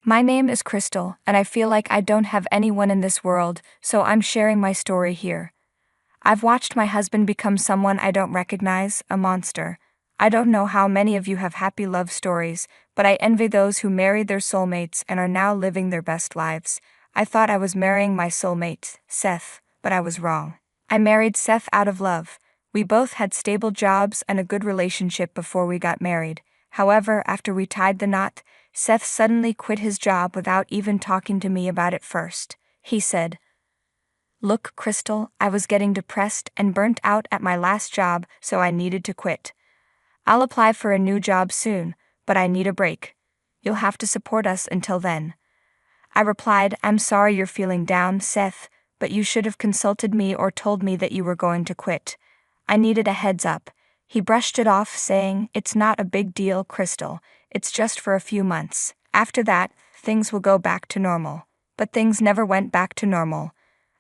My name is Crystal, and I feel like I don't have anyone in this world, so I'm sharing my story here. I've watched my husband become someone I don't recognize, a monster. I don't know how many of you have happy love stories, but I envy those who married their soulmates and are now living their best lives. I thought I was marrying my soulmate, Seth, but I was wrong. I married Seth out of love. We both had stable jobs and a good relationship before we got married. However, after we tied the knot, Seth suddenly quit his job without even talking to me about it first. He said, "Look, Crystal, I was getting depressed and burnt out at my last job, so I needed to quit. I'll apply for a new job soon, but I need a break. You'll have to support us until then." I replied, "I'm sorry you're feeling down, Seth, but you should have consulted me or told me that you were going to quit. I needed a heads up." He brushed it off, saying, "It's not a big deal, Crystal. It's just for a few months. After that, things will go back to normal." But things never went back to normal.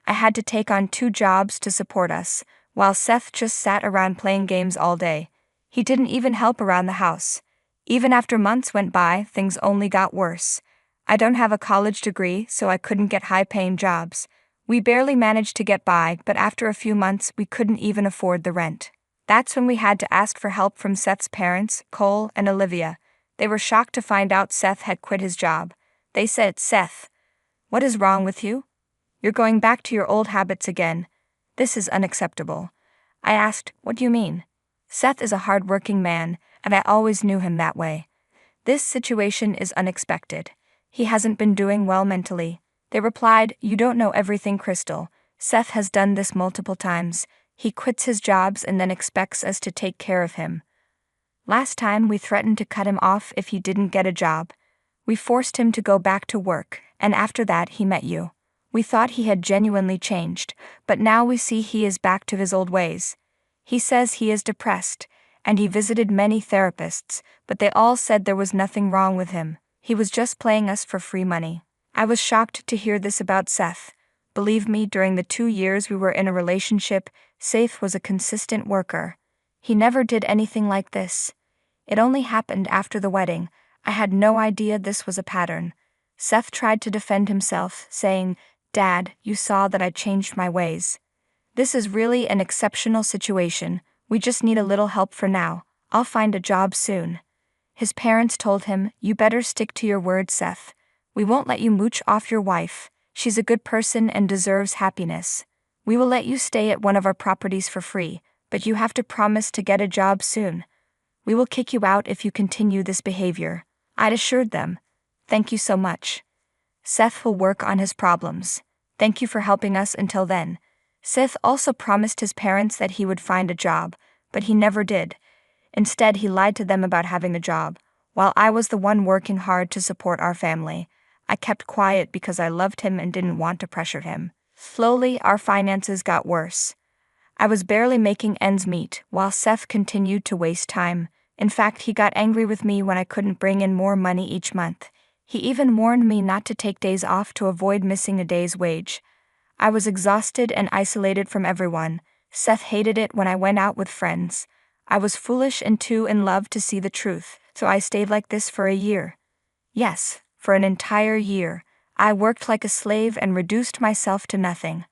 I had to take on 2 jobs to support us, while Seth just sat around playing games all day. He didn't even help around the house. Even after months went by, things only got worse. I don't have a college degree, so I couldn't get high-paying jobs. We barely managed to get by, but after a few months, we couldn't even afford the rent. That's when we had to ask for help from Seth's parents, Cole and Olivia. They were shocked to find out Seth had quit his job. They said, "Seth, what is wrong with you? You're going back to your old habits again. This is unacceptable." I asked, "What do you mean?" Seth is a hard-working man, and I always knew him that way. This situation is unexpected. He hasn't been doing well mentally. They replied, "You don't know everything, Crystal. Seth has done this multiple times. He quits his jobs and then expects us to take care of him. Last time we threatened to cut him off if he didn't get a job. We forced him to go back to work, and after that he met you. We thought he had genuinely changed, but now we see he is back to his old ways. He says he is depressed, and he visited many therapists, but they all said there was nothing wrong with him. He was just playing us for free money." I was shocked to hear this about Seth. Believe me, during the 2 years we were in a relationship, Seth was a consistent worker. He never did anything like this. It only happened after the wedding. I had no idea this was a pattern. Seth tried to defend himself, saying, "Dad, you saw that I changed my ways. This is really an exceptional situation. We just need a little help for now. I'll find a job soon." His parents told him, "You better stick to your word, Seth. We won't let you mooch off your wife. She's a good person and deserves happiness. We will let you stay at one of our properties for free, but you have to promise to get a job soon. We will kick you out if you continue this behavior." I assured them, "Thank you so much. Seth will work on his problems. Thank you for helping us until then." Seth also promised his parents that he would find a job, but he never did. Instead, he lied to them about having a job, while I was the one working hard to support our family. I kept quiet because I loved him and didn't want to pressure him. Slowly, our finances got worse. I was barely making ends meet, while Seth continued to waste time. In fact, he got angry with me when I couldn't bring in more money each month. He even warned me not to take days off to avoid missing a day's wage. I was exhausted and isolated from everyone. Seth hated it when I went out with friends. I was foolish and too in love to see the truth, so I stayed like this for a year. Yes, for an entire year. I worked like a slave and reduced myself to nothing.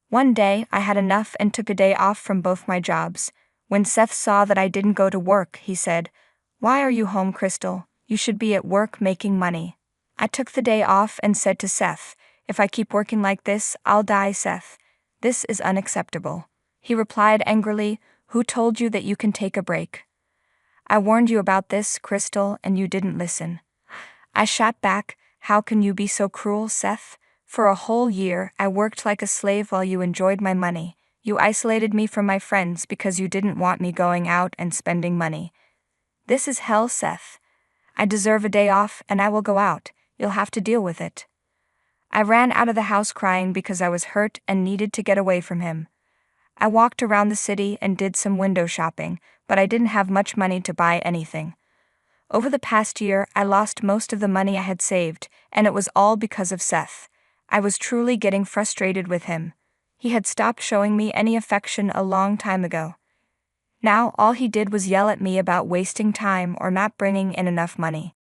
One day, I had enough and took a day off from both my jobs. When Seth saw that I didn't go to work, he said, "Why are you home, Crystal? You should be at work making money." I took the day off and said to Seth, "If I keep working like this, I'll die, Seth. This is unacceptable." He replied angrily, "Who told you that you can take a break? I warned you about this, Crystal, and you didn't listen." I shot back, "How can you be so cruel, Seth? For a whole year, I worked like a slave while you enjoyed my money. You isolated me from my friends because you didn't want me going out and spending money. This is hell, Seth. I deserve a day off and I will go out. You'll have to deal with it." I ran out of the house crying because I was hurt and needed to get away from him. I walked around the city and did some window shopping, but I didn't have much money to buy anything. Over the past year, I lost most of the money I had saved, and it was all because of Seth. I was truly getting frustrated with him. He had stopped showing me any affection a long time ago. Now all he did was yell at me about wasting time or not bringing in enough money.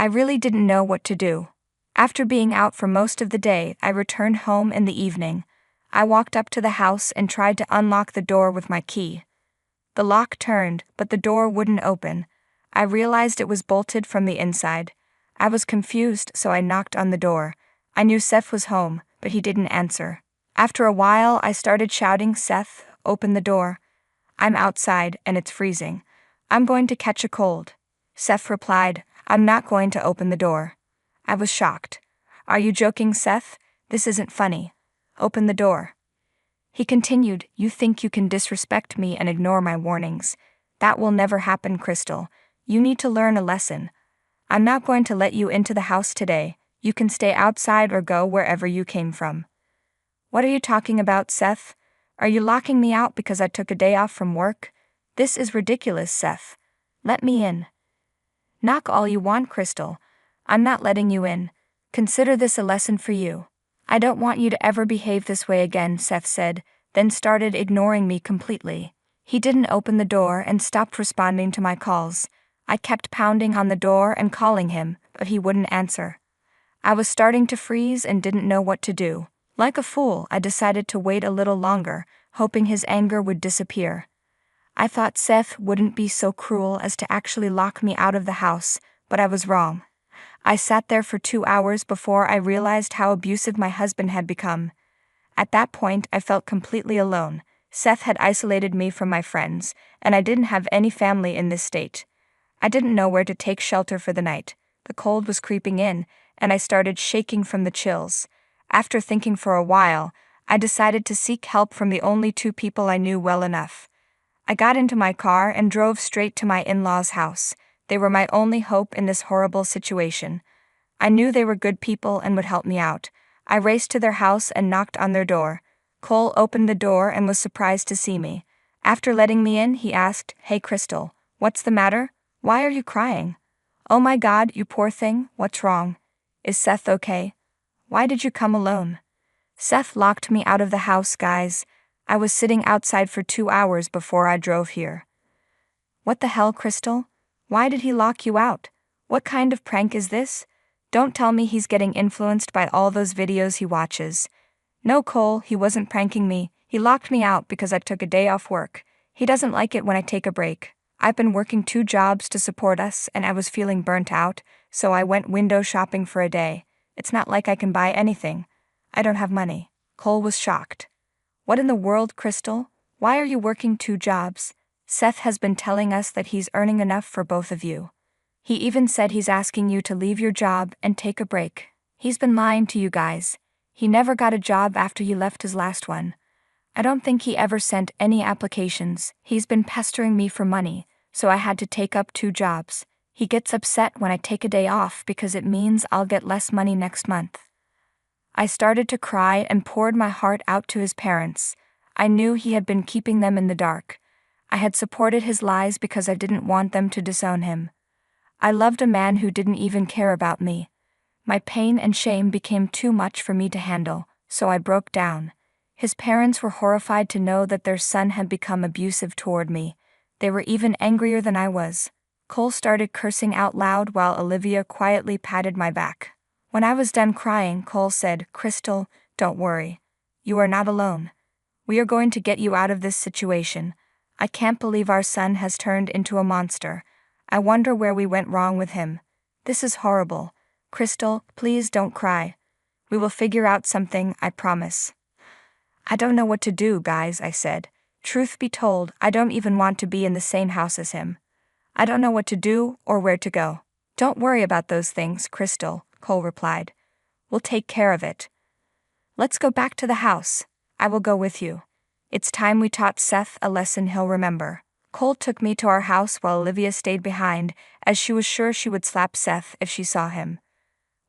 I really didn't know what to do. After being out for most of the day, I returned home in the evening. I walked up to the house and tried to unlock the door with my key. The lock turned, but the door wouldn't open. I realized it was bolted from the inside. I was confused, so I knocked on the door. I knew Seth was home, but he didn't answer. After a while, I started shouting, "Seth, open the door. I'm outside and it's freezing. I'm going to catch a cold." Seth replied, "I'm not going to open the door." I was shocked. "Are you joking, Seth? This isn't funny. Open the door." He continued, "You think you can disrespect me and ignore my warnings. That will never happen, Crystal. You need to learn a lesson. I'm not going to let you into the house today. You can stay outside or go wherever you came from." "What are you talking about, Seth? Are you locking me out because I took a day off from work? This is ridiculous, Seth. Let me in." "Knock all you want, Crystal. I'm not letting you in. Consider this a lesson for you." "I don't want you to ever behave this way again," Seth said, then started ignoring me completely. He didn't open the door and stopped responding to my calls. I kept pounding on the door and calling him, but he wouldn't answer. I was starting to freeze and didn't know what to do. Like a fool, I decided to wait a little longer, hoping his anger would disappear. I thought Seth wouldn't be so cruel as to actually lock me out of the house, but I was wrong. I sat there for 2 hours before I realized how abusive my husband had become. At that point, I felt completely alone. Seth had isolated me from my friends, and I didn't have any family in this state. I didn't know where to take shelter for the night. The cold was creeping in, and I started shaking from the chills. After thinking for a while, I decided to seek help from the only 2 people I knew well enough. I got into my car and drove straight to my in-laws' house. They were my only hope in this horrible situation. I knew they were good people and would help me out. I raced to their house and knocked on their door. Cole opened the door and was surprised to see me. After letting me in, he asked, "Hey, Crystal, what's the matter? Why are you crying? Oh my God, you poor thing, what's wrong? Is Seth okay? Why did you come alone?" "Seth locked me out of the house, guys. I was sitting outside for 2 hours before I drove here." "What the hell, Crystal? Why did he lock you out? What kind of prank is this? Don't tell me he's getting influenced by all those videos he watches." "No, Cole, he wasn't pranking me. He locked me out because I took a day off work. He doesn't like it when I take a break. I've been working 2 jobs to support us and I was feeling burnt out, so I went window shopping for a day. It's not like I can buy anything. I don't have money." Cole was shocked. "What in the world, Crystal? Why are you working 2 jobs? Seth has been telling us that he's earning enough for both of you. He even said he's asking you to leave your job and take a break. He's been lying to you guys. He never got a job after he left his last one. I don't think he ever sent any applications. He's been pestering me for money, so I had to take up 2 jobs. He gets upset when I take a day off because it means I'll get less money next month." I started to cry and poured my heart out to his parents. I knew he had been keeping them in the dark. I had supported his lies because I didn't want them to disown him. I loved a man who didn't even care about me. My pain and shame became too much for me to handle, so I broke down. His parents were horrified to know that their son had become abusive toward me. They were even angrier than I was. Cole started cursing out loud while Olivia quietly patted my back. When I was done crying, Cole said, "Crystal, don't worry. You are not alone. We are going to get you out of this situation. I can't believe our son has turned into a monster. I wonder where we went wrong with him. This is horrible. Crystal, please don't cry. We will figure out something, I promise." "I don't know what to do, guys," I said. "Truth be told, I don't even want to be in the same house as him. I don't know what to do or where to go." "Don't worry about those things, Crystal," Cole replied. "We'll take care of it. Let's go back to the house. I will go with you. It's time we taught Seth a lesson he'll remember." Cole took me to our house while Olivia stayed behind, as she was sure she would slap Seth if she saw him.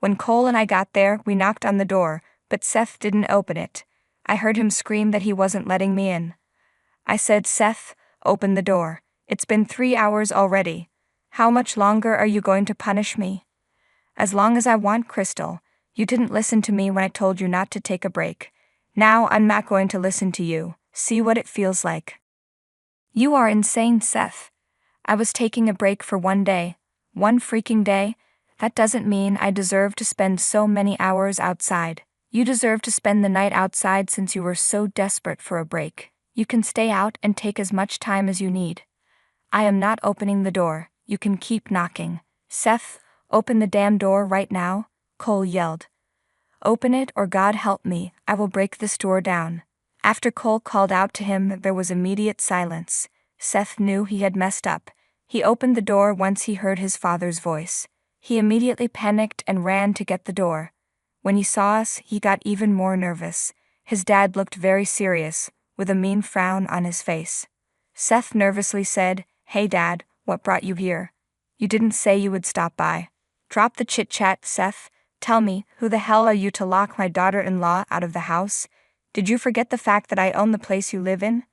When Cole and I got there, we knocked on the door, but Seth didn't open it. I heard him scream that he wasn't letting me in. I said, "Seth, open the door. It's been 3 hours already. How much longer are you going to punish me?" "As long as I want, Crystal. You didn't listen to me when I told you not to take a break. Now I'm not going to listen to you. See what it feels like." "You are insane, Seth. I was taking a break for 1 day. 1 freaking day. That doesn't mean I deserve to spend so many hours outside. You deserve to spend the night outside since you were so desperate for a break. You can stay out and take as much time as you need. I am not opening the door. You can keep knocking. Seth, open the damn door right now, Cole yelled. Open it or God help me, I will break this door down. After Cole called out to him, there was immediate silence. Seth knew he had messed up. He opened the door once he heard his father's voice. He immediately panicked and ran to get the door. When he saw us, he got even more nervous. His dad looked very serious, with a mean frown on his face. Seth nervously said, "Hey Dad, what brought you here? You didn't say you would stop by." "Drop the chit-chat, Seth. Tell me, who the hell are you to lock my daughter-in-law out of the house? Did you forget the fact that I own the place you live in?"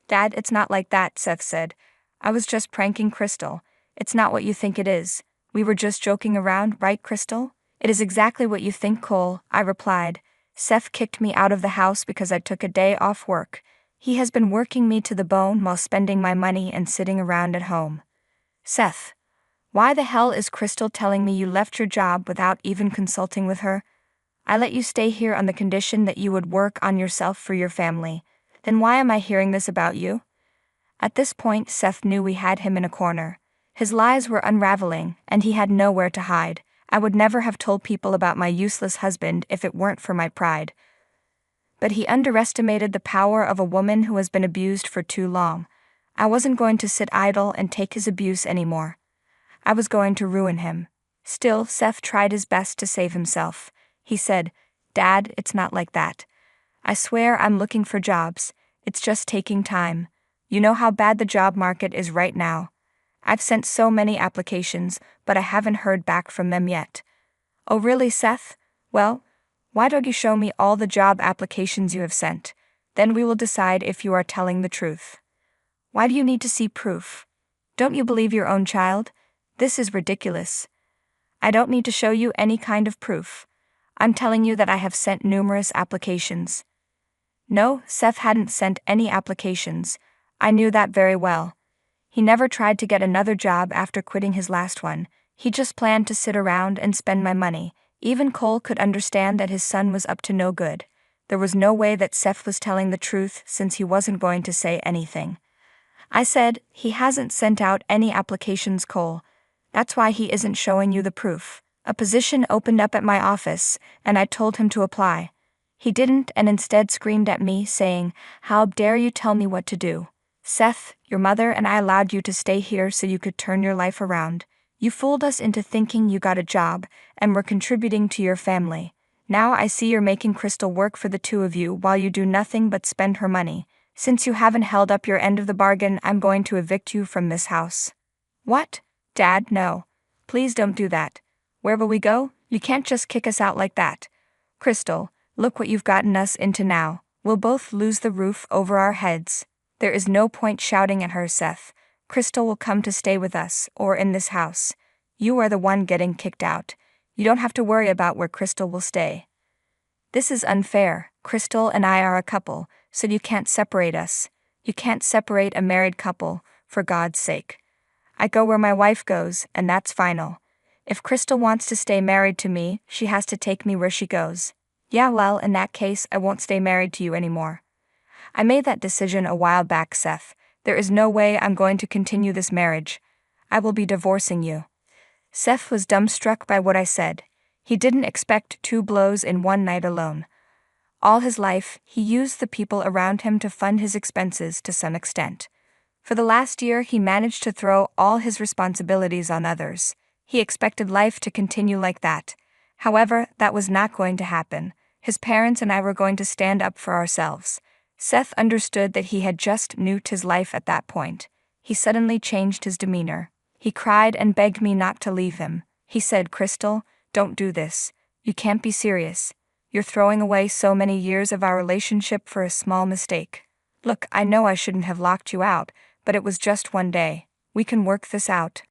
"Dad, it's not like that," Seth said. "I was just pranking Crystal. It's not what you think it is. We were just joking around, right, Crystal?" "It is exactly what you think, Cole," I replied. "Seth kicked me out of the house because I took a day off work. He has been working me to the bone while spending my money and sitting around at home." "Seth, why the hell is Crystal telling me you left your job without even consulting with her? I let you stay here on the condition that you would work on yourself for your family. Then why am I hearing this about you?" At this point, Seth knew we had him in a corner. His lies were unraveling, and he had nowhere to hide. I would never have told people about my useless husband if it weren't for my pride. But he underestimated the power of a woman who has been abused for too long. I wasn't going to sit idle and take his abuse anymore. I was going to ruin him. Still, Seth tried his best to save himself. He said, "Dad, it's not like that. I swear I'm looking for jobs. It's just taking time. You know how bad the job market is right now. I've sent so many applications, but I haven't heard back from them yet." "Oh really, Seth? Well, why don't you show me all the job applications you have sent? Then we will decide if you are telling the truth." "Why do you need to see proof? Don't you believe your own child? This is ridiculous." "I don't need to show you any kind of proof. I'm telling you that I have sent numerous applications." No, Seth hadn't sent any applications. I knew that very well. He never tried to get another job after quitting his last one. He just planned to sit around and spend my money. Even Cole could understand that his son was up to no good. There was no way that Seth was telling the truth since he wasn't going to say anything. I said, "He hasn't sent out any applications, Cole. That's why he isn't showing you the proof. A position opened up at my office, and I told him to apply. He didn't and instead screamed at me, saying, 'How dare you tell me what to do? Seth, your mother and I allowed you to stay here so you could turn your life around. You fooled us into thinking you got a job and were contributing to your family. Now I see you're making Crystal work for the two of you while you do nothing but spend her money. Since you haven't held up your end of the bargain, I'm going to evict you from this house." "What? Dad, no. Please don't do that. Where will we go? You can't just kick us out like that. Crystal, look what you've gotten us into now. We'll both lose the roof over our heads. There is no point shouting at her, Seth. Crystal will come to stay with us, or in this house. You are the one getting kicked out. You don't have to worry about where Crystal will stay." "This is unfair. Crystal and I are a couple, so you can't separate us. You can't separate a married couple, for God's sake. I go where my wife goes, and that's final. If Crystal wants to stay married to me, she has to take me where she goes." "Yeah, well, in that case, I won't stay married to you anymore. I made that decision a while back, Seth. There is no way I'm going to continue this marriage. I will be divorcing you." Seth was dumbstruck by what I said. He didn't expect 2 blows in one night alone. All his life, he used the people around him to fund his expenses to some extent. For the last year, he managed to throw all his responsibilities on others. He expected life to continue like that. However, that was not going to happen. His parents and I were going to stand up for ourselves. Seth understood that he had just nuked his life at that point. He suddenly changed his demeanor. He cried and begged me not to leave him. He said, "Crystal, don't do this. You can't be serious. You're throwing away so many years of our relationship for a small mistake. Look, I know I shouldn't have locked you out, but it was just one day. We can work this out."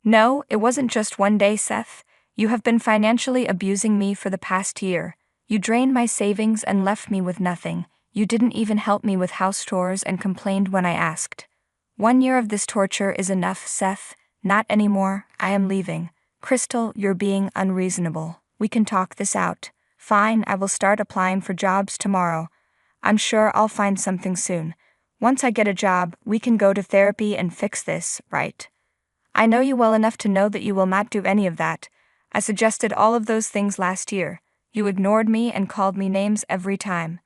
"No, it wasn't just one day, Seth. You have been financially abusing me for the past year. You drained my savings and left me with nothing. You didn't even help me with house chores and complained when I asked. 1 year of this torture is enough, Seth. Not anymore. I am leaving. Crystal, you're being unreasonable. We can talk this out. Fine, I will start applying for jobs tomorrow. I'm sure I'll find something soon. Once I get a job, we can go to therapy and fix this, right? I know you well enough to know that you will not do any of that. I suggested all of those things last year. You ignored me and called me names every time.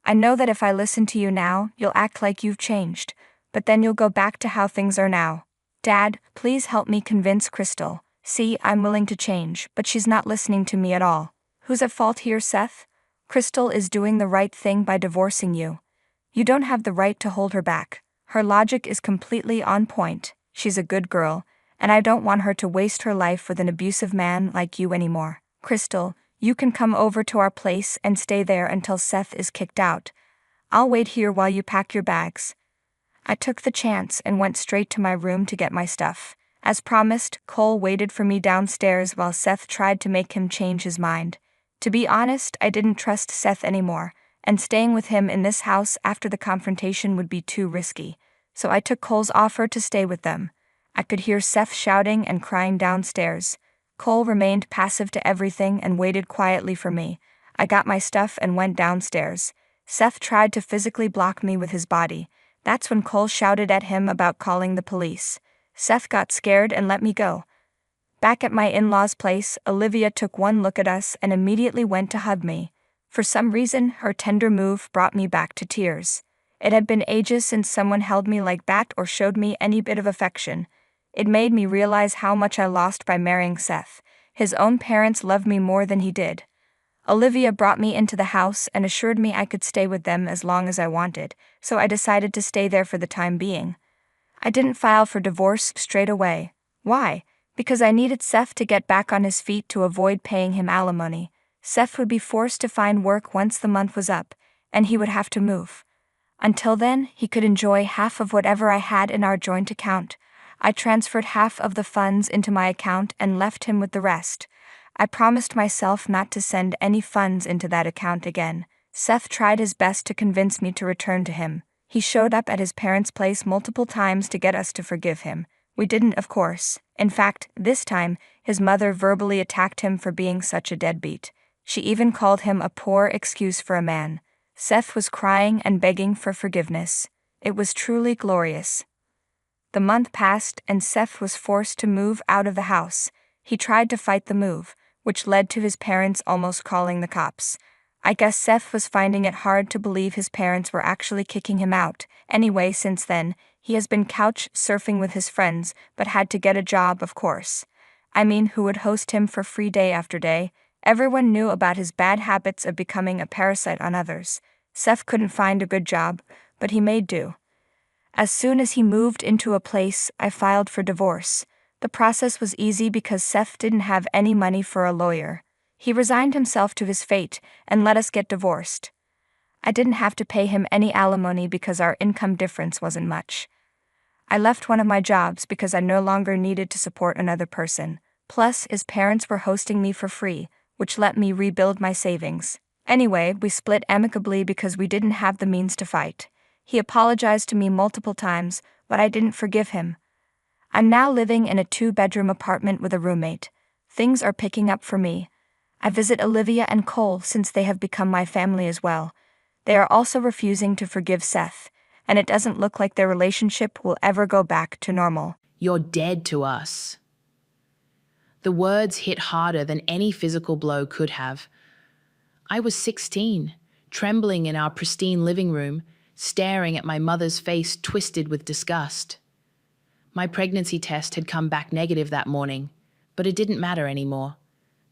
I know that if I listen to you now, you'll act like you've changed, but then you'll go back to how things are now. Dad, please help me convince Crystal. See, I'm willing to change, but she's not listening to me at all. Who's at fault here, Seth? Crystal is doing the right thing by divorcing you. You don't have the right to hold her back. Her logic is completely on point. She's a good girl, and I don't want her to waste her life with an abusive man like you anymore. Crystal, you can come over to our place and stay there until Seth is kicked out. I'll wait here while you pack your bags. I took the chance and went straight to my room to get my stuff. As promised, Cole waited for me downstairs while Seth tried to make him change his mind. To be honest, I didn't trust Seth anymore, and staying with him in this house after the confrontation would be too risky, so I took Cole's offer to stay with them. I could hear Seth shouting and crying downstairs. Cole remained passive to everything and waited quietly for me. I got my stuff and went downstairs. Seth tried to physically block me with his body. That's when Cole shouted at him about calling the police. Seth got scared and let me go. Back at my in-laws' place, Olivia took one look at us and immediately went to hug me. For some reason, her tender move brought me back to tears. It had been ages since someone held me like that or showed me any bit of affection. It made me realize how much I lost by marrying Seth. His own parents loved me more than he did. Olivia brought me into the house and assured me I could stay with them as long as I wanted, so I decided to stay there for the time being. I didn't file for divorce straight away. Why? Because I needed Seth to get back on his feet to avoid paying him alimony. Seth would be forced to find work once the month was up, and he would have to move. Until then, he could enjoy half of whatever I had in our joint account. I transferred half of the funds into my account and left him with the rest. I promised myself not to send any funds into that account again. Seth tried his best to convince me to return to him. He showed up at his parents' place multiple times to get us to forgive him. We didn't, of course. In fact, this time, his mother verbally attacked him for being such a deadbeat. She even called him a poor excuse for a man. Seth was crying and begging for forgiveness. It was truly glorious. The month passed and Seth was forced to move out of the house. He tried to fight the move, which led to his parents almost calling the cops. I guess Seth was finding it hard to believe his parents were actually kicking him out. Anyway, since then, he has been couch surfing with his friends, but had to get a job, of course. I mean, who would host him for free day after day? Everyone knew about his bad habits of becoming a parasite on others. Seth couldn't find a good job, but he made do. As soon as he moved into a place, I filed for divorce. The process was easy because Seth didn't have any money for a lawyer. He resigned himself to his fate and let us get divorced. I didn't have to pay him any alimony because our income difference wasn't much. I left one of my jobs because I no longer needed to support another person. Plus, his parents were hosting me for free, which let me rebuild my savings. Anyway, we split amicably because we didn't have the means to fight. He apologized to me multiple times, but I didn't forgive him. I'm now living in a 2-bedroom apartment with a roommate. Things are picking up for me. I visit Olivia and Cole since they have become my family as well. They are also refusing to forgive Seth, and it doesn't look like their relationship will ever go back to normal. You're dead to us. The words hit harder than any physical blow could have. I was 16, trembling in our pristine living room, staring at my mother's face twisted with disgust. My pregnancy test had come back negative that morning, but it didn't matter anymore.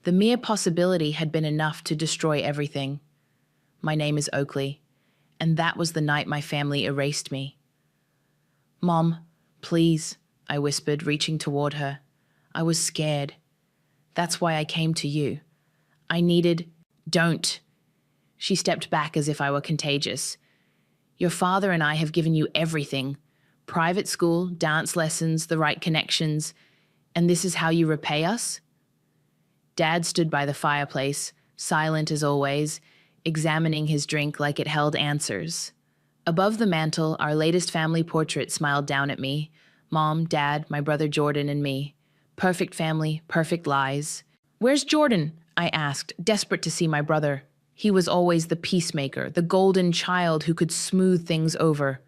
The mere possibility had been enough to destroy everything. My name is Oakley, and that was the night my family erased me. "Mom, please," I whispered, reaching toward her. I was scared. "That's why I came to you. I needed—" "Don't." She stepped back as if I were contagious. "Your father and I have given you everything. Private school, dance lessons, the right connections, and this is how you repay us?" Dad stood by the fireplace, silent as always, examining his drink like it held answers. Above the mantel, our latest family portrait smiled down at me, Mom, Dad, my brother Jordan, and me, Perfect family, perfect lies. Where's Jordan? I asked, desperate to see my brother. He was always the peacemaker, the golden child who could smooth things over.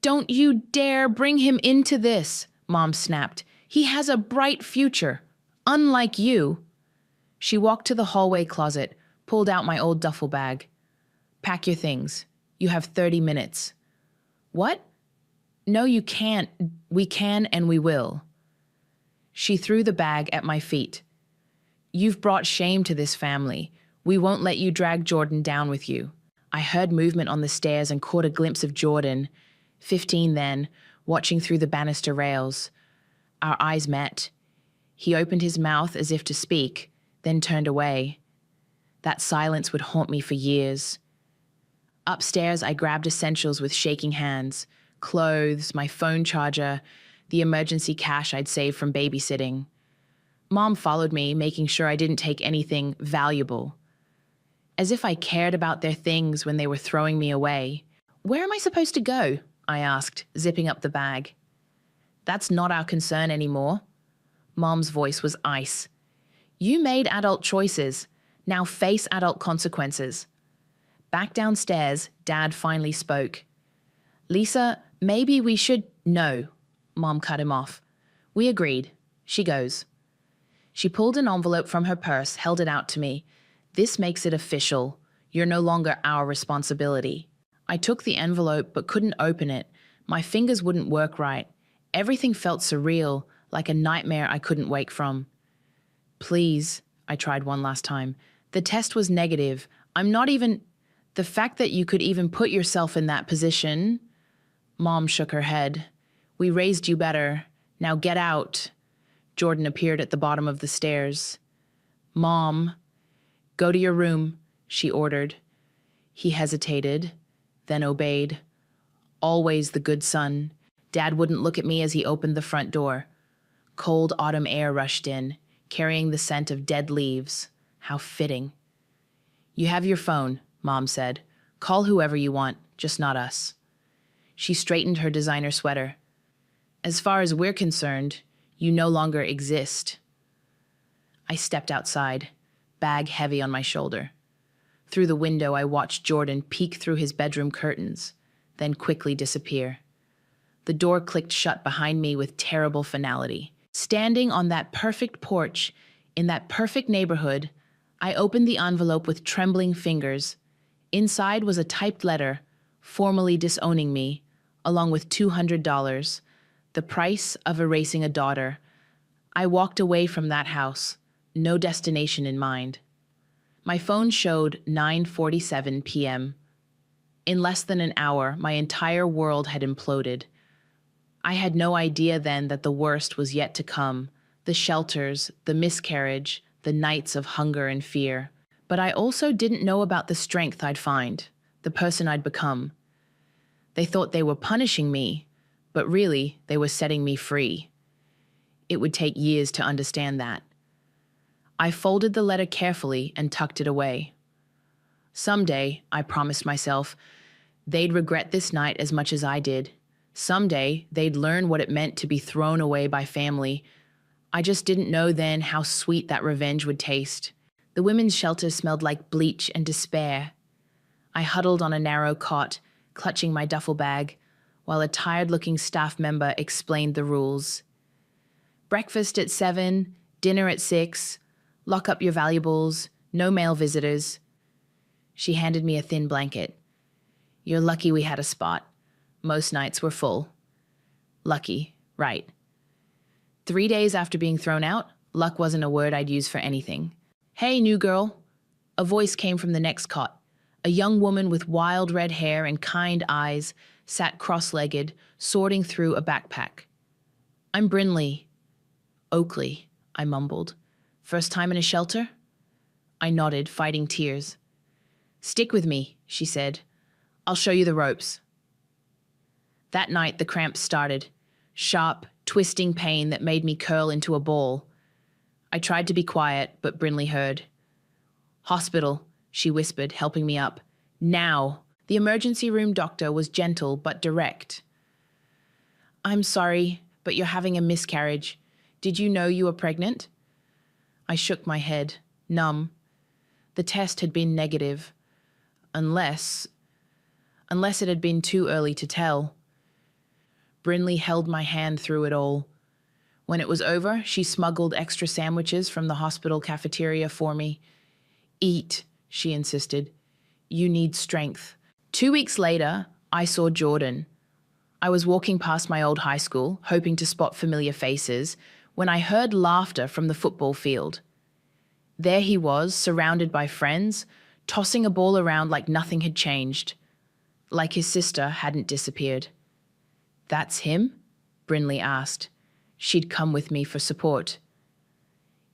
Don't you dare bring him into this, Mom snapped. He has a bright future, unlike you. She walked to the hallway closet, pulled out my old duffel bag. Pack your things. You have 30 minutes. What? No, you can't. We can and we will. She threw the bag at my feet. You've brought shame to this family. We won't let you drag Jordan down with you. I heard movement on the stairs and caught a glimpse of Jordan, 15 then, watching through the banister rails. Our eyes met. He opened his mouth as if to speak, then turned away. That silence would haunt me for years. Upstairs, I grabbed essentials with shaking hands, clothes, my phone charger, the emergency cash I'd saved from babysitting. Mom followed me, making sure I didn't take anything valuable. As if I cared about their things when they were throwing me away. Where am I supposed to go? I asked, zipping up the bag. That's not our concern anymore. Mom's voice was ice. You made adult choices. Now face adult consequences. Back downstairs, Dad finally spoke. Lisa, maybe we should... No, Mom cut him off. We agreed. She goes. She pulled an envelope from her purse, held it out to me. This makes it official. You're no longer our responsibility. I took the envelope but couldn't open it. My fingers wouldn't work right. Everything felt surreal, like a nightmare I couldn't wake from. Please, I tried one last time. The test was negative. I'm not even... The fact that you could even put yourself in that position... Mom shook her head. We raised you better. Now get out. Jordan appeared at the bottom of the stairs. Mom, go to your room, she ordered. He hesitated, then obeyed. Always the good son. Dad wouldn't look at me as he opened the front door. Cold autumn air rushed in, carrying the scent of dead leaves. How fitting. You have your phone, Mom said. Call whoever you want, just not us. She straightened her designer sweater. As far as we're concerned, you no longer exist. I stepped outside, bag heavy on my shoulder. Through the window, I watched Jordan peek through his bedroom curtains, then quickly disappear. The door clicked shut behind me with terrible finality. Standing on that perfect porch, in that perfect neighborhood, I opened the envelope with trembling fingers. Inside was a typed letter, formally disowning me, along with $200, the price of erasing a daughter. I walked away from that house, no destination in mind. My phone showed 9:47 p.m. In less than an hour, my entire world had imploded. I had no idea then that the worst was yet to come, the shelters, the miscarriage, the nights of hunger and fear. But I also didn't know about the strength I'd find, the person I'd become. They thought they were punishing me, but really they were setting me free. It would take years to understand that. I folded the letter carefully and tucked it away. Someday, I promised myself, they'd regret this night as much as I did. Someday, they'd learn what it meant to be thrown away by family. I just didn't know then how sweet that revenge would taste. The women's shelter smelled like bleach and despair. I huddled on a narrow cot, clutching my duffel bag, while a tired-looking staff member explained the rules. Breakfast at 7, dinner at 6, lock up your valuables, no male visitors. She handed me a thin blanket. You're lucky we had a spot. Most nights were full. Lucky, right. 3 days after being thrown out, luck wasn't a word I'd use for anything. Hey, new girl. A voice came from the next cot. A young woman with wild red hair and kind eyes sat cross-legged, sorting through a backpack. I'm Brinley. Oakley, I mumbled. First time in a shelter? I nodded, fighting tears. Stick with me, she said. I'll show you the ropes. That night, the cramps started. Sharp, twisting pain that made me curl into a ball. I tried to be quiet, but Brinley heard. Hospital, she whispered, helping me up. Now! The emergency room doctor was gentle but direct. I'm sorry, but you're having a miscarriage. Did you know you were pregnant? I shook my head, numb. The test had been negative. Unless it had been too early to tell. Brinley held my hand through it all. When it was over, she smuggled extra sandwiches from the hospital cafeteria for me. Eat, she insisted. You need strength. 2 weeks later, I saw Jordan. I was walking past my old high school, hoping to spot familiar faces, when I heard laughter from the football field. There he was, surrounded by friends, tossing a ball around like nothing had changed, like his sister hadn't disappeared. That's him? Brinley asked. She'd come with me for support.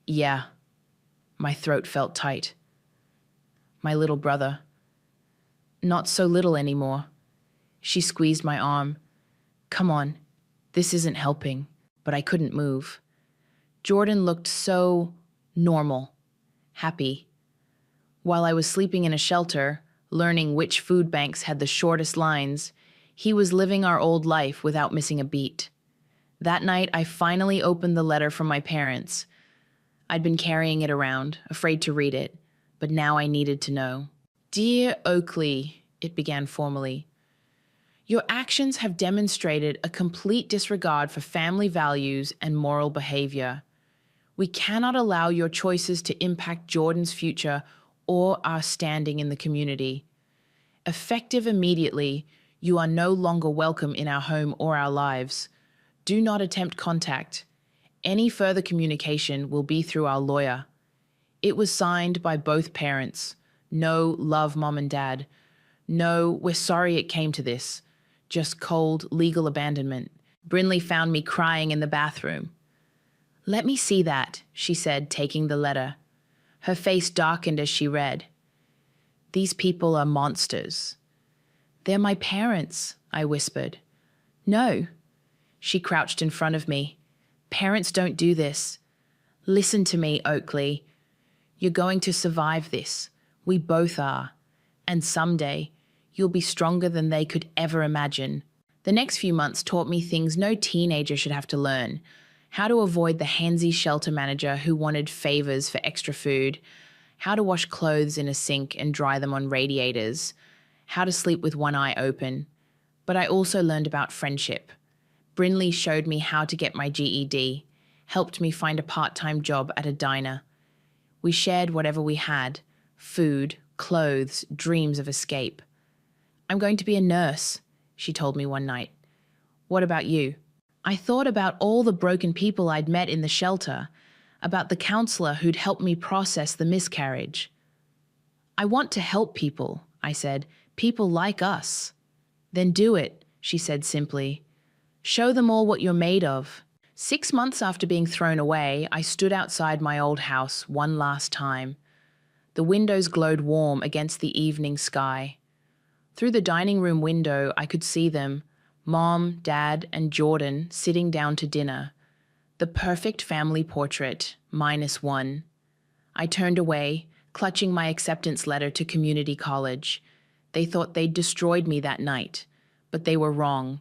Yeah. My throat felt tight. My little brother. Not so little anymore. She squeezed my arm. Come on, this isn't helping, but I couldn't move. Jordan looked so normal, happy. While I was sleeping in a shelter, learning which food banks had the shortest lines, he was living our old life without missing a beat. That night, I finally opened the letter from my parents. I'd been carrying it around, afraid to read it, but now I needed to know. Dear Oakley, it began formally. Your actions have demonstrated a complete disregard for family values and moral behavior. We cannot allow your choices to impact Jordan's future or our standing in the community. Effective immediately, you are no longer welcome in our home or our lives. Do not attempt contact. Any further communication will be through our lawyer. It was signed by both parents. No love, Mom and Dad. No, we're sorry it came to this. Just cold, legal abandonment. Brinley found me crying in the bathroom. Let me see that, she said, taking the letter. Her face darkened as she read. These people are monsters. They're my parents, I whispered. No. She crouched in front of me. Parents don't do this. Listen to me, Oakley. You're going to survive this. We both are. And someday, you'll be stronger than they could ever imagine. The next few months taught me things no teenager should have to learn. How to avoid the handsy shelter manager who wanted favors for extra food. How to wash clothes in a sink and dry them on radiators. How to sleep with one eye open. But I also learned about friendship. Brinley showed me how to get my GED, helped me find a part-time job at a diner. We shared whatever we had, food, clothes, dreams of escape. I'm going to be a nurse, she told me one night. What about you? I thought about all the broken people I'd met in the shelter, about the counselor who'd helped me process the miscarriage. I want to help people, I said, people like us. Then do it, she said simply. Show them all what you're made of. 6 months after being thrown away, I stood outside my old house one last time. The windows glowed warm against the evening sky. Through the dining room window, I could see them, Mom, Dad, and Jordan sitting down to dinner. The perfect family portrait, -1. I turned away, clutching my acceptance letter to community college. They thought they'd destroyed me that night, but they were wrong.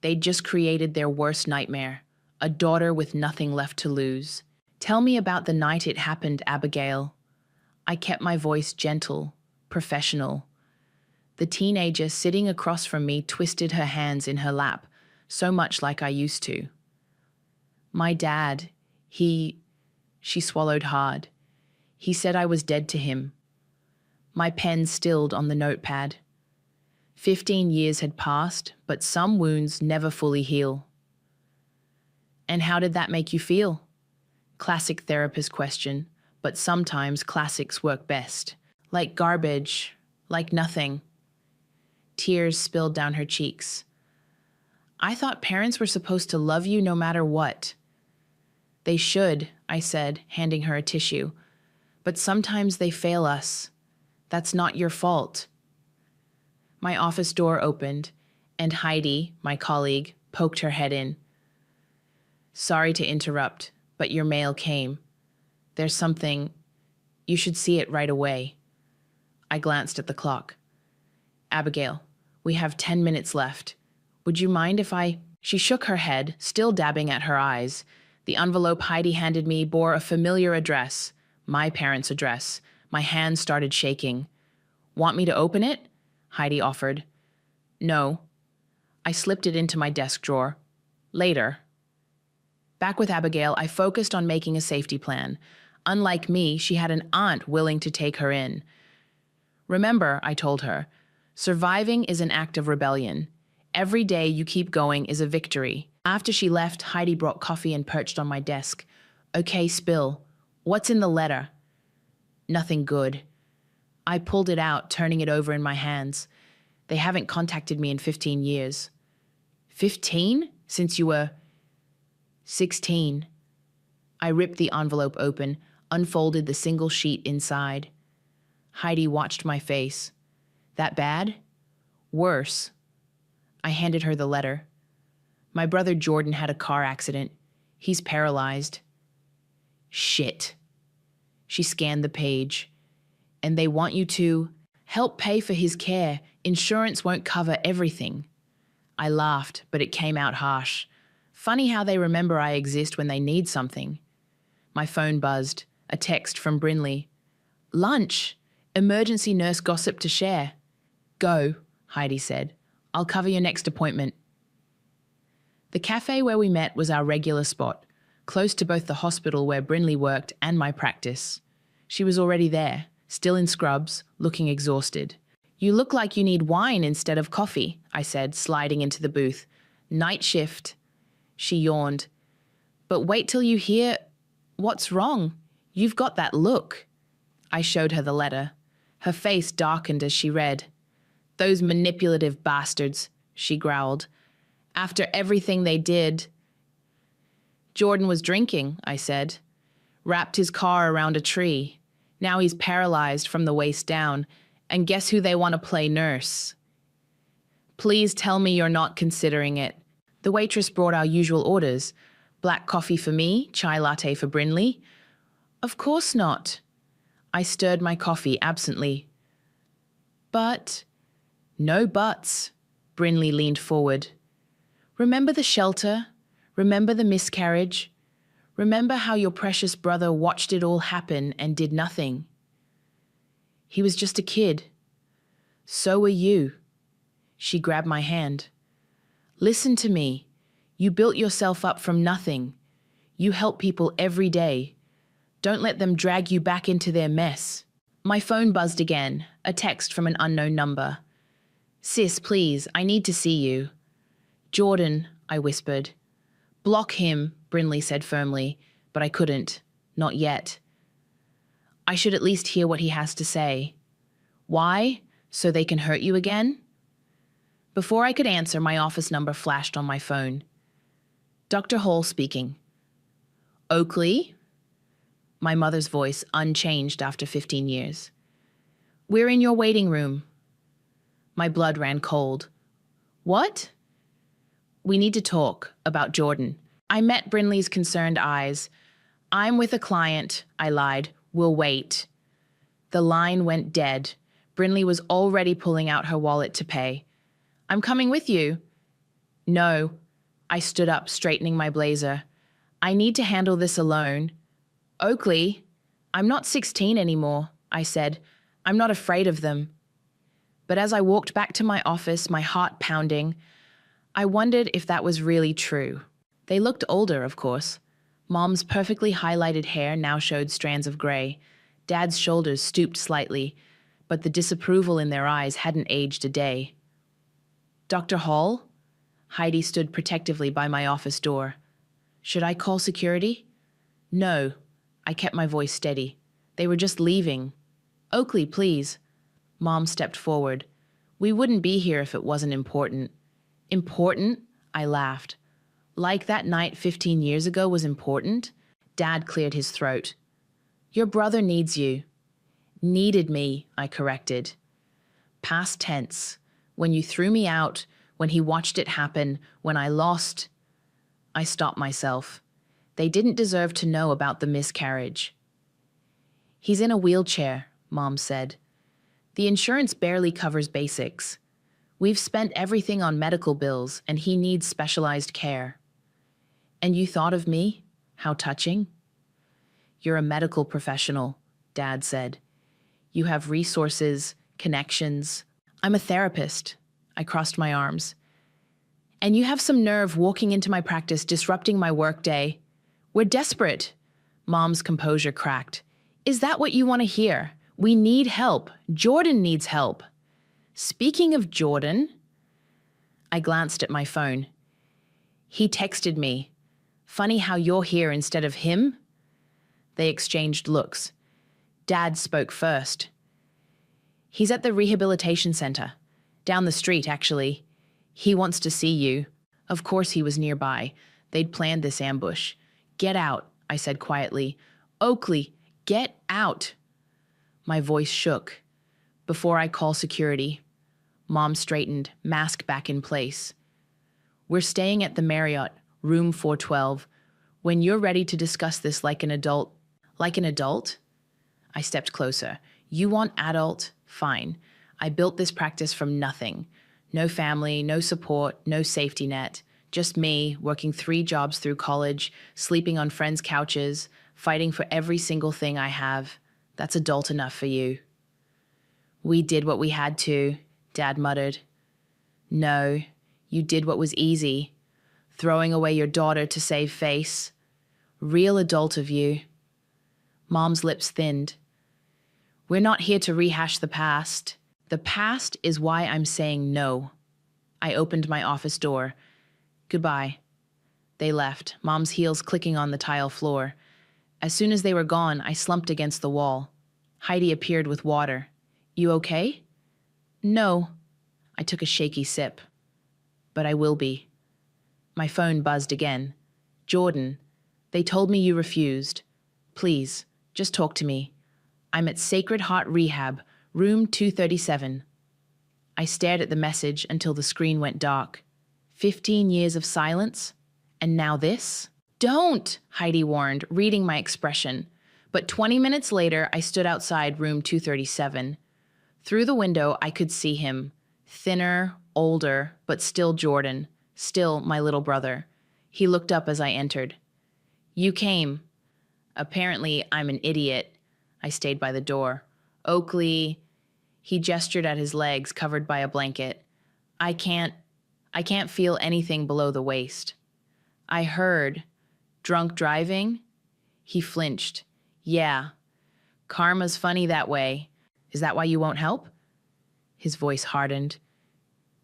They'd just created their worst nightmare, a daughter with nothing left to lose. Tell me about the night it happened, Abigail. I kept my voice gentle, professional. The teenager sitting across from me twisted her hands in her lap, so much like I used to. My dad, she swallowed hard. He said I was dead to him. My pen stilled on the notepad. 15 years had passed, but some wounds never fully heal. And how did that make you feel? Classic therapist question, but sometimes classics work best. Like garbage, like nothing. Tears spilled down her cheeks. I thought parents were supposed to love you no matter what. They should, I said, handing her a tissue. But sometimes they fail us. That's not your fault. My office door opened, and Heidi, my colleague, poked her head in. Sorry to interrupt, but your mail came. There's something. You should see it right away. I glanced at the clock. Abigail, we have 10 minutes left. Would you mind if I... She shook her head, still dabbing at her eyes. The envelope Heidi handed me bore a familiar address, my parents' address. My hand started shaking. Want me to open it? Heidi offered. No. I slipped it into my desk drawer. Later. Back with Abigail, I focused on making a safety plan. Unlike me, she had an aunt willing to take her in. Remember, I told her, surviving is an act of rebellion. Every day you keep going is a victory. After she left, Heidi brought coffee and perched on my desk. Okay, spill. What's in the letter? Nothing good. I pulled it out, turning it over in my hands. They haven't contacted me in 15 years. 15? Since you were 16. I ripped the envelope open, unfolded the single sheet inside. Heidi watched my face. That bad? Worse. I handed her the letter. My brother Jordan had a car accident. He's paralyzed. Shit. She scanned the page. And they want you to help pay for his care. Insurance won't cover everything. I laughed, but it came out harsh. Funny how they remember I exist when they need something. My phone buzzed. A text from Brinley. Lunch. Emergency nurse gossip to share. Go, Heidi said. I'll cover your next appointment. The cafe where we met was our regular spot, close to both the hospital where Brinley worked and my practice. She was already there, still in scrubs, looking exhausted. You look like you need wine instead of coffee, I said, sliding into the booth. Night shift. She yawned. But wait till you hear... What's wrong? You've got that look. I showed her the letter. Her face darkened as she read. Those manipulative bastards, she growled. After everything they did. Jordan was drinking, I said. Wrapped his car around a tree. Now he's paralyzed from the waist down. And guess who they want to play nurse? Please tell me you're not considering it. The waitress brought our usual orders. Black coffee for me, chai latte for Brinley. Of course not. I stirred my coffee absently. But... No buts. Brinley leaned forward. Remember the shelter? Remember the miscarriage? Remember how your precious brother watched it all happen and did nothing? He was just a kid. So were you. She grabbed my hand. Listen to me. You built yourself up from nothing. You help people every day. Don't let them drag you back into their mess. My phone buzzed again, a text from an unknown number. Sis, please, I need to see you. Jordan, I whispered. Block him, Brinley said firmly, but I couldn't. Not yet. I should at least hear what he has to say. Why? So they can hurt you again? Before I could answer, my office number flashed on my phone. Dr. Hall speaking. Oakley? My mother's voice unchanged after 15 years. We're in your waiting room. My blood ran cold. What? We need to talk about Jordan. I met Brinley's concerned eyes. I'm with a client, I lied. We'll wait. The line went dead. Brinley was already pulling out her wallet to pay. I'm coming with you. No. I stood up, straightening my blazer. I need to handle this alone. Oakley, I'm not 16 anymore, I said. I'm not afraid of them. But as I walked back to my office, my heart pounding, I wondered if that was really true. They looked older, of course. Mom's perfectly highlighted hair now showed strands of gray. Dad's shoulders stooped slightly, but the disapproval in their eyes hadn't aged a day. Dr. Hall? Heidi stood protectively by my office door. Should I call security? No. I kept my voice steady. They were just leaving. Oakley, please. Mom stepped forward. We wouldn't be here if it wasn't important. Important? I laughed. Like that night 15 years ago was important? Dad cleared his throat. Your brother needs you. Needed me, I corrected. Past tense. When you threw me out, when he watched it happen, when I lost. I stopped myself. They didn't deserve to know about the miscarriage. He's in a wheelchair, Mom said. The insurance barely covers basics. We've spent everything on medical bills, and he needs specialized care. And you thought of me? How touching. You're a medical professional, Dad said. You have resources, connections. I'm a therapist. I crossed my arms. And you have some nerve walking into my practice, disrupting my workday. We're desperate. Mom's composure cracked. Is that what you want to hear? We need help. Jordan needs help. Speaking of Jordan, I glanced at my phone. He texted me. Funny how you're here instead of him? They exchanged looks. Dad spoke first. He's at the rehabilitation center. Down the street, actually. He wants to see you. Of course he was nearby. They'd planned this ambush. Get out, I said quietly. Oakley, get out. My voice shook. Before I call security. Mom straightened, mask back in place. We're staying at the Marriott, room 412. When you're ready to discuss this like an adult. Like an adult? I stepped closer. You want adult? Fine. I built this practice from nothing. No family, no support, no safety net. Just me, working 3 jobs through college, sleeping on friends' couches, fighting for every single thing I have. That's adult enough for you. We did what we had to, Dad muttered. No, you did what was easy. Throwing away your daughter to save face. Real adult of you. Mom's lips thinned. We're not here to rehash the past. The past is why I'm saying no. I opened my office door. Goodbye. They left, Mom's heels clicking on the tile floor. As soon as they were gone, I slumped against the wall. Heidi appeared with water. You okay? No. I took a shaky sip. But I will be. My phone buzzed again. Jordan, they told me you refused. Please, just talk to me. I'm at Sacred Heart Rehab, room 237. I stared at the message until the screen went dark. 15 years of silence? And now this? Don't, Heidi warned, reading my expression. But 20 minutes later, I stood outside room 237. Through the window, I could see him. Thinner, older, but still Jordan. Still my little brother. He looked up as I entered. You came. Apparently, I'm an idiot. I stayed by the door. Oakley. He gestured at his legs covered by a blanket. I can't feel anything below the waist. I heard. Drunk driving? He flinched. Yeah. Karma's funny that way. Is that why you won't help? His voice hardened.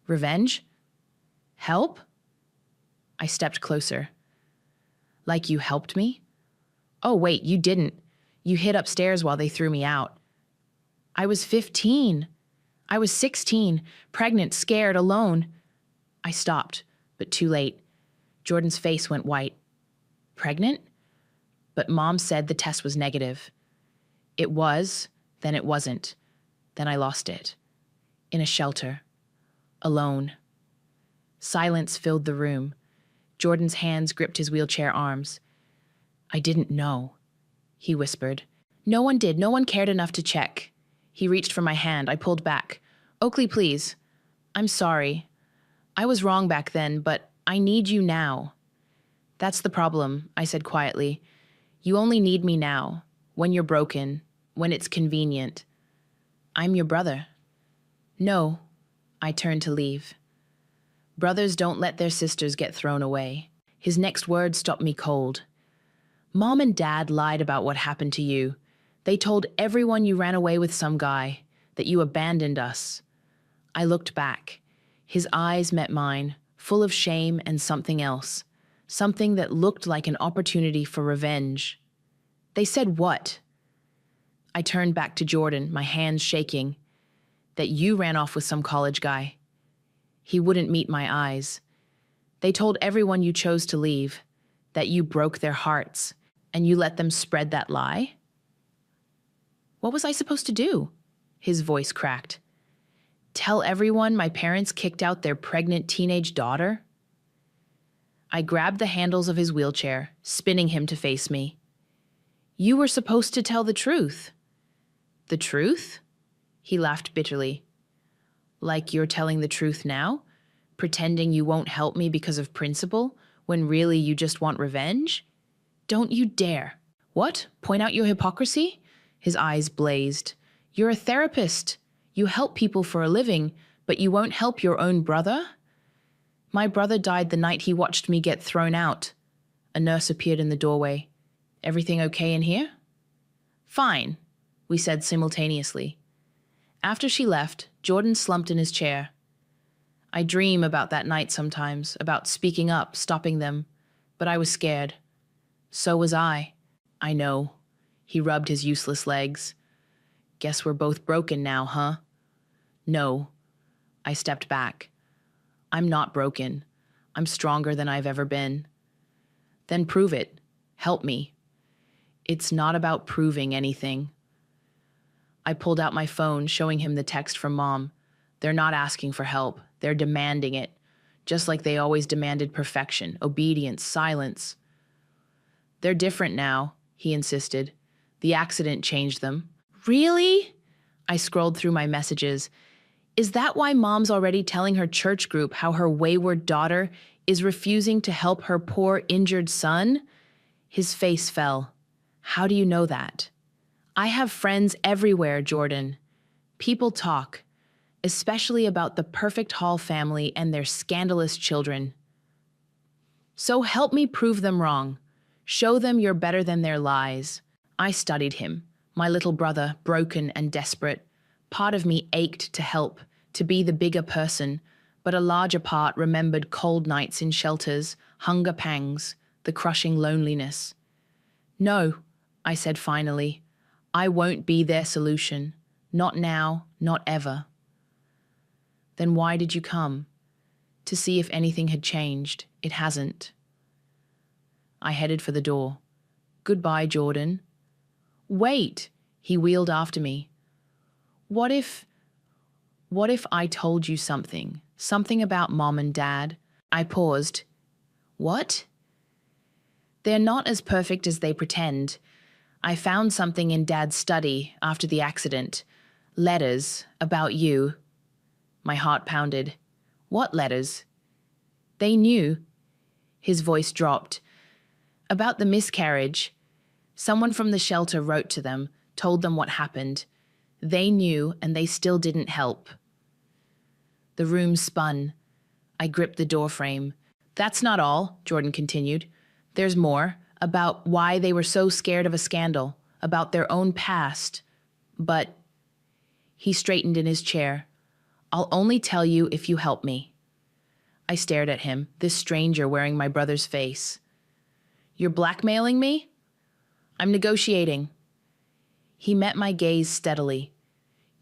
Revenge? Help? I stepped closer. Like you helped me? Oh, wait, you didn't. You hid upstairs while they threw me out. I was 15. I was 16, pregnant, scared, alone. I stopped, but too late. Jordan's face went white. Pregnant? But Mom said the test was negative. It was, then it wasn't. Then I lost it. In a shelter. Alone. Silence filled the room. Jordan's hands gripped his wheelchair arms. I didn't know, he whispered. No one did. No one cared enough to check. He reached for my hand. I pulled back. Oakley, please. I'm sorry. I was wrong back then, but I need you now. That's the problem, I said quietly. You only need me now, when you're broken, when it's convenient. I'm your brother. No, I turned to leave. Brothers don't let their sisters get thrown away. His next word stopped me cold. Mom and Dad lied about what happened to you. They told everyone you ran away with some guy, that you abandoned us. I looked back. His eyes met mine, full of shame and something else. Something that looked like an opportunity for revenge. They said what? I turned back to Jordan, my hands shaking. That you ran off with some college guy. He wouldn't meet my eyes. They told everyone you chose to leave, that you broke their hearts, and you let them spread that lie? What was I supposed to do? His voice cracked. Tell everyone my parents kicked out their pregnant teenage daughter? I grabbed the handles of his wheelchair, spinning him to face me. You were supposed to tell the truth. The truth? He laughed bitterly. Like you're telling the truth now? Pretending you won't help me because of principle, when really you just want revenge? Don't you dare. What? Point out your hypocrisy? His eyes blazed. You're a therapist. You help people for a living, but you won't help your own brother? My brother died the night he watched me get thrown out. A nurse appeared in the doorway. Everything okay in here? Fine, we said simultaneously. After she left, Jordan slumped in his chair. I dream about that night sometimes, about speaking up, stopping them, but I was scared. So was I. I know. He rubbed his useless legs. Guess we're both broken now, huh? No. I stepped back. I'm not broken. I'm stronger than I've ever been. Then prove it. Help me. It's not about proving anything. I pulled out my phone, showing him the text from Mom. They're not asking for help. They're demanding it, just like they always demanded perfection, obedience, silence. They're different now, he insisted. The accident changed them. Really? I scrolled through my messages. Is that why Mom's already telling her church group how her wayward daughter is refusing to help her poor, injured son? His face fell. How do you know that? I have friends everywhere, Jordan. People talk, especially about the perfect Hall family and their scandalous children. So help me prove them wrong. Show them you're better than their lies. I studied him, my little brother, broken and desperate. Part of me ached to help, to be the bigger person, but a larger part remembered cold nights in shelters, hunger pangs, the crushing loneliness. No, I said finally, I won't be their solution. Not now, not ever. Then why did you come? To see if anything had changed. It hasn't. I headed for the door. Goodbye, Jordan. Wait, he wheeled after me. What if I told you something? Something about Mom and Dad? I paused. What? They're not as perfect as they pretend. I found something in Dad's study after the accident. Letters about you. My heart pounded. What letters? They knew. His voice dropped. About the miscarriage. Someone from the shelter wrote to them, told them what happened. They knew, and they still didn't help. The room spun. I gripped the doorframe. That's not all, Jordan continued. There's more, about why they were so scared of a scandal, about their own past. But he straightened in his chair. I'll only tell you if you help me. I stared at him, this stranger wearing my brother's face. You're blackmailing me? I'm negotiating. He met my gaze steadily.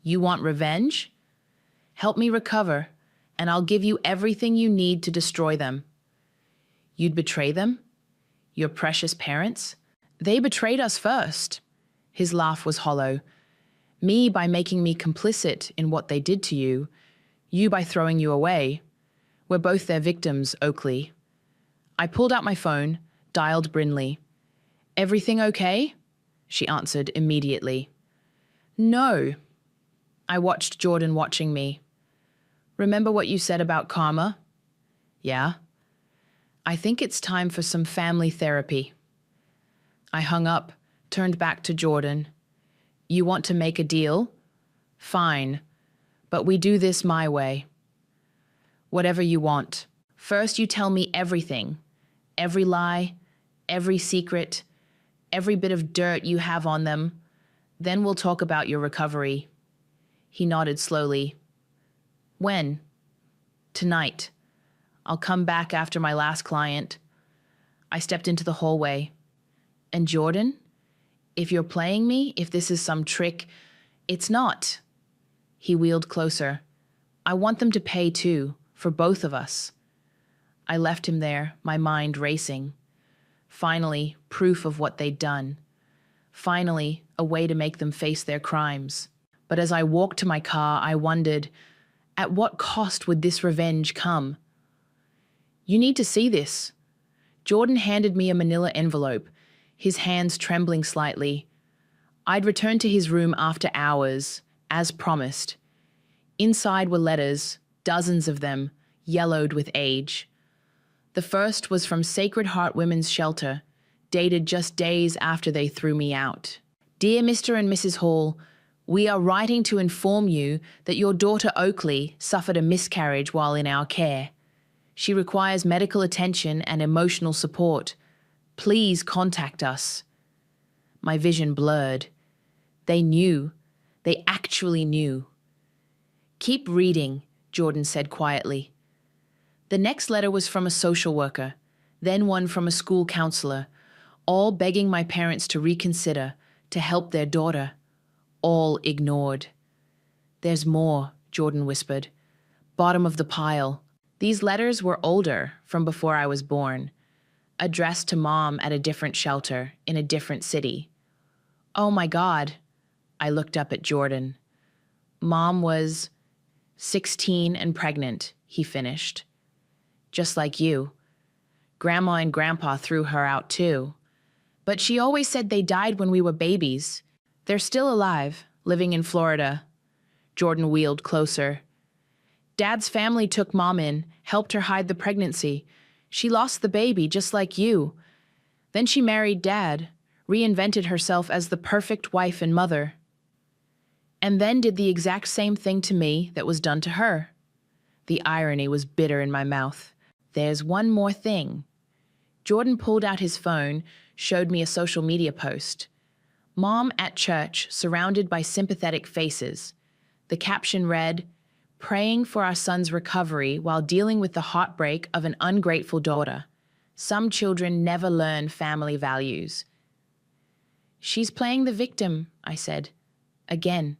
You want revenge? Help me recover, and I'll give you everything you need to destroy them. You'd betray them? Your precious parents? They betrayed us first. His laugh was hollow. Me by making me complicit in what they did to you. You by throwing you away. We're both their victims, Oakley. I pulled out my phone, dialed Brinley. Everything okay? She answered immediately. No. I watched Jordan watching me. Remember what you said about karma? Yeah. I think it's time for some family therapy. I hung up, turned back to Jordan. You want to make a deal? Fine. But we do this my way. Whatever you want. First you tell me everything. Every lie, every secret, every bit of dirt you have on them. Then we'll talk about your recovery. He nodded slowly. When? Tonight. I'll come back after my last client. I stepped into the hallway. And Jordan? If you're playing me, if this is some trick, it's not. He wheeled closer. I want them to pay too, for both of us. I left him there, my mind racing. Finally, proof of what they'd done. Finally, a way to make them face their crimes. But as I walked to my car, I wondered, at what cost would this revenge come? You need to see this. Jordan handed me a manila envelope, his hands trembling slightly. I'd returned to his room after hours, as promised. Inside were letters, dozens of them, yellowed with age. The first was from Sacred Heart Women's Shelter, dated just days after they threw me out. Dear Mr. and Mrs. Hall, we are writing to inform you that your daughter Oakley suffered a miscarriage while in our care. She requires medical attention and emotional support. Please contact us. My vision blurred. They knew. They actually knew. Keep reading, Jordan said quietly. The next letter was from a social worker, then one from a school counselor, all begging my parents to reconsider, to help their daughter. All ignored. There's more, Jordan whispered. Bottom of the pile. These letters were older, from before I was born, addressed to Mom at a different shelter in a different city. Oh my God. I looked up at Jordan. Mom was 16 and pregnant, he finished. Just like you. Grandma and Grandpa threw her out too. But she always said they died when we were babies. They're still alive, living in Florida. Jordan wheeled closer. Dad's family took Mom in, helped her hide the pregnancy. She lost the baby, just like you. Then she married Dad, reinvented herself as the perfect wife and mother. And then did the exact same thing to me that was done to her. The irony was bitter in my mouth. There's one more thing. Jordan pulled out his phone, showed me a social media post. Mom at church, surrounded by sympathetic faces. The caption read, "Praying for our son's recovery while dealing with the heartbreak of an ungrateful daughter. Some children never learn family values." She's playing the victim, I said. Again.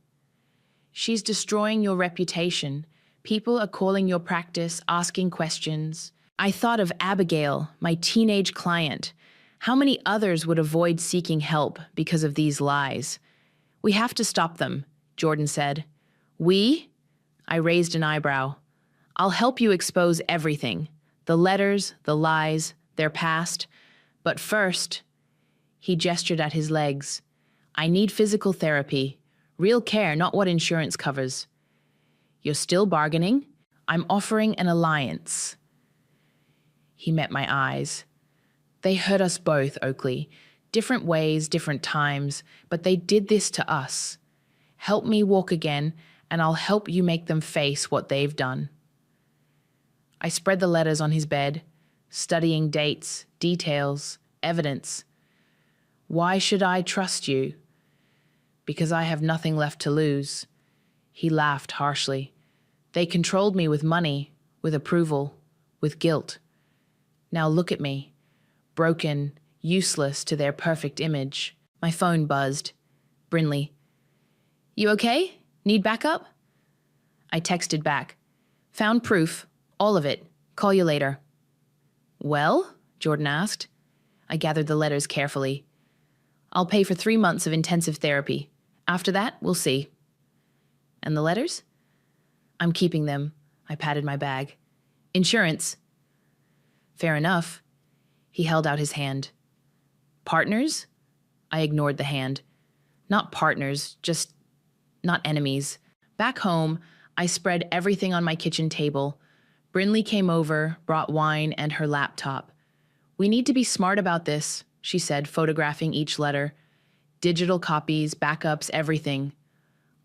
She's destroying your reputation. People are calling your practice, asking questions. I thought of Abigail, my teenage client. How many others would avoid seeking help because of these lies? We have to stop them, Jordan said. We? I raised an eyebrow. I'll help you expose everything. The letters, the lies, their past. But first, he gestured at his legs. I need physical therapy. Real care, not what insurance covers. You're still bargaining? I'm offering an alliance. He met my eyes. They hurt us both, Oakley. Different ways, different times, but they did this to us. Help me walk again, and I'll help you make them face what they've done. I spread the letters on his bed, studying dates, details, evidence. Why should I trust you? Because I have nothing left to lose. He laughed harshly. They controlled me with money, with approval, with guilt. Now look at me, broken, useless to their perfect image. My phone buzzed. Brinley. You okay? Need backup? I texted back. Found proof, all of it. Call you later. Well? Jordan asked. I gathered the letters carefully. I'll pay for 3 months of intensive therapy. After that, we'll see. And the letters? I'm keeping them. I patted my bag. Insurance. Fair enough. He held out his hand. Partners? I ignored the hand. Not partners, just not enemies. Back home, I spread everything on my kitchen table. Brinley came over, brought wine and her laptop. We need to be smart about this, she said, photographing each letter. Digital copies, backups, everything.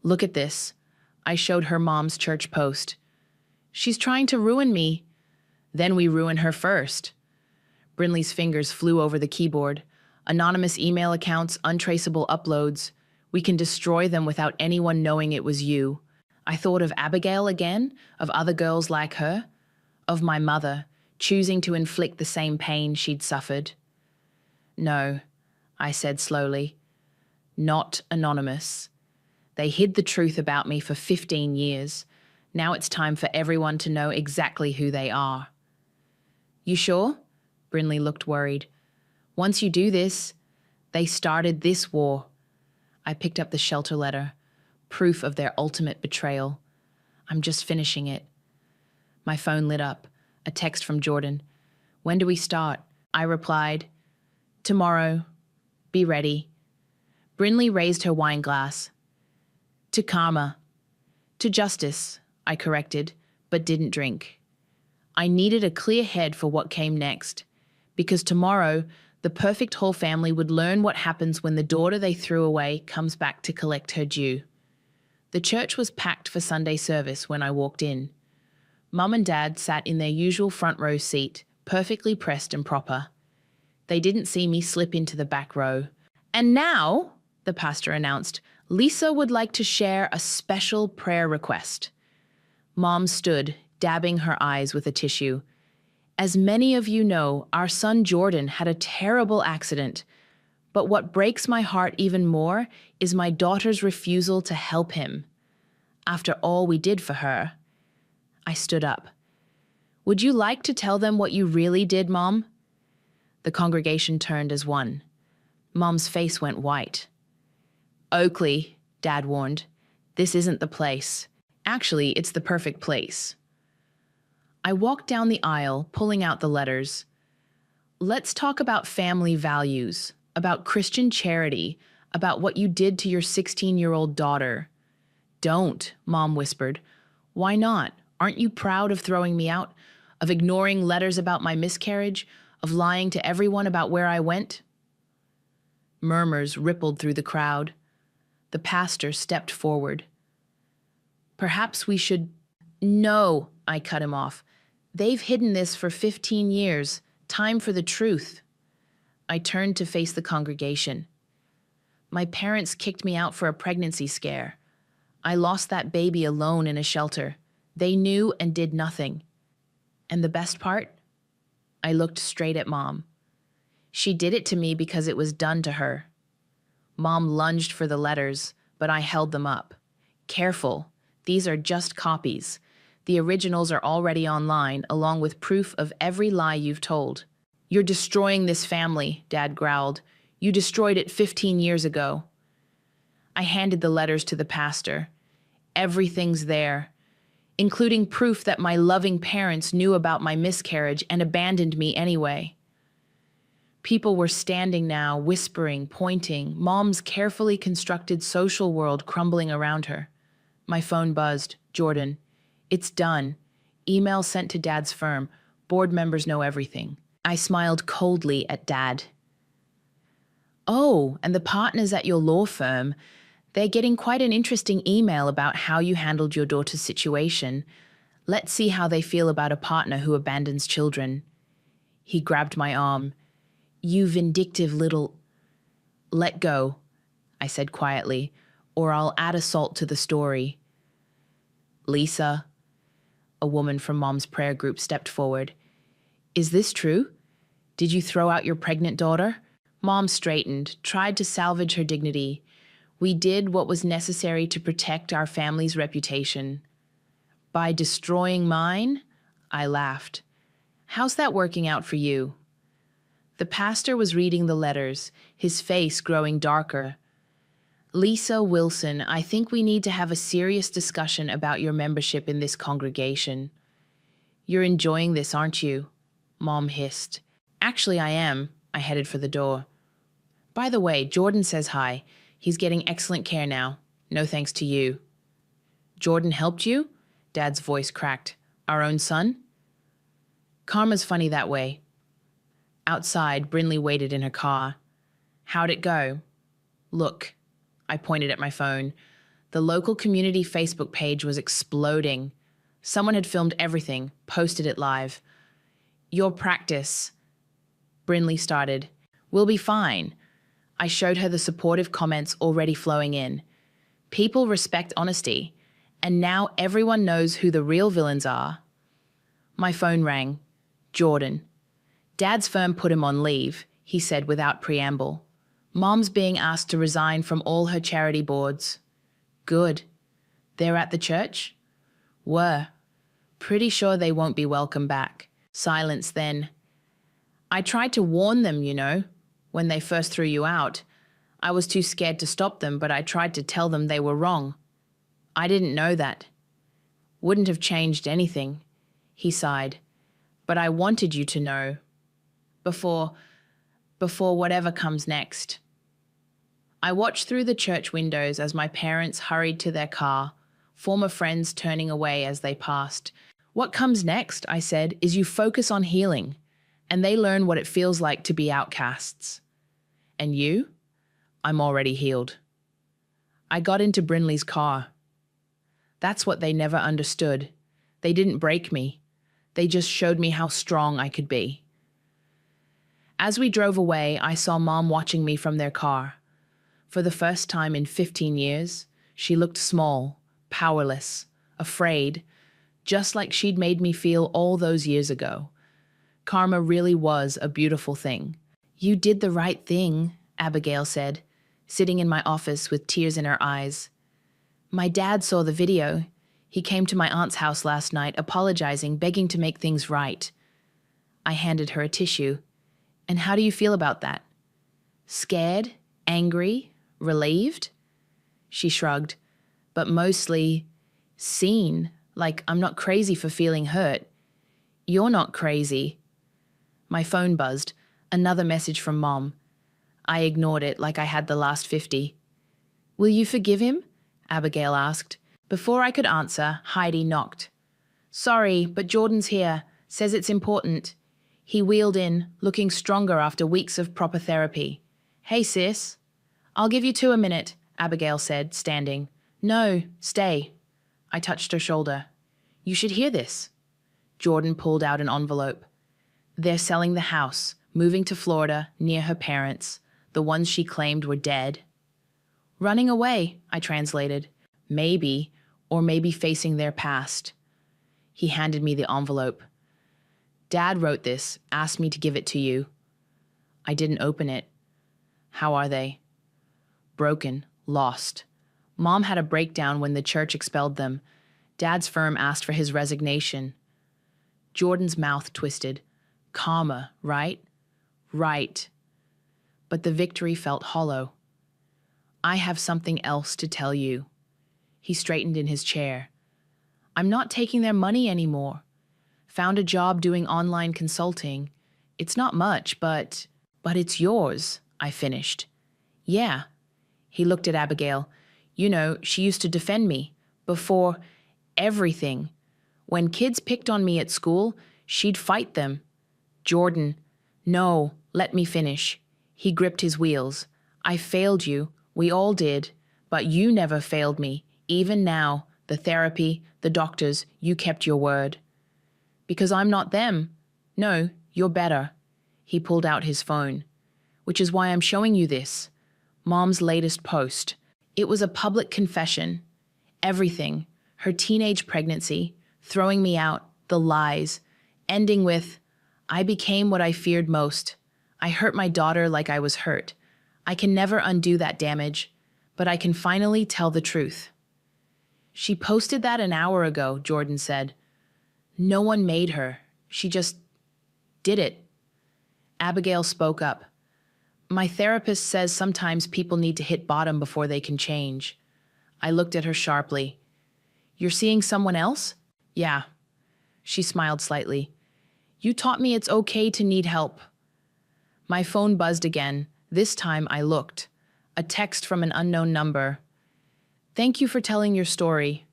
Look at this. I showed her Mom's church post. She's trying to ruin me. Then we ruin her first. Brinley's fingers flew over the keyboard. Anonymous email accounts, untraceable uploads. We can destroy them without anyone knowing it was you. I thought of Abigail again, of other girls like her, of my mother, choosing to inflict the same pain she'd suffered. No, I said slowly. Not anonymous. They hid the truth about me for 15 years. Now it's time for everyone to know exactly who they are. You sure? Brinley looked worried. Once you do this, they started this war. I picked up the shelter letter, proof of their ultimate betrayal. I'm just finishing it. My phone lit up, a text from Jordan. When do we start? I replied, tomorrow. Be ready. Brinley raised her wine glass. To karma. To justice, I corrected, but didn't drink. I needed a clear head for what came next, because tomorrow, The perfect whole family would learn what happens when the daughter they threw away comes back to collect her due. The church was packed for Sunday service when I walked in. Mum and Dad sat in their usual front row seat, perfectly pressed and proper. They didn't see me slip into the back row. And now, the pastor announced, Lisa would like to share a special prayer request. Mom stood, dabbing her eyes with a tissue. As many of you know, our son Jordan had a terrible accident. But what breaks my heart even more is my daughter's refusal to help him. After all we did for her. I stood up. Would you like to tell them what you really did, Mom? The congregation turned as one. Mom's face went white. Oakley, Dad warned, this isn't the place. Actually, it's the perfect place. I walked down the aisle, pulling out the letters. Let's talk about family values, about Christian charity, about what you did to your 16-year-old daughter. Don't, Mom whispered. Why not? Aren't you proud of throwing me out, of ignoring letters about my miscarriage, of lying to everyone about where I went? Murmurs rippled through the crowd. The pastor stepped forward. Perhaps we should... No, I cut him off. They've hidden this for 15 years. Time for the truth. I turned to face the congregation. My parents kicked me out for a pregnancy scare. I lost that baby alone in a shelter. They knew and did nothing. And the best part? I looked straight at Mom. She did it to me because it was done to her. Mom lunged for the letters, but I held them up. Careful, these are just copies. The originals are already online, along with proof of every lie you've told. You're destroying this family, Dad growled. You destroyed it 15 years ago. I handed the letters to the pastor. Everything's there, including proof that my loving parents knew about my miscarriage and abandoned me anyway. People were standing now, whispering, pointing, Mom's carefully constructed social world crumbling around her. My phone buzzed. Jordan. It's done. Email sent to Dad's firm. Board members know everything. I smiled coldly at Dad. Oh, and the partners at your law firm, they're getting quite an interesting email about how you handled your daughter's situation. Let's see how they feel about a partner who abandons children. He grabbed my arm. You vindictive little... Let go, I said quietly, or I'll add assault to the story. Lisa, a woman from Mom's prayer group, stepped forward. Is this true? Did you throw out your pregnant daughter? Mom straightened, tried to salvage her dignity. We did what was necessary to protect our family's reputation. By destroying mine? I laughed. How's that working out for you? The pastor was reading the letters, his face growing darker. Lisa Wilson, I think we need to have a serious discussion about your membership in this congregation. You're enjoying this, aren't you? Mom hissed. Actually, I am. I headed for the door. By the way, Jordan says hi. He's getting excellent care now. No thanks to you. Jordan helped you? Dad's voice cracked. Our own son? Karma's funny that way. Outside, Brinley waited in her car. How'd it go? Look, I pointed at my phone. The local community Facebook page was exploding. Someone had filmed everything, posted it live. Your practice, Brinley started. We'll be fine. I showed her the supportive comments already flowing in. People respect honesty, and now everyone knows who the real villains are. My phone rang. Jordan. Dad's firm put him on leave, he said without preamble. Mom's being asked to resign from all her charity boards. Good. They're at the church? Were. Pretty sure they won't be welcome back. Silence then. I tried to warn them, you know, when they first threw you out. I was too scared to stop them, but I tried to tell them they were wrong. I didn't know that. Wouldn't have changed anything, he sighed. But I wanted you to know. Before whatever comes next. I watched through the church windows as my parents hurried to their car, former friends turning away as they passed. What comes next, I said, is you focus on healing. and they learn what it feels like to be outcasts. And you? I'm already healed. I got into Brinley's car. That's what they never understood. They didn't break me. They just showed me how strong I could be. As we drove away, I saw Mom watching me from their car. For the first time in 15 years, she looked small, powerless, afraid, just like she'd made me feel all those years ago. Karma really was a beautiful thing. You did the right thing, Abigail said, sitting in my office with tears in her eyes. My dad saw the video. He came to my aunt's house last night, apologizing, begging to make things right. I handed her a tissue. And how do you feel about that? Scared? Angry? Relieved? She shrugged, but mostly seen, like I'm not crazy for feeling hurt. You're not crazy. My phone buzzed, another message from Mom. I ignored it like I had the last 50. Will you forgive him? Abigail asked. Before I could answer, Heidi knocked. Sorry, but Jordan's here. Says it's important. He wheeled in, looking stronger after weeks of proper therapy. Hey, sis. I'll give you 2 a minute, Abigail said, standing. No, stay. I touched her shoulder. You should hear this. Jordan pulled out an envelope. They're selling the house, moving to Florida, near her parents, the ones she claimed were dead. Running away, I translated. Maybe, or maybe facing their past. He handed me the envelope. Dad wrote this, asked me to give it to you. I didn't open it. How are they? Broken, lost. Mom had a breakdown when the church expelled them. Dad's firm asked for his resignation. Jordan's mouth twisted. Karma, right? Right. But the victory felt hollow. I have something else to tell you. He straightened in his chair. I'm not taking their money anymore. Found a job doing online consulting. It's not much, but it's yours, I finished. Yeah. He looked at Abigail. You know, she used to defend me. Before everything. When kids picked on me at school, she'd fight them. Jordan, no, let me finish. He gripped his wheels. I failed you. We all did. But you never failed me. Even now, the therapy, the doctors, you kept your word. Because I'm not them. No, you're better. He pulled out his phone. Which is why I'm showing you this. Mom's latest post. It was a public confession. Everything. Her teenage pregnancy, throwing me out, the lies, ending with, I became what I feared most. I hurt my daughter like I was hurt. I can never undo that damage, but I can finally tell the truth. She posted that an hour ago, Jordan said. No one made her. She just did it. Abigail spoke up. My therapist says sometimes people need to hit bottom before they can change. I looked at her sharply. You're seeing someone else? Yeah. She smiled slightly. You taught me it's okay to need help. My phone buzzed again. This time I looked. A text from an unknown number. Thank you for telling your story.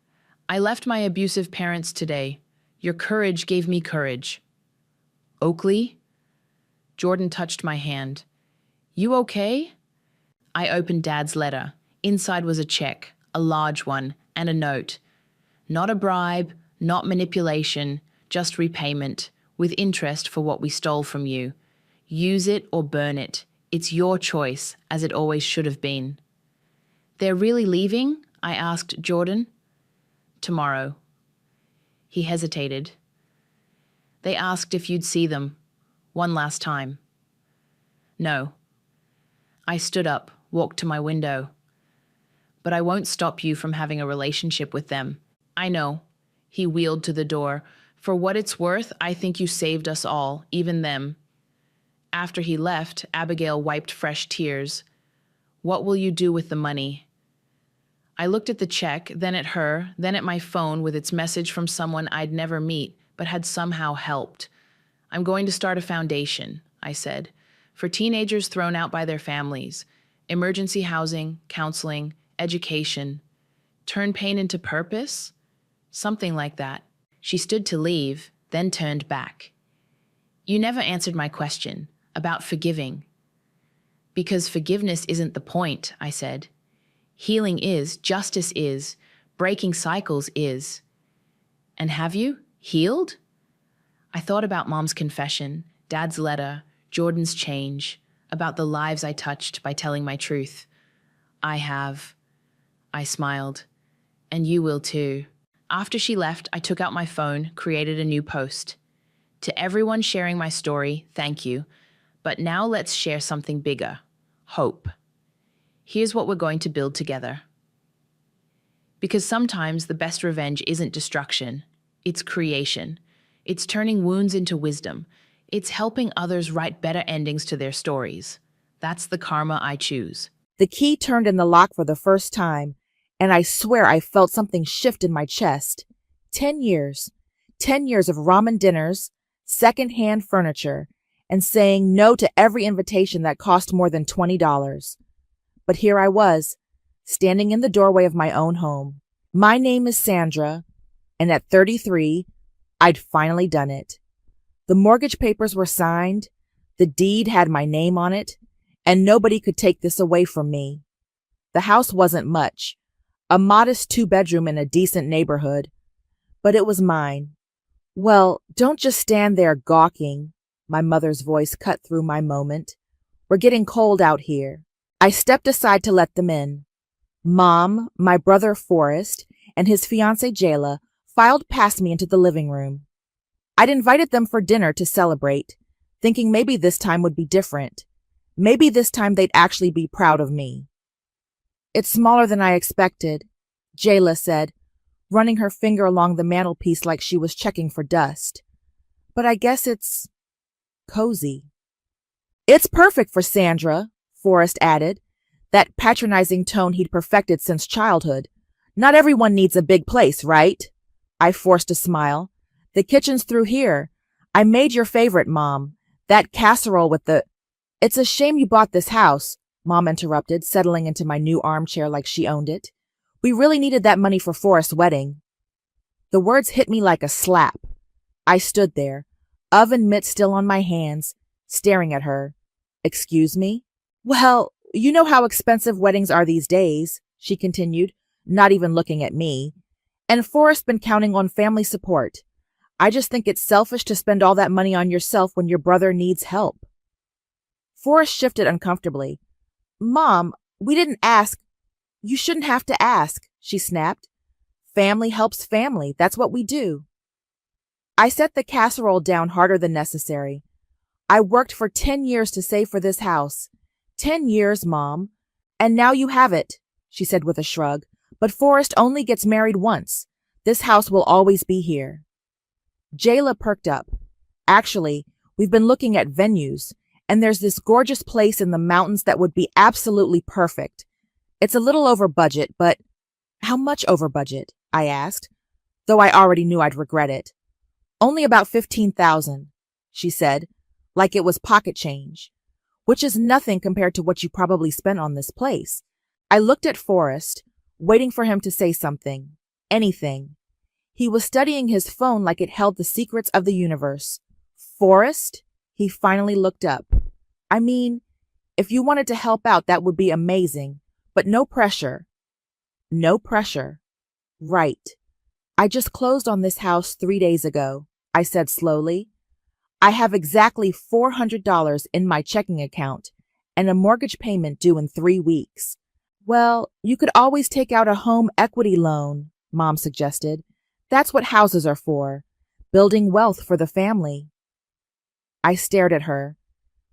I left my abusive parents today. Your courage gave me courage. Oakley? Jordan touched my hand. You okay? I opened Dad's letter. Inside was a check, a large one, and a note. Not a bribe, not manipulation, just repayment, with interest for what we stole from you. Use it or burn it. It's your choice, as it always should have been. They're really leaving? I asked Jordan. Tomorrow. He hesitated. They asked if you'd see them. One last time. No. I stood up, walked to my window. But I won't stop you from having a relationship with them. I know. He wheeled to the door. For what it's worth, I think you saved us all, even them. After he left, Abigail wiped fresh tears. What will you do with the money? I looked at the check, then at her, then at my phone with its message from someone I'd never meet, but had somehow helped. I'm going to start a foundation, I said, for teenagers thrown out by their families. Emergency housing, counseling, education. Turn pain into purpose? Something like that. She stood to leave, then turned back. You never answered my question about forgiving. Because forgiveness isn't the point, I said. Healing is, justice is, breaking cycles is. And have you healed? I thought about Mom's confession, Dad's letter, Jordan's change, about the lives I touched by telling my truth. I have. I smiled. And you will too. After she left, I took out my phone, created a new post. To everyone sharing my story, thank you. But now let's share something bigger. Hope. Here's what we're going to build together. Because sometimes the best revenge isn't destruction, it's creation. It's turning wounds into wisdom. It's helping others write better endings to their stories. That's the karma I choose. The key turned in the lock for the first time, and I swear I felt something shift in my chest. 10 years. 10 years of ramen dinners, second-hand furniture, and saying no to every invitation that cost more than $20. But here I was, standing in the doorway of my own home. My name is Sandra, and at 33, I'd finally done it. The mortgage papers were signed, the deed had my name on it, and nobody could take this away from me. The house wasn't much, a modest 2-bedroom in a decent neighborhood, but it was mine. Well, don't just stand there gawking, my mother's voice cut through my moment. We're getting cold out here. I stepped aside to let them in. Mom, my brother Forrest, and his fiancée Jayla filed past me into the living room. I'd invited them for dinner to celebrate, thinking maybe this time would be different. Maybe this time they'd actually be proud of me. It's smaller than I expected, Jayla said, running her finger along the mantelpiece like she was checking for dust. But I guess it's cozy. It's perfect for Sandra, Forrest added, that patronizing tone he'd perfected since childhood. Not everyone needs a big place, right? I forced a smile. The kitchen's through here. I made your favorite, Mom. That casserole with the... It's a shame you bought this house, Mom interrupted, settling into my new armchair like she owned it. We really needed that money for Forrest's wedding. The words hit me like a slap. I stood there, oven mitt still on my hands, staring at her. Excuse me? Well, you know how expensive weddings are these days, she continued, not even looking at me. And Forrest's been counting on family support. I just think it's selfish to spend all that money on yourself when your brother needs help. Forrest shifted uncomfortably. Mom, we didn't ask. You shouldn't have to ask, she snapped. Family helps family. That's what we do. I set the casserole down harder than necessary. I worked for 10 years to save for this house. 10 years, Mom. And now you have it, she said with a shrug. But Forrest only gets married once. This house will always be here. Jayla perked up. Actually, we've been looking at venues, and there's this gorgeous place in the mountains that would be absolutely perfect. It's a little over budget, but how much over budget? I asked, though I already knew I'd regret it. Only about $15,000, she said, like it was pocket change, which is nothing compared to what you probably spent on this place. I looked at Forrest, waiting for him to say something, anything. He was studying his phone like it held the secrets of the universe. Forrest? He finally looked up. I mean, if you wanted to help out, that would be amazing, but no pressure. No pressure. Right. I just closed on this house 3 days ago, I said slowly. I have exactly $400 in my checking account and a mortgage payment due in 3 weeks. Well, you could always take out a home equity loan, Mom suggested. That's what houses are for, building wealth for the family. I stared at her.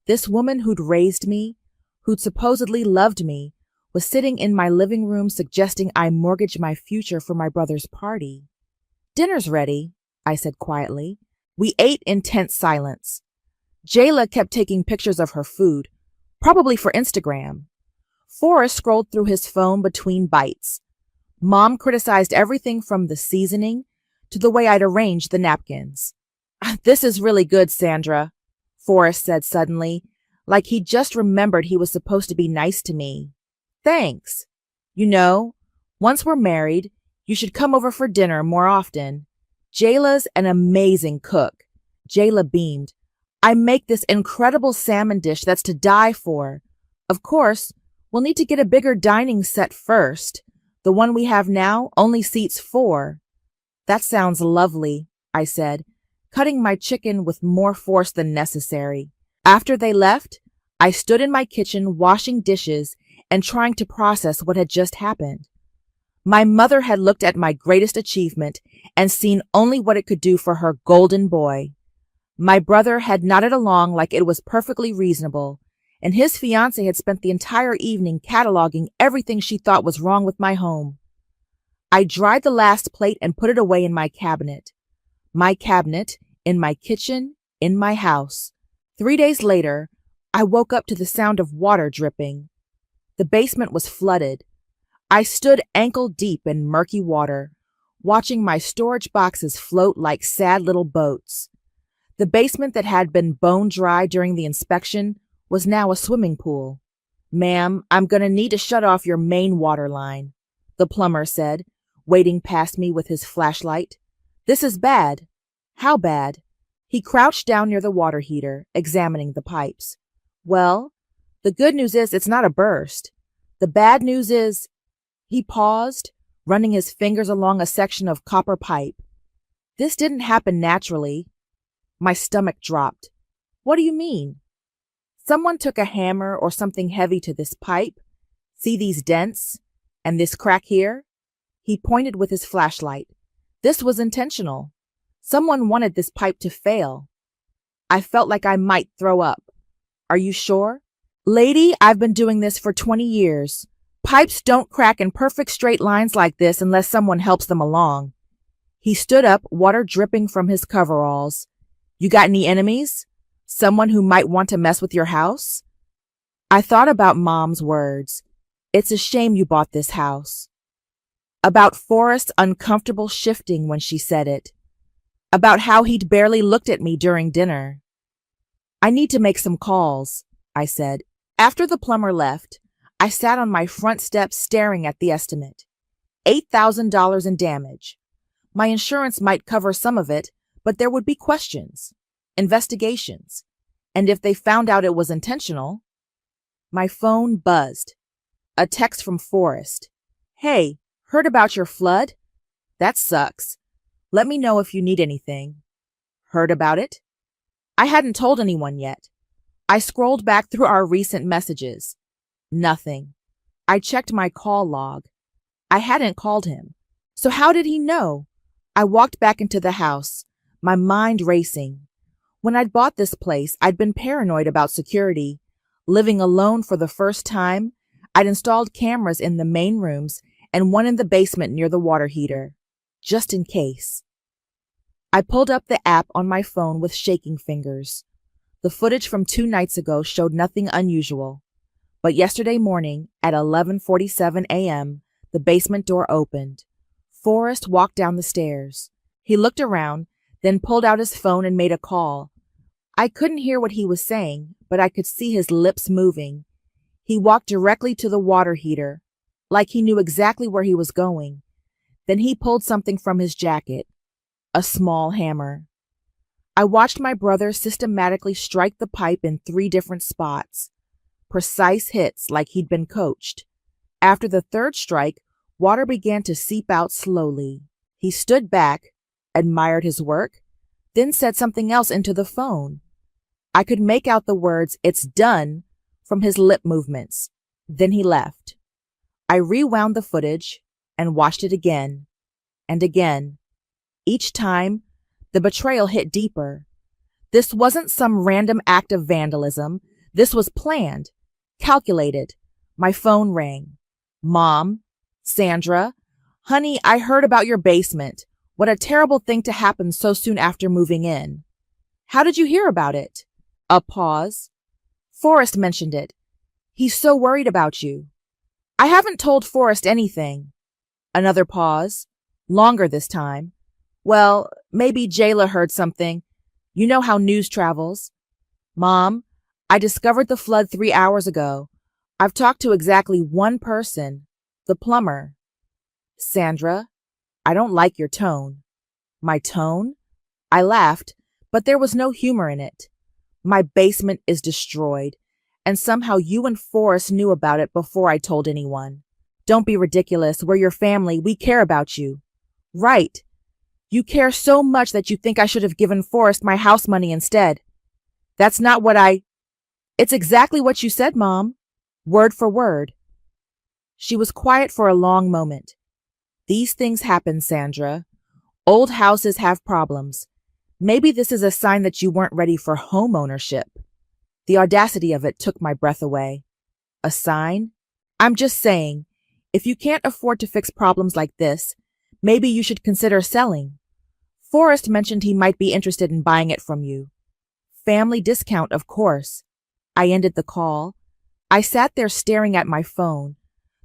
This woman who'd raised me, who'd supposedly loved me, was sitting in my living room suggesting I mortgage my future for my brother's party. Dinner's ready, I said quietly. We ate in tense silence. Jayla kept taking pictures of her food, probably for Instagram. Forrest scrolled through his phone between bites. Mom criticized everything from the seasoning to the way I'd arranged the napkins. This is really good, Sandra, Forrest said suddenly, like he just remembered he was supposed to be nice to me. Thanks. You know, once we're married, you should come over for dinner more often. Jayla's an amazing cook. Jayla beamed. I make this incredible salmon dish that's to die for. Of course, we'll need to get a bigger dining set first. The one we have now only seats 4. That sounds lovely, I said, cutting my chicken with more force than necessary. After they left, I stood in my kitchen washing dishes and trying to process what had just happened. My mother had looked at my greatest achievement and seen only what it could do for her golden boy. My brother had nodded along like it was perfectly reasonable, and his fiancée had spent the entire evening cataloging everything she thought was wrong with my home. I dried the last plate and put it away in my cabinet. My cabinet, in my kitchen, in my house. 3 days later, I woke up to the sound of water dripping. The basement was flooded. I stood ankle deep in murky water, watching my storage boxes float like sad little boats. The basement that had been bone dry during the inspection was now a swimming pool. "Ma'am, I'm going to need to shut off your main water line," the plumber said, wading past me with his flashlight. "This is bad." "How bad?" He crouched down near the water heater, examining the pipes. "Well, the good news is it's not a burst. The bad news is—" He paused, running his fingers along a section of copper pipe. "This didn't happen naturally." My stomach dropped. "What do you mean?" "Someone took a hammer or something heavy to this pipe. See these dents? And this crack here?" He pointed with his flashlight. "This was intentional. Someone wanted this pipe to fail." I felt like I might throw up. "Are you sure?" "Lady, I've been doing this for 20 years. Pipes don't crack in perfect straight lines like this unless someone helps them along." He stood up, water dripping from his coveralls. "You got any enemies? Someone who might want to mess with your house?" I thought about Mom's words. "It's a shame you bought this house." About Forrest's uncomfortable shifting when she said it. About how he'd barely looked at me during dinner. "I need to make some calls," I said. After the plumber left, I sat on my front steps staring at the estimate. $8,000 in damage. My insurance might cover some of it, but there would be questions, investigations, and if they found out it was intentional. My phone buzzed. A text from Forrest. "Hey, heard about your flood? That sucks. Let me know if you need anything." Heard about it? I hadn't told anyone yet. I scrolled back through our recent messages. Nothing. I checked my call log. I hadn't called him. So how did he know? I walked back into the house, my mind racing. When I'd bought this place, I'd been paranoid about security. Living alone for the first time, I'd installed cameras in the main rooms and one in the basement near the water heater, just in case. I pulled up the app on my phone with shaking fingers. The footage from 2 nights ago showed nothing unusual. But yesterday morning, at 11:47 a.m., the basement door opened. Forrest walked down the stairs. He looked around, then pulled out his phone and made a call. I couldn't hear what he was saying, but I could see his lips moving. He walked directly to the water heater, like he knew exactly where he was going. Then he pulled something from his jacket, a small hammer. I watched my brother systematically strike the pipe in 3 different spots, precise hits like he'd been coached. After the 3rd strike, water began to seep out slowly. He stood back, admired his work, then said something else into the phone. I could make out the words, "It's done," from his lip movements. Then he left. I rewound the footage and watched it again and again. Each time, the betrayal hit deeper. This wasn't some random act of vandalism. This was planned, calculated. My phone rang. "Mom, Sandra, honey, I heard about your basement. What a terrible thing to happen so soon after moving in." "How did you hear about it?" A pause. "Forrest mentioned it. He's so worried about you." "I haven't told Forrest anything." Another pause. Longer this time. "Well, maybe Jayla heard something. You know how news travels." "Mom, I discovered the flood 3 hours ago. I've talked to exactly one person, the plumber." "Sandra, I don't like your tone." "My tone?" I laughed, but there was no humor in it. My basement is destroyed, and somehow you and Forrest knew about it before I told anyone. Don't be ridiculous. We're your family. We care about you. Right. You care so much that you think I should have given Forrest my house money instead. That's not what It's exactly what you said, Mom. Word for word. She was quiet for a long moment. These things happen, Sandra. Old houses have problems. Maybe this is a sign that you weren't ready for home ownership. The audacity of it took my breath away. A sign? I'm just saying, if you can't afford to fix problems like this, maybe you should consider selling. Forrest mentioned he might be interested in buying it from you. Family discount, of course. I ended the call. I sat there staring at my phone.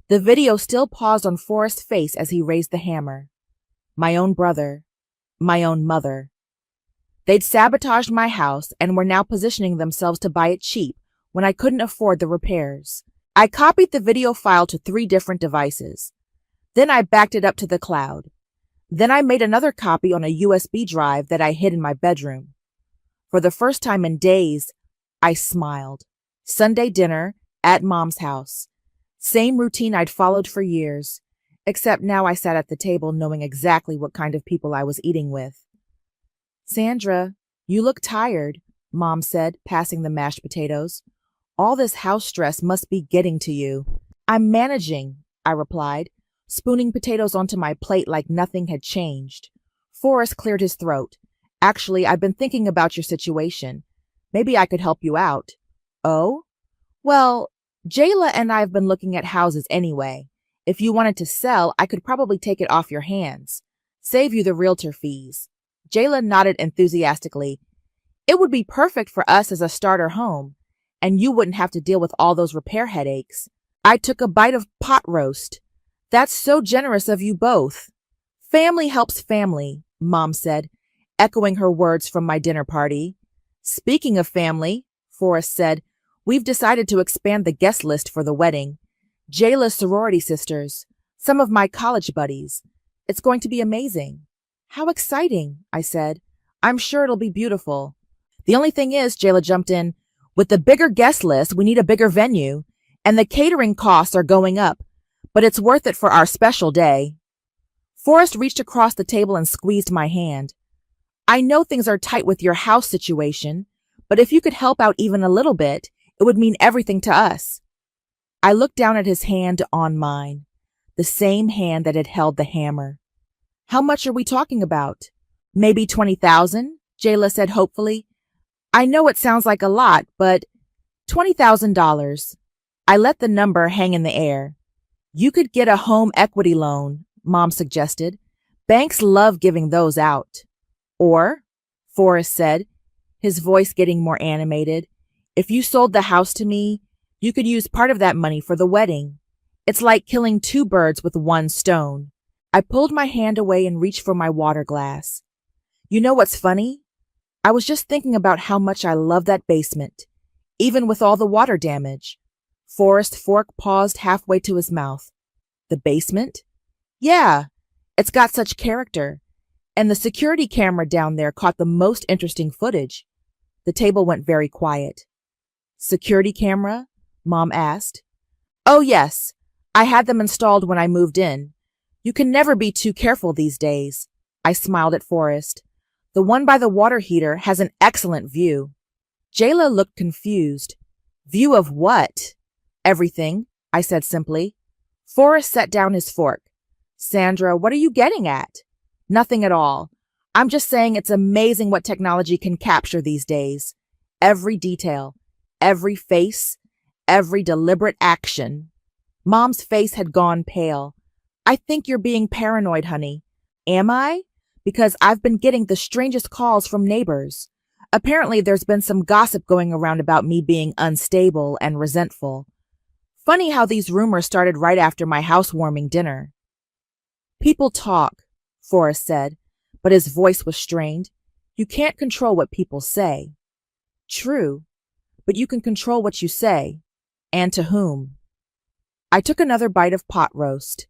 The video still paused on Forrest's face as he raised the hammer. My own brother. My own mother. They'd sabotaged my house and were now positioning themselves to buy it cheap when I couldn't afford the repairs. I copied the video file to 3 different devices. Then I backed it up to the cloud. Then I made another copy on a USB drive that I hid in my bedroom. For the first time in days, I smiled. Sunday dinner at Mom's house. Same routine I'd followed for years, except now I sat at the table knowing exactly what kind of people I was eating with. Sandra, you look tired, Mom said, passing the mashed potatoes. All this house stress must be getting to you. I'm managing, I replied, spooning potatoes onto my plate like nothing had changed. Forrest cleared his throat. Actually, I've been thinking about your situation. Maybe I could help you out. Oh? Well, Jayla and I have been looking at houses anyway. If you wanted to sell, I could probably take it off your hands. Save you the realtor fees. Jayla nodded enthusiastically. It would be perfect for us as a starter home, and you wouldn't have to deal with all those repair headaches. I took a bite of pot roast. That's so generous of you both. Family helps family, Mom said, echoing her words from my dinner party. Speaking of family, Forrest said, we've decided to expand the guest list for the wedding. Jayla's sorority sisters, some of my college buddies. It's going to be amazing. How exciting, I said. I'm sure it'll be beautiful. The only thing is, Jayla jumped in, with the bigger guest list, we need a bigger venue, and the catering costs are going up, but it's worth it for our special day. Forrest reached across the table and squeezed my hand. I know things are tight with your house situation, but if you could help out even a little bit, it would mean everything to us. I looked down at his hand on mine, the same hand that had held the hammer. How much are we talking about? Maybe 20,000, Jayla said hopefully. I know it sounds like a lot, but $20,000. I let the number hang in the air. You could get a home equity loan, Mom suggested. Banks love giving those out. Or, Forrest said, his voice getting more animated, if you sold the house to me, you could use part of that money for the wedding. It's like killing 2 birds with 1 stone. I pulled my hand away and reached for my water glass. You know what's funny? I was just thinking about how much I love that basement, even with all the water damage. Forrest's fork paused halfway to his mouth. The basement? Yeah, it's got such character. And the security camera down there caught the most interesting footage. The table went very quiet. Security camera? Mom asked. Oh, yes. I had them installed when I moved in. You can never be too careful these days. I smiled at Forrest. The one by the water heater has an excellent view. Jayla looked confused. View of what? Everything, I said simply. Forrest set down his fork. Sandra, what are you getting at? Nothing at all. I'm just saying it's amazing what technology can capture these days. Every detail, every face, every deliberate action. Mom's face had gone pale. I think you're being paranoid, honey. Am I? Because I've been getting the strangest calls from neighbors. Apparently there's been some gossip going around about me being unstable and resentful. Funny how these rumors started right after my housewarming dinner. People talk, Forrest said, but his voice was strained. You can't control what people say. True, but you can control what you say, and to whom. I took another bite of pot roast.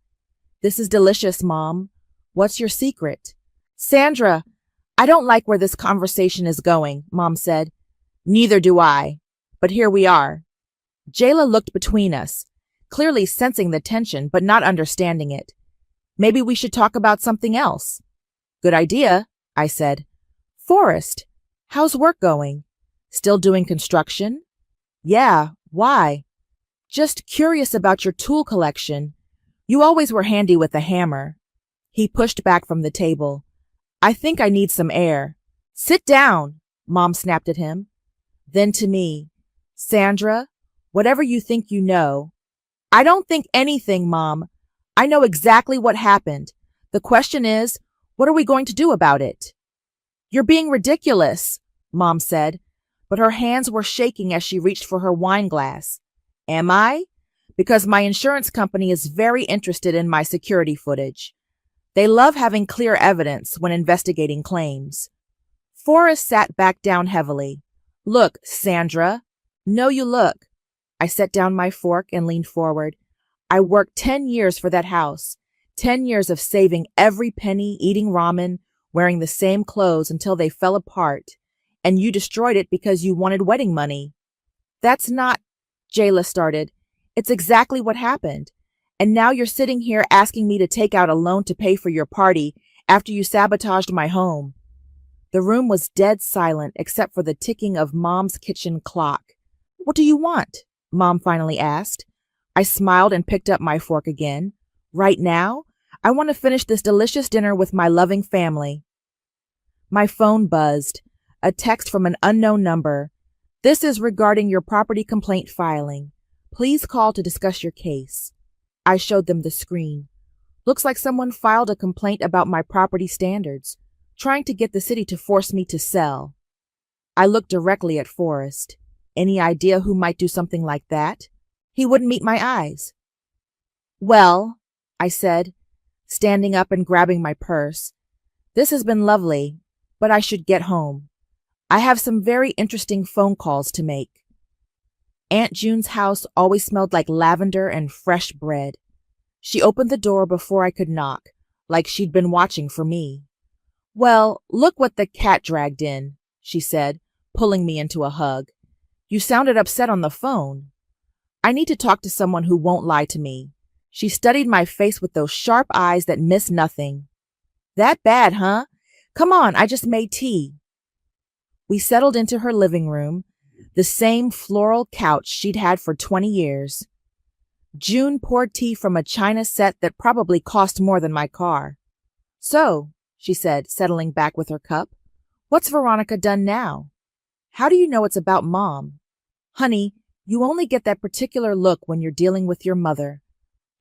This is delicious, Mom. What's your secret? Sandra, I don't like where this conversation is going, Mom said. Neither do I. But here we are. Jayla looked between us, clearly sensing the tension but not understanding it. Maybe we should talk about something else. Good idea, I said. Forrest, how's work going? Still doing construction? Yeah, why? Just curious about your tool collection. You always were handy with a hammer. He pushed back from the table. I think I need some air. Sit down, Mom snapped at him. Then to me, Sandra, whatever you think you know. I don't think anything, Mom. I know exactly what happened. The question is, what are we going to do about it? You're being ridiculous, Mom said, but her hands were shaking as she reached for her wine glass. Am I? Because my insurance company is very interested in my security footage. They love having clear evidence when investigating claims. Forrest sat back down heavily. Look, Sandra. No, you look. I set down my fork and leaned forward. I worked 10 years for that house. 10 years of saving every penny, eating ramen, wearing the same clothes until they fell apart. And you destroyed it because you wanted wedding money. That's not, Jayla started. It's exactly what happened. And now you're sitting here asking me to take out a loan to pay for your party after you sabotaged my home. The room was dead silent except for the ticking of Mom's kitchen clock. What do you want? Mom finally asked. I smiled and picked up my fork again. Right now, I want to finish this delicious dinner with my loving family. My phone buzzed. A text from an unknown number. This is regarding your property complaint filing. Please call to discuss your case. I showed them the screen. Looks like someone filed a complaint about my property standards, trying to get the city to force me to sell. I looked directly at Forrest. Any idea who might do something like that? He wouldn't meet my eyes. Well, I said, standing up and grabbing my purse. This has been lovely, but I should get home. I have some very interesting phone calls to make. Aunt June's house always smelled like lavender and fresh bread. She opened the door before I could knock, like she'd been watching for me. Well, look what the cat dragged in, she said, pulling me into a hug. You sounded upset on the phone. I need to talk to someone who won't lie to me. She studied my face with those sharp eyes that miss nothing. That bad, huh? Come on, I just made tea. We settled into her living room, the same floral couch she'd had for 20 years. June poured tea from a china set that probably cost more than my car. So, she said, settling back with her cup, what's Veronica done now? How do you know it's about Mom? Honey, you only get that particular look when you're dealing with your mother.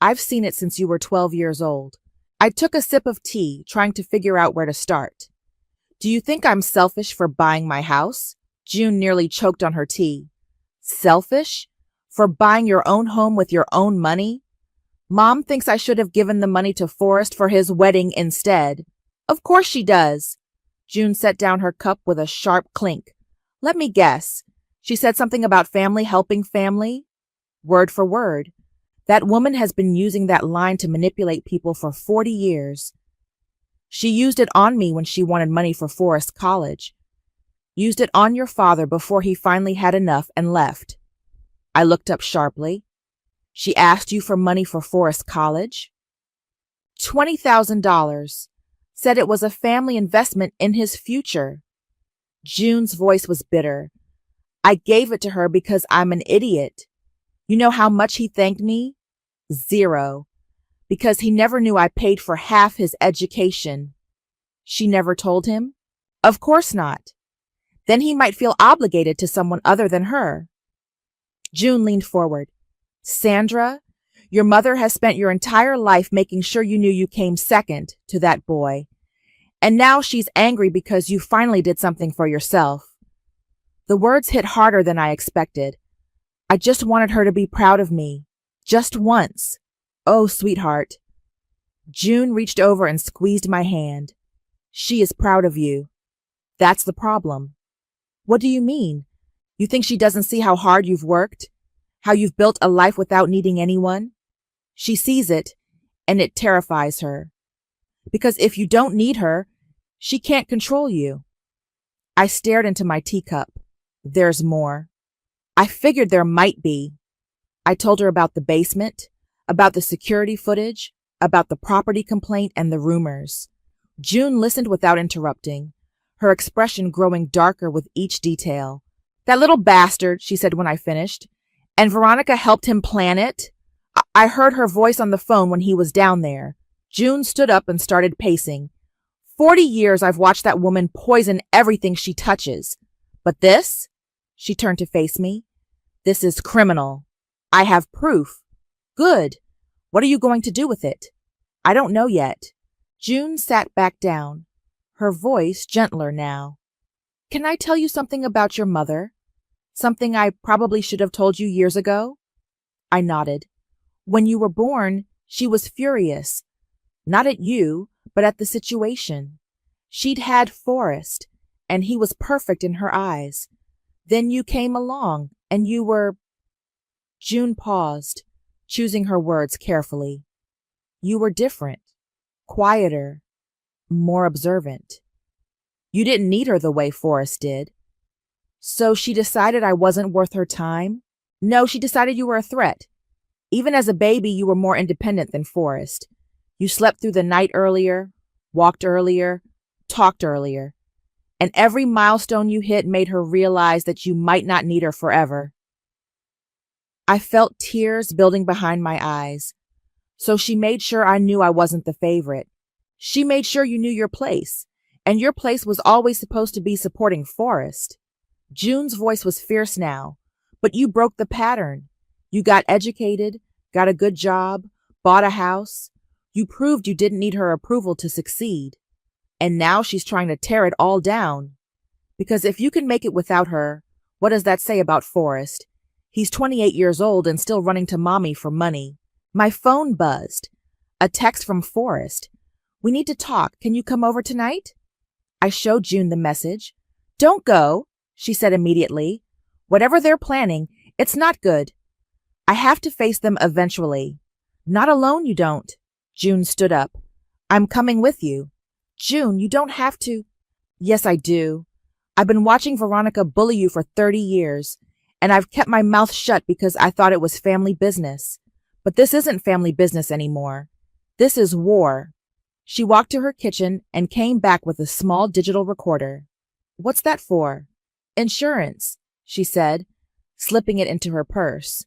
I've seen it since you were 12 years old. I took a sip of tea, trying to figure out where to start. Do you think I'm selfish for buying my house? June nearly choked on her tea. Selfish? For buying your own home with your own money? Mom thinks I should have given the money to Forrest for his wedding instead. Of course she does. June set down her cup with a sharp clink. Let me guess. She said something about family helping family? Word for word. That woman has been using that line to manipulate people for 40 years. She used it on me when she wanted money for Forrest College. Used it on your father before he finally had enough and left. I looked up sharply. She asked you for money for Forrest College? $20,000. Said it was a family investment in his future. June's voice was bitter. I gave it to her because I'm an idiot. You know how much he thanked me? 0. Because he never knew I paid for half his education. She never told him? Of course not. Then he might feel obligated to someone other than her. June leaned forward. Sandra, your mother has spent your entire life making sure you knew you came second to that boy. And now she's angry because you finally did something for yourself. The words hit harder than I expected. I just wanted her to be proud of me. Just once. Oh, sweetheart. June reached over and squeezed my hand. She is proud of you. That's the problem. What do you mean? You think she doesn't see how hard you've worked? How you've built a life without needing anyone? She sees it, and it terrifies her. Because if you don't need her, she can't control you. I stared into my teacup. There's more. I figured there might be. I told her about the basement, about the security footage, about the property complaint and the rumors. June listened without interrupting, her expression growing darker with each detail. That little bastard, she said when I finished. And Veronica helped him plan it? I heard her voice on the phone when he was down there. June stood up and started pacing. 40 years I've watched that woman poison everything she touches. But this? She turned to face me. This is criminal. I have proof. Good. What are you going to do with it? I don't know yet. June sat back down, her voice gentler now. Can I tell you something about your mother? Something I probably should have told you years ago? I nodded. When you were born, she was furious. Not at you, but at the situation. She'd had Forrest, and he was perfect in her eyes. Then you came along, and you were... June paused, choosing her words carefully. You were different, quieter, more observant. You didn't need her the way Forrest did. So she decided I wasn't worth her time? No, she decided you were a threat. Even as a baby, you were more independent than Forrest. You slept through the night earlier, walked earlier, talked earlier. And every milestone you hit made her realize that you might not need her forever. I felt tears building behind my eyes. So she made sure I knew I wasn't the favorite. She made sure you knew your place, and your place was always supposed to be supporting Forrest. June's voice was fierce now, but you broke the pattern. You got educated, got a good job, bought a house. You proved you didn't need her approval to succeed. And now she's trying to tear it all down. Because if you can make it without her, what does that say about Forrest? He's 28 years old and still running to mommy for money. My phone buzzed. A text from Forrest. We need to talk. Can you come over tonight? I showed June the message. Don't go, she said immediately. Whatever they're planning, it's not good. I have to face them eventually. Not alone, you don't. June stood up. I'm coming with you. June, you don't have to. Yes, I do. I've been watching Veronica bully you for 30 years, and I've kept my mouth shut because I thought it was family business. But this isn't family business anymore. This is war. She walked to her kitchen and came back with a small digital recorder. What's that for? Insurance, she said, slipping it into her purse.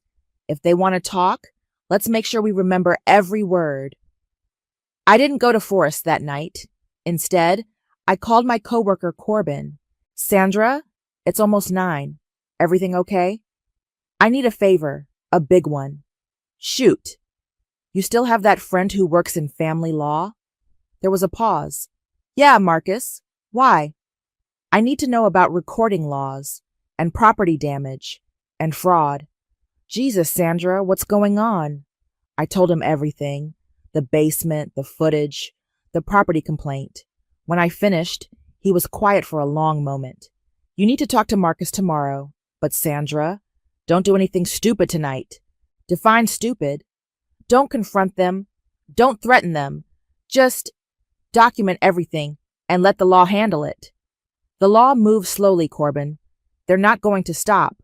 If they want to talk, let's make sure we remember every word. I didn't go to Forrest that night. Instead, I called my coworker Corbin. Sandra, it's almost 9. Everything okay? I need a favor, a big one. Shoot. You still have that friend who works in family law? There was a pause. Yeah, Marcus. Why? I need to know about recording laws and property damage and fraud. Jesus, Sandra, what's going on? I told him everything. The basement, the footage, the property complaint. When I finished, he was quiet for a long moment. You need to talk to Marcus tomorrow. But Sandra, don't do anything stupid tonight. Define stupid. Don't confront them. Don't threaten them. Just document everything and let the law handle it. The law moves slowly, Corbin. They're not going to stop.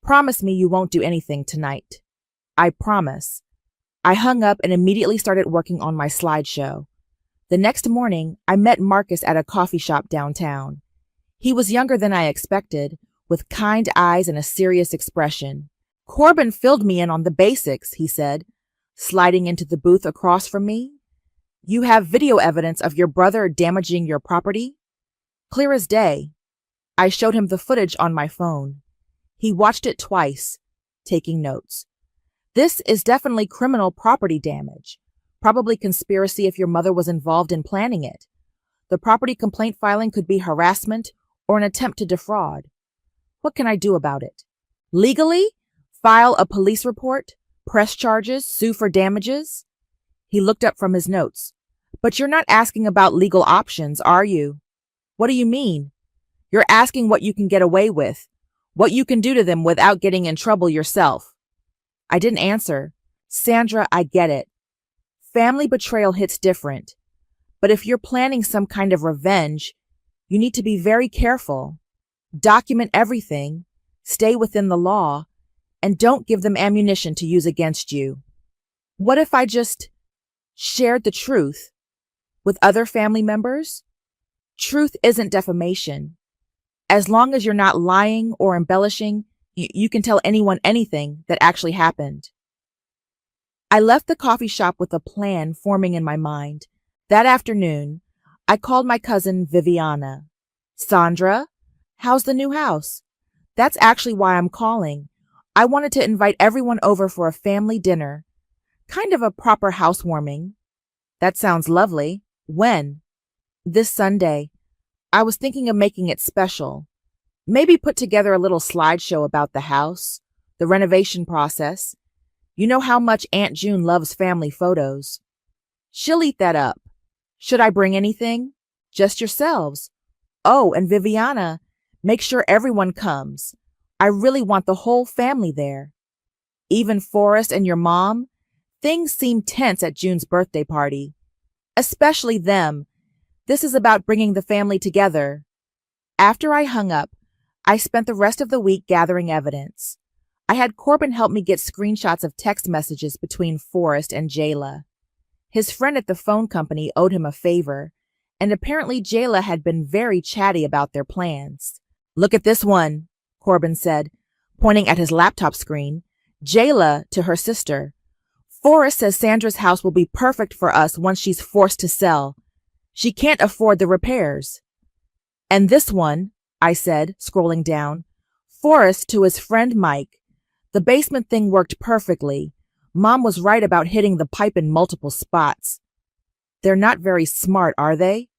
Promise me you won't do anything tonight. I promise. I hung up and immediately started working on my slideshow. The next morning, I met Marcus at a coffee shop downtown. He was younger than I expected, with kind eyes and a serious expression. Corbin filled me in on the basics, he said, sliding into the booth across from me. You have video evidence of your brother damaging your property? Clear as day. I showed him the footage on my phone. He watched it twice, taking notes. This is definitely criminal property damage. Probably conspiracy if your mother was involved in planning it. The property complaint filing could be harassment or an attempt to defraud. What can I do about it? Legally? File a police report? Press charges? Sue for damages? He looked up from his notes. But you're not asking about legal options, are you? What do you mean? You're asking what you can get away with, what you can do to them without getting in trouble yourself. I didn't answer. Sandra, I get it. Family betrayal hits different. But if you're planning some kind of revenge, you need to be very careful. Document everything, stay within the law, and don't give them ammunition to use against you. What if I just shared the truth with other family members? Truth isn't defamation. As long as you're not lying or embellishing, you can tell anyone anything that actually happened. I left the coffee shop with a plan forming in my mind. That afternoon, I called my cousin Viviana. Sandra, how's the new house? That's actually why I'm calling. I wanted to invite everyone over for a family dinner. Kind of a proper housewarming. That sounds lovely. When? This Sunday. I was thinking of making it special. Maybe put together a little slideshow about the house, the renovation process. You know how much Aunt June loves family photos. She'll eat that up. Should I bring anything? Just yourselves. Oh, and Viviana, make sure everyone comes. I really want the whole family there. Even Forrest and your mom? Things seem tense at June's birthday party. Especially them. This is about bringing the family together. After I hung up, I spent the rest of the week gathering evidence. I had Corbin help me get screenshots of text messages between Forrest and Jayla. His friend at the phone company owed him a favor, and apparently Jayla had been very chatty about their plans. Look at this one, Corbin said, pointing at his laptop screen. Jayla to her sister. Forrest says Sandra's house will be perfect for us once she's forced to sell. She can't afford the repairs. And this one, I said, scrolling down. Forrest to his friend Mike. The basement thing worked perfectly. Mom was right about hitting the pipe in multiple spots. They're not very smart, are they?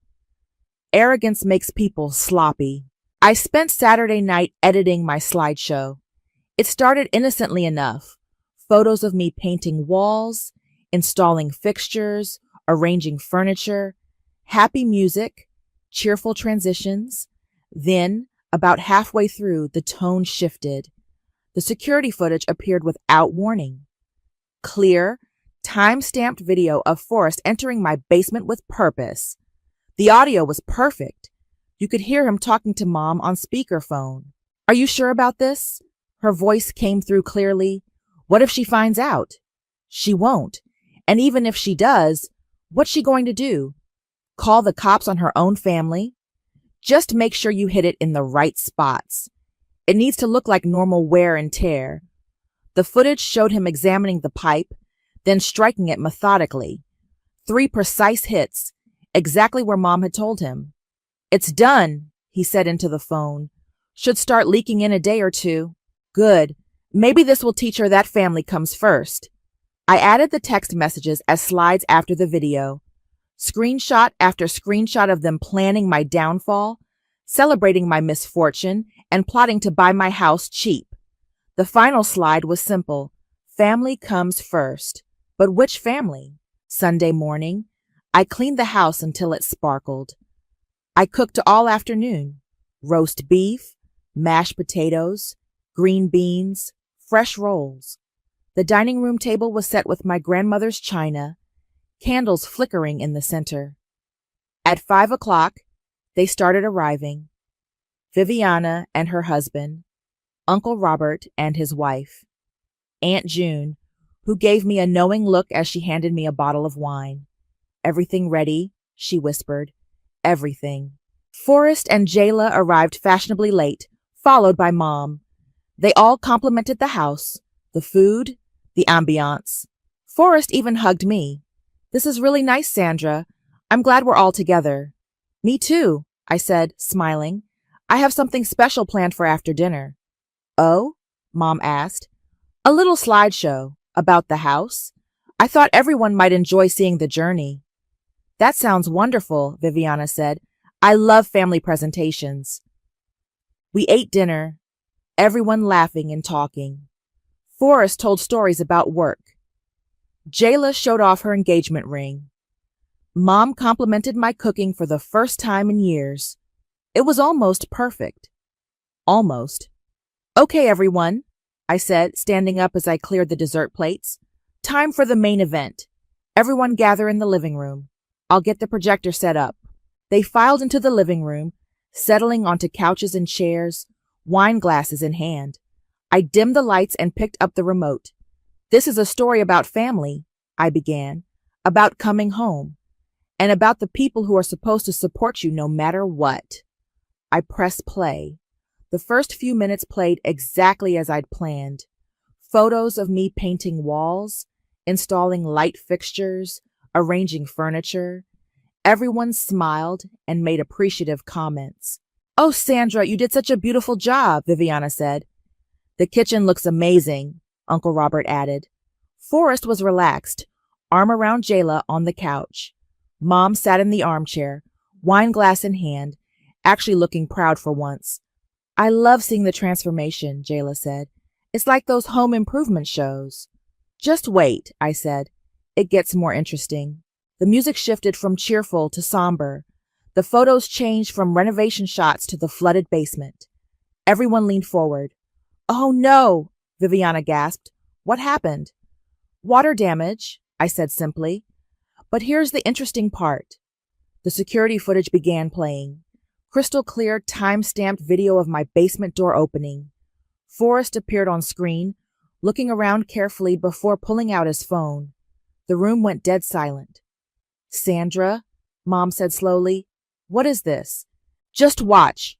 Arrogance makes people sloppy. I spent Saturday night editing my slideshow. It started innocently enough. Photos of me painting walls, installing fixtures, arranging furniture, happy music, cheerful transitions. Then, about halfway through, the tone shifted. The security footage appeared without warning. Clear, time-stamped video of Forrest entering my basement with purpose. The audio was perfect. You could hear him talking to Mom on speakerphone. Are you sure about this? Her voice came through clearly. What if she finds out? She won't. And even if she does, what's she going to do? Call the cops on her own family? Just make sure you hit it in the right spots. It needs to look like normal wear and tear. The footage showed him examining the pipe, then striking it methodically. 3 precise hits, exactly where Mom had told him. It's done, he said into the phone. Should start leaking in a day or two. Good. Maybe this will teach her that family comes first. I added the text messages as slides after the video. Screenshot after screenshot of them planning my downfall, celebrating my misfortune, and plotting to buy my house cheap. The final slide was simple. Family comes first. But which family? Sunday morning, I cleaned the house until it sparkled. I cooked all afternoon. Roast beef, mashed potatoes, green beans, fresh rolls. The dining room table was set with my grandmother's china, candles flickering in the center. At 5 o'clock, they started arriving. Viviana and her husband, Uncle Robert and his wife, Aunt June, who gave me a knowing look as she handed me a bottle of wine. Everything ready, she whispered. Everything. Forrest and Jayla arrived fashionably late, followed by Mom. They all complimented the house, the food, the ambiance. Forrest even hugged me. This is really nice, Sandra. I'm glad we're all together. Me too, I said, smiling. I have something special planned for after dinner. Oh? Mom asked. A little slideshow about the house. I thought everyone might enjoy seeing the journey. That sounds wonderful, Viviana said. I love family presentations. We ate dinner, everyone laughing and talking. Forrest told stories about work. Jayla showed off her engagement ring. Mom complimented my cooking for the first time in years. It was almost perfect. Almost. Okay, everyone, I said, standing up as I cleared the dessert plates. Time for the main event. Everyone gather in the living room. I'll get the projector set up. They filed into the living room, settling onto couches and chairs, wine glasses in hand. I dimmed the lights and picked up the remote. This is a story about family, I began, about coming home, and about the people who are supposed to support you no matter what. I pressed play. The first few minutes played exactly as I'd planned. Photos of me painting walls, installing light fixtures, arranging furniture. Everyone smiled and made appreciative comments. "Oh, Sandra, you did such a beautiful job," Viviana said. "The kitchen looks amazing," Uncle Robert added. Forrest was relaxed, arm around Jayla on the couch. Mom sat in the armchair, wine glass in hand, actually looking proud for once. "I love seeing the transformation," Jayla said. "It's like those home improvement shows." "Just wait," I said. "It gets more interesting." The music shifted from cheerful to somber. The photos changed from renovation shots to the flooded basement. Everyone leaned forward. "Oh no," Viviana gasped. "What happened?" "Water damage," I said simply. But here's the interesting part. The security footage began playing. Crystal clear, time-stamped video of my basement door opening. Forrest appeared on screen, looking around carefully before pulling out his phone. The room went dead silent. "Sandra," Mom said slowly, "what is this?" "Just watch."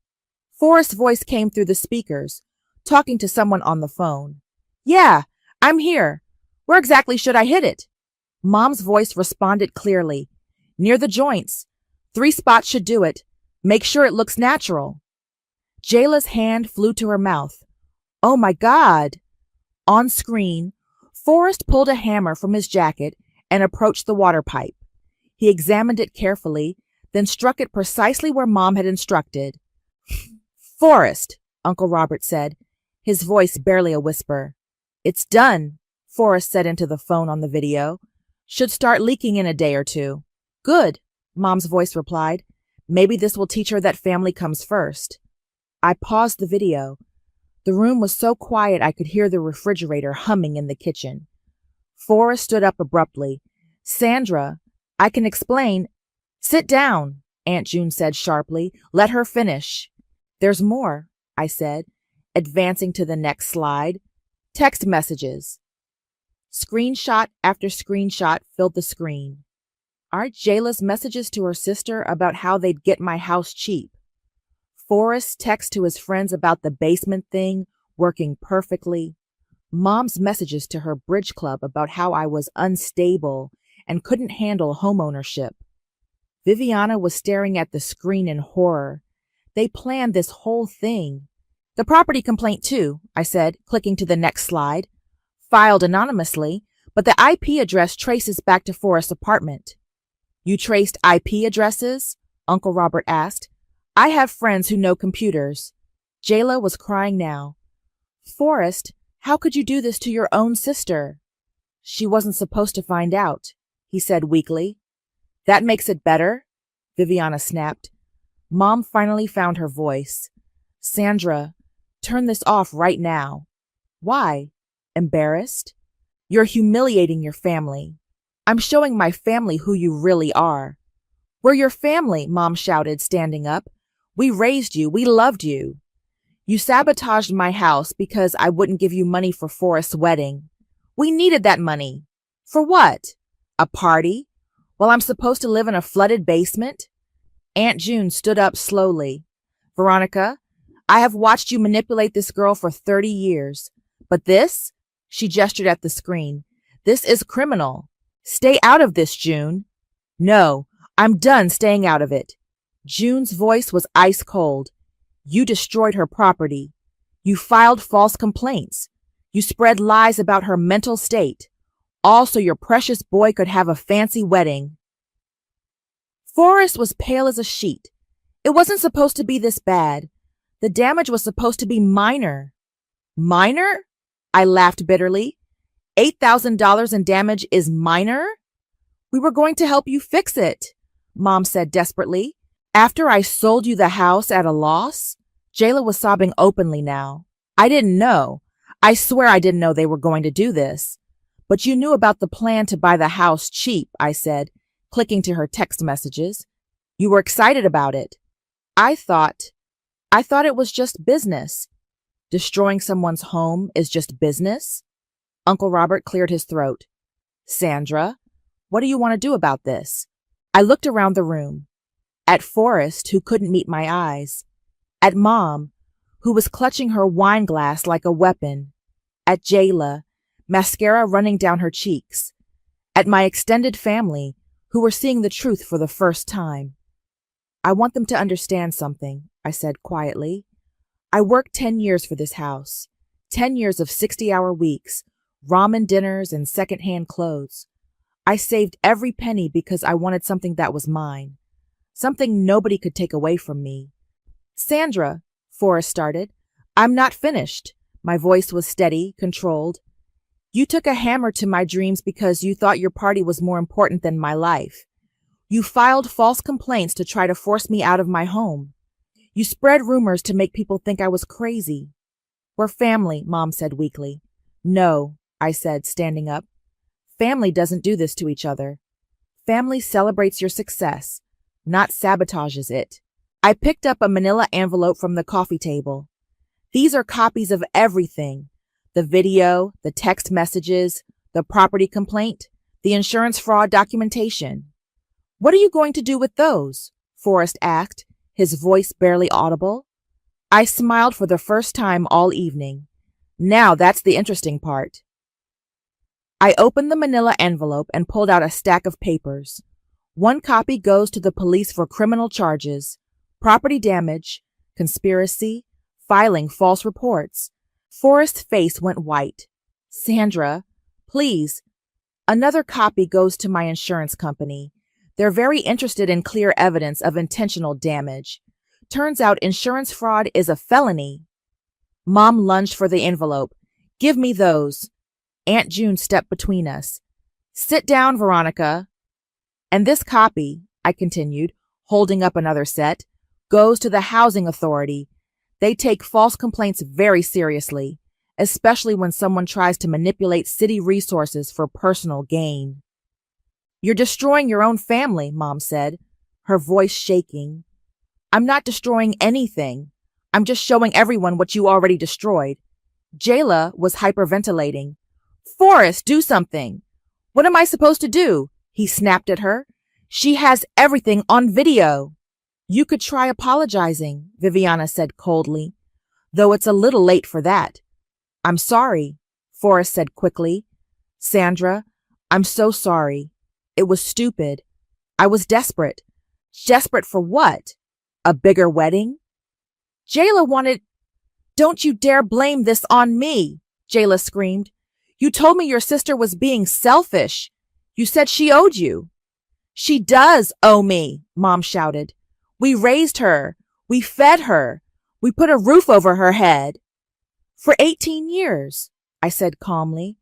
Forrest's voice came through the speakers, talking to someone on the phone. "Yeah, I'm here. Where exactly should I hit it?" Mom's voice responded clearly. "Near the joints. 3 spots should do it. Make sure it looks natural." Jayla's hand flew to her mouth. "Oh my God!" On screen, Forrest pulled a hammer from his jacket and approached the water pipe. He examined it carefully, then struck it precisely where Mom had instructed. "Forrest," Uncle Robert said, his voice barely a whisper. "It's done," Forrest said into the phone on the video. "Should start leaking in a day or 2. "Good," Mom's voice replied. "Maybe this will teach her that family comes first." I paused the video. The room was so quiet I could hear the refrigerator humming in the kitchen. Forrest stood up abruptly. "Sandra, I can explain." "Sit down," Aunt June said sharply. "Let her finish." "There's more," I said, advancing to the next slide. Text messages. Screenshot after screenshot filled the screen. Aren't Jayla's messages to her sister about how they'd get my house cheap? Forrest's text to his friends about the basement thing working perfectly. Mom's messages to her bridge club about how I was unstable and couldn't handle homeownership. Viviana was staring at the screen in horror. They planned this whole thing. "The property complaint too," I said, clicking to the next slide. "Filed anonymously, but the IP address traces back to Forrest's apartment." "You traced IP addresses?" Uncle Robert asked. "I have friends who know computers." Jayla was crying now. "Forrest, how could you do this to your own sister?" "She wasn't supposed to find out," he said weakly. "That makes it better?" Viviana snapped. Mom finally found her voice. "Sandra, turn this off right now." "Why? Embarrassed?" "You're humiliating your family." "I'm showing my family who you really are." "We're your family," Mom shouted, standing up. "We raised you. We loved you." "You sabotaged my house because I wouldn't give you money for Forrest's wedding." "We needed that money." "For what? A party? Well, I'm supposed to live in a flooded basement?" Aunt June stood up slowly. "Veronica, I have watched you manipulate this girl for 30 years. But this," she gestured at the screen, "this is criminal. Stay out of this, June." "No, I'm done staying out of it." June's voice was ice cold. "You destroyed her property. You filed false complaints. You spread lies about her mental state. All so your precious boy could have a fancy wedding." Forrest was pale as a sheet. "It wasn't supposed to be this bad. The damage was supposed to be minor." "Minor?" I laughed bitterly. $8,000 in damage is minor? "We were going to help you fix it," Mom said desperately. "After I sold you the house at a loss?" Jayla was sobbing openly now. "I didn't know. I swear I didn't know they were going to do this." "But you knew about the plan to buy the house cheap," I said, clicking to her text messages. "You were excited about it." I thought it was just business. Destroying someone's home is just business? Uncle Robert cleared his throat. Sandra, what do you want to do about this? I looked around the room. At Forrest, who couldn't meet my eyes. At Mom, who was clutching her wine glass like a weapon. At Jayla, mascara running down her cheeks. At my extended family, who were seeing the truth for the first time. I want them to understand something, I said quietly. I worked 10 years for this house. 10 years of 60-hour weeks, ramen dinners, and second-hand clothes. I saved every penny because I wanted something that was mine. Something nobody could take away from me. Sandra, Forrest started. I'm not finished. My voice was steady, controlled. You took a hammer to my dreams because you thought your party was more important than my life. You filed false complaints to try to force me out of my home. You spread rumors to make people think I was crazy. We're family, Mom said weakly. No, I said, standing up. Family doesn't do this to each other. Family celebrates your success, not sabotages it. I picked up a manila envelope from the coffee table. These are copies of everything. The video, the text messages, the property complaint, the insurance fraud documentation. What are you going to do with those? Forrest asked, his voice barely audible. I smiled for the first time all evening. Now that's the interesting part. I opened the manila envelope and pulled out a stack of papers. One copy goes to the police for criminal charges, property damage, conspiracy, filing false reports. Forrest's face went white. Sandra, please. Another copy goes to my insurance company. They're very interested in clear evidence of intentional damage. Turns out insurance fraud is a felony. Mom lunged for the envelope. Give me those. Aunt June stepped between us. Sit down, Veronica. And this copy, I continued, holding up another set, goes to the housing authority. They take false complaints very seriously, especially when someone tries to manipulate city resources for personal gain. You're destroying your own family, Mom said, her voice shaking. I'm not destroying anything. I'm just showing everyone what you already destroyed. Jayla was hyperventilating. Forrest, do something. What am I supposed to do? He snapped at her. She has everything on video. You could try apologizing, Viviana said coldly, though it's a little late for that. I'm sorry, Forrest said quickly. Sandra, I'm so sorry. It was stupid. I was desperate. Desperate for what? A bigger wedding? Jayla wanted... Don't you dare blame this on me, Jayla screamed. You told me your sister was being selfish. You said she owed you. She does owe me, Mom shouted. We raised her. We fed her. We put a roof over her head. For 18 years, I said calmly.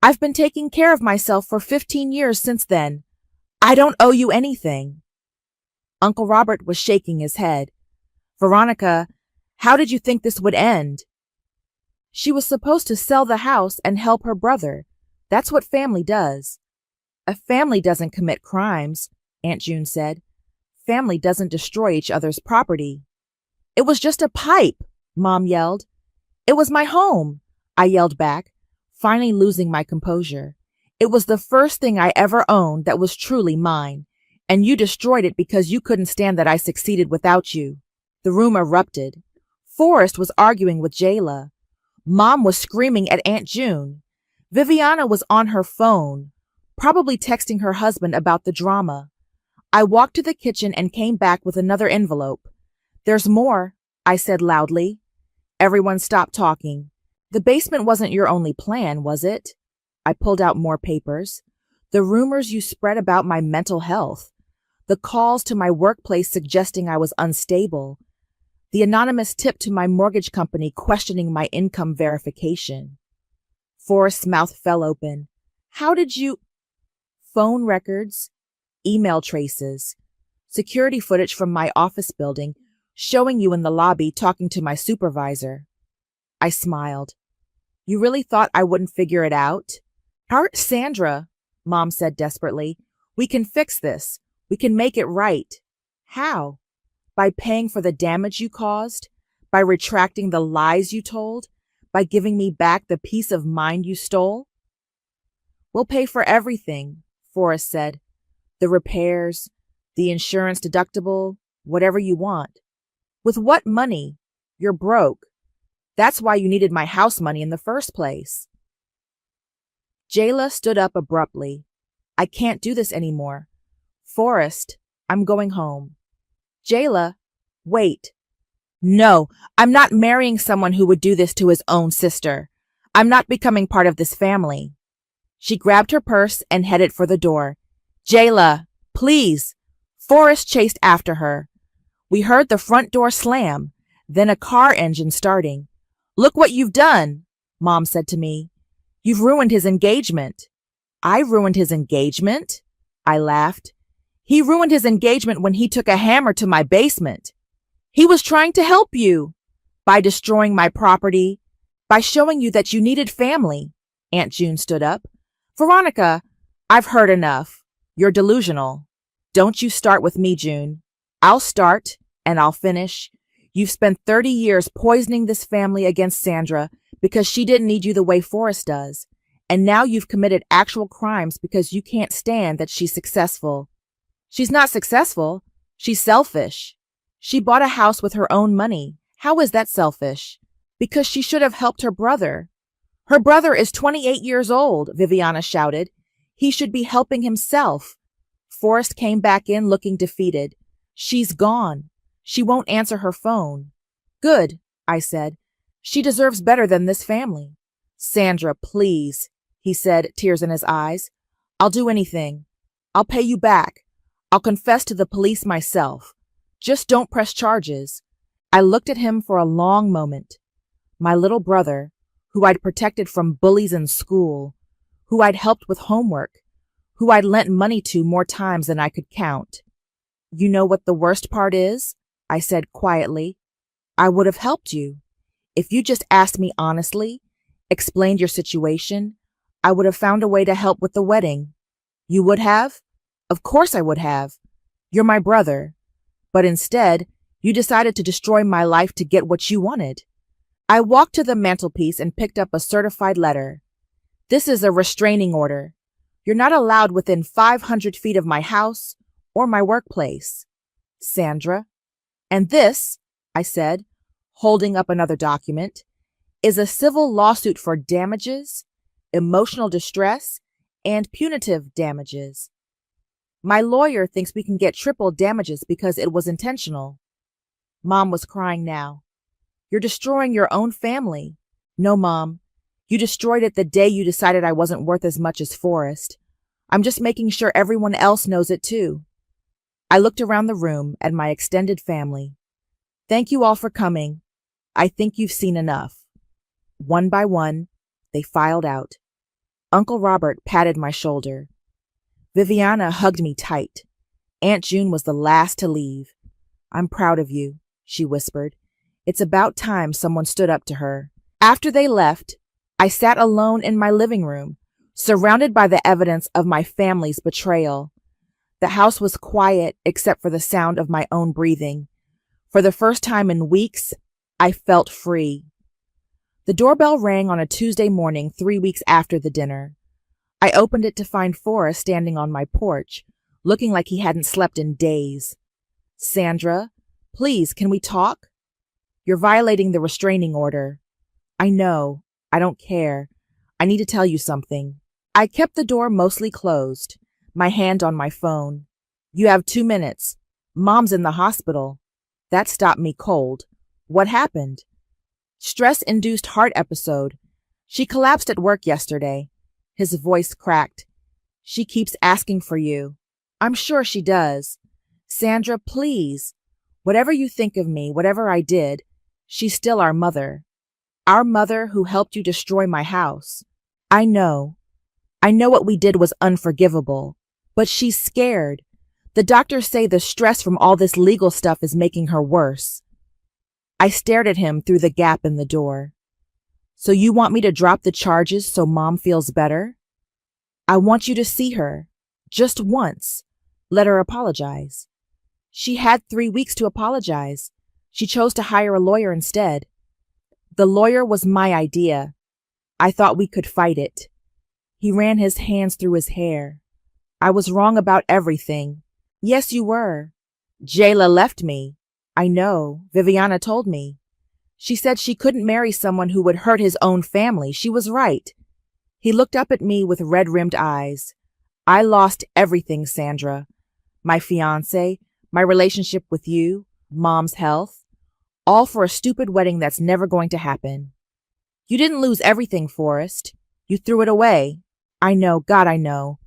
I've been taking care of myself for 15 years since then. I don't owe you anything. Uncle Robert was shaking his head. Veronica, how did you think this would end? She was supposed to sell the house and help her brother. That's what family does. A family doesn't commit crimes, Aunt June said. Family doesn't destroy each other's property. It was just a pipe, Mom yelled. It was my home, I yelled back, finally losing my composure. It was the first thing I ever owned that was truly mine, and you destroyed it because you couldn't stand that I succeeded without you. The room erupted. Forrest was arguing with Jayla. Mom was screaming at Aunt June. Viviana was on her phone, probably texting her husband about the drama. I walked to the kitchen and came back with another envelope. There's more, I said loudly. Everyone stopped talking. The basement wasn't your only plan, was it? I pulled out more papers. The rumors you spread about my mental health. The calls to my workplace suggesting I was unstable. The anonymous tip to my mortgage company questioning my income verification. Forrest's mouth fell open. How did you... Phone records, email traces, security footage from my office building showing you in the lobby talking to my supervisor. I smiled. You really thought I wouldn't figure it out? Sandra, Mom said desperately, we can fix this. We can make it right. How? By paying for the damage you caused? By retracting the lies you told? By giving me back the peace of mind you stole? We'll pay for everything, Forrest said. The repairs, the insurance deductible, whatever you want. With what money? You're broke. That's why you needed my house money in the first place. Jayla stood up abruptly. I can't do this anymore. Forrest, I'm going home. Jayla, wait. No, I'm not marrying someone who would do this to his own sister. I'm not becoming part of this family. She grabbed her purse and headed for the door. Jayla, please. Forrest chased after her. We heard the front door slam, then a car engine starting. Look what you've done, Mom said to me. You've ruined his engagement. I ruined his engagement? I laughed. He ruined his engagement when he took a hammer to my basement. He was trying to help you by destroying my property, by showing you that you needed family. Aunt June stood up. Veronica, I've heard enough. You're delusional. Don't you start with me, June. I'll start and I'll finish. You've spent 30 years poisoning this family against Sandra because she didn't need you the way Forrest does. And now you've committed actual crimes because you can't stand that she's successful. She's not successful. She's selfish. She bought a house with her own money. How is that selfish? Because she should have helped her brother. Her brother is 28 years old, Viviana shouted. He should be helping himself. Forrest came back in looking defeated. She's gone. She won't answer her phone. Good, I said. She deserves better than this family. Sandra, please, he said, tears in his eyes. I'll do anything. I'll pay you back. I'll confess to the police myself. Just don't press charges. I looked at him for a long moment. My little brother, who I'd protected from bullies in school, who I'd helped with homework, who I'd lent money to more times than I could count. You know what the worst part is? I said quietly. I would have helped you. If you just asked me honestly, explained your situation, I would have found a way to help with the wedding. You would have? Of course I would have. You're my brother. But instead, you decided to destroy my life to get what you wanted. I walked to the mantelpiece and picked up a certified letter. This is a restraining order. You're not allowed within 500 feet of my house or my workplace. Sandra. And this, I said, holding up another document, is a civil lawsuit for damages, emotional distress, and punitive damages. My lawyer thinks we can get triple damages because it was intentional. Mom was crying now. You're destroying your own family. No, Mom. You destroyed it the day you decided I wasn't worth as much as Forrest. I'm just making sure everyone else knows it too. I looked around the room at my extended family. Thank you all for coming. I think you've seen enough. One by one, they filed out. Uncle Robert patted my shoulder. Viviana hugged me tight. Aunt June was the last to leave. I'm proud of you, she whispered. It's about time someone stood up to her. After they left, I sat alone in my living room, surrounded by the evidence of my family's betrayal. The house was quiet except for the sound of my own breathing. For the first time in weeks, I felt free. The doorbell rang on a Tuesday morning 3 weeks after the dinner. I opened it to find Forrest standing on my porch, looking like he hadn't slept in days. Sandra, please, can we talk? You're violating the restraining order. I know. I don't care. I need to tell you something. I kept the door mostly closed, my hand on my phone. You have 2 minutes. Mom's in the hospital. That stopped me cold. What happened? Stress-induced heart episode. She collapsed at work yesterday. His voice cracked. She keeps asking for you. I'm sure she does. Sandra, please. Whatever you think of me, whatever I did, she's still our mother. Our mother who helped you destroy my house. I know. I know what we did was unforgivable. But she's scared. The doctors say the stress from all this legal stuff is making her worse. I stared at him through the gap in the door. So you want me to drop the charges so Mom feels better? I want you to see her. Just once. Let her apologize. She had 3 weeks to apologize. She chose to hire a lawyer instead. The lawyer was my idea. I thought we could fight it. He ran his hands through his hair. I was wrong about everything. Yes, you were. Jayla left me. I know. Viviana told me. She said she couldn't marry someone who would hurt his own family. She was right. He looked up at me with red-rimmed eyes. I lost everything, Sandra. My fiancé, my relationship with you, Mom's health, all for a stupid wedding that's never going to happen. You didn't lose everything, Forrest. You threw it away. I know, God, I know.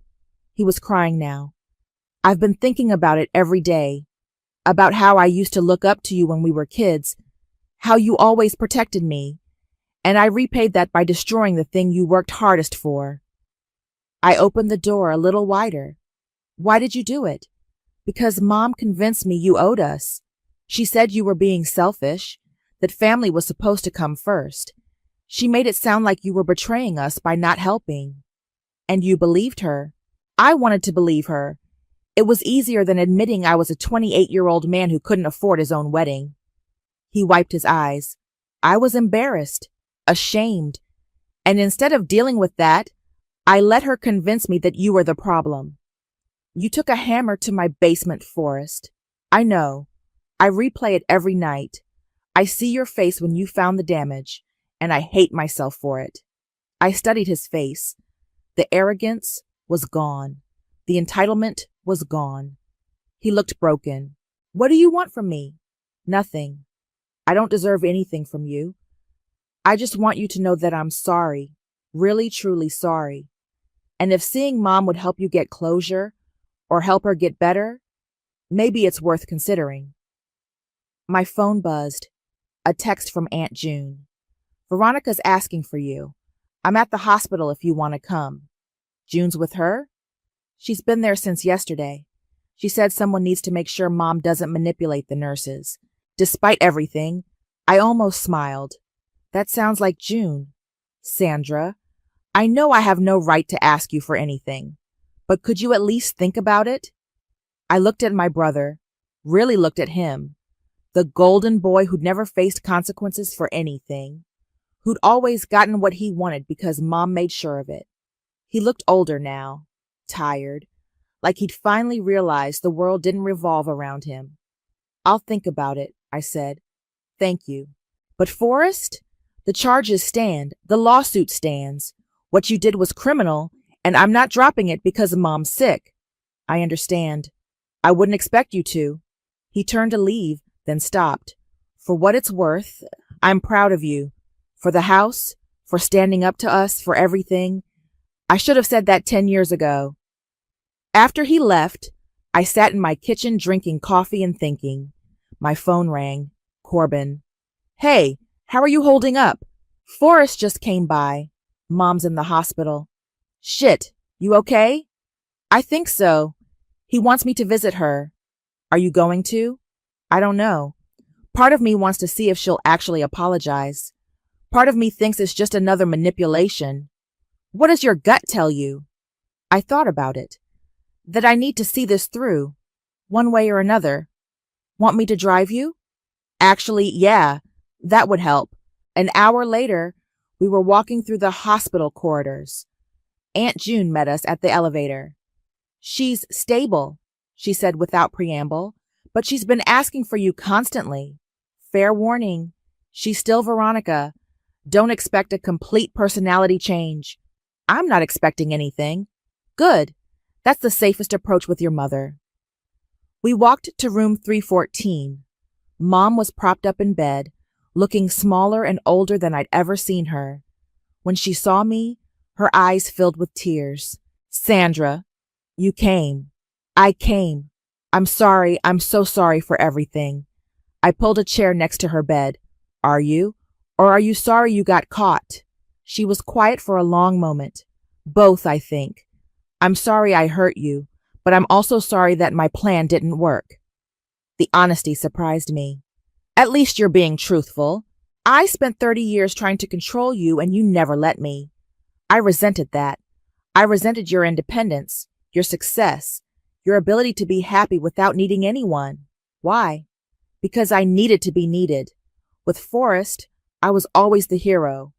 He was crying now. I've been thinking about it every day, about how I used to look up to you when we were kids, how you always protected me, and I repaid that by destroying the thing you worked hardest for. I opened the door a little wider. Why did you do it? Because Mom convinced me you owed us. She said you were being selfish, that family was supposed to come first. She made it sound like you were betraying us by not helping. And you believed her. I wanted to believe her. It was easier than admitting I was a 28-year-old man who couldn't afford his own wedding. He wiped his eyes. I was embarrassed, ashamed, and instead of dealing with that, I let her convince me that you were the problem. You took a hammer to my basement, Forrest. I know. I replay it every night. I see your face when you found the damage, and I hate myself for it. I studied his face. The arrogance was gone. The entitlement was gone. He looked broken. What do you want from me? Nothing. I don't deserve anything from you. I just want you to know that I'm sorry, really, truly sorry. And if seeing Mom would help you get closure or help her get better, maybe it's worth considering. My phone buzzed. A text from Aunt June. Veronica's asking for you. I'm at the hospital if you want to come. June's with her? She's been there since yesterday. She said someone needs to make sure Mom doesn't manipulate the nurses. Despite everything, I almost smiled. That sounds like June. Sandra, I know I have no right to ask you for anything, but could you at least think about it? I looked at my brother, really looked at him, the golden boy who'd never faced consequences for anything, who'd always gotten what he wanted because Mom made sure of it. He looked older now, tired, like he'd finally realized the world didn't revolve around him. I'll think about it, I said. Thank you. But Forrest, the charges stand, the lawsuit stands. What you did was criminal, and I'm not dropping it because Mom's sick. I understand. I wouldn't expect you to. He turned to leave, then stopped. For what it's worth, I'm proud of you. For the house, for standing up to us, for everything. I should have said that 10 years ago. After he left, I sat in my kitchen drinking coffee and thinking. My phone rang. Corbin. Hey, how are you holding up? Forrest just came by. Mom's in the hospital. Shit, you okay? I think so. He wants me to visit her. Are you going to? I don't know. Part of me wants to see if she'll actually apologize. Part of me thinks it's just another manipulation. What does your gut tell you? I thought about it. That I need to see this through, one way or another. Want me to drive you? Actually, yeah, that would help. An hour later, we were walking through the hospital corridors. Aunt June met us at the elevator. She's stable, she said without preamble, but she's been asking for you constantly. Fair warning, she's still Veronica. Don't expect a complete personality change. I'm not expecting anything. Good. That's the safest approach with your mother. We walked to room 314. Mom was propped up in bed, looking smaller and older than I'd ever seen her. When she saw me, her eyes filled with tears. Sandra, you came. I came. I'm sorry. I'm so sorry for everything. I pulled a chair next to her bed. Are you? Or are you sorry you got caught? She was quiet for a long moment. Both, I think. I'm sorry I hurt you, but I'm also sorry that my plan didn't work. The honesty surprised me. At least you're being truthful. I spent 30 years trying to control you and you never let me. I resented that. I resented your independence, your success, your ability to be happy without needing anyone. Why? Because I needed to be needed. With Forrest, I was always the hero,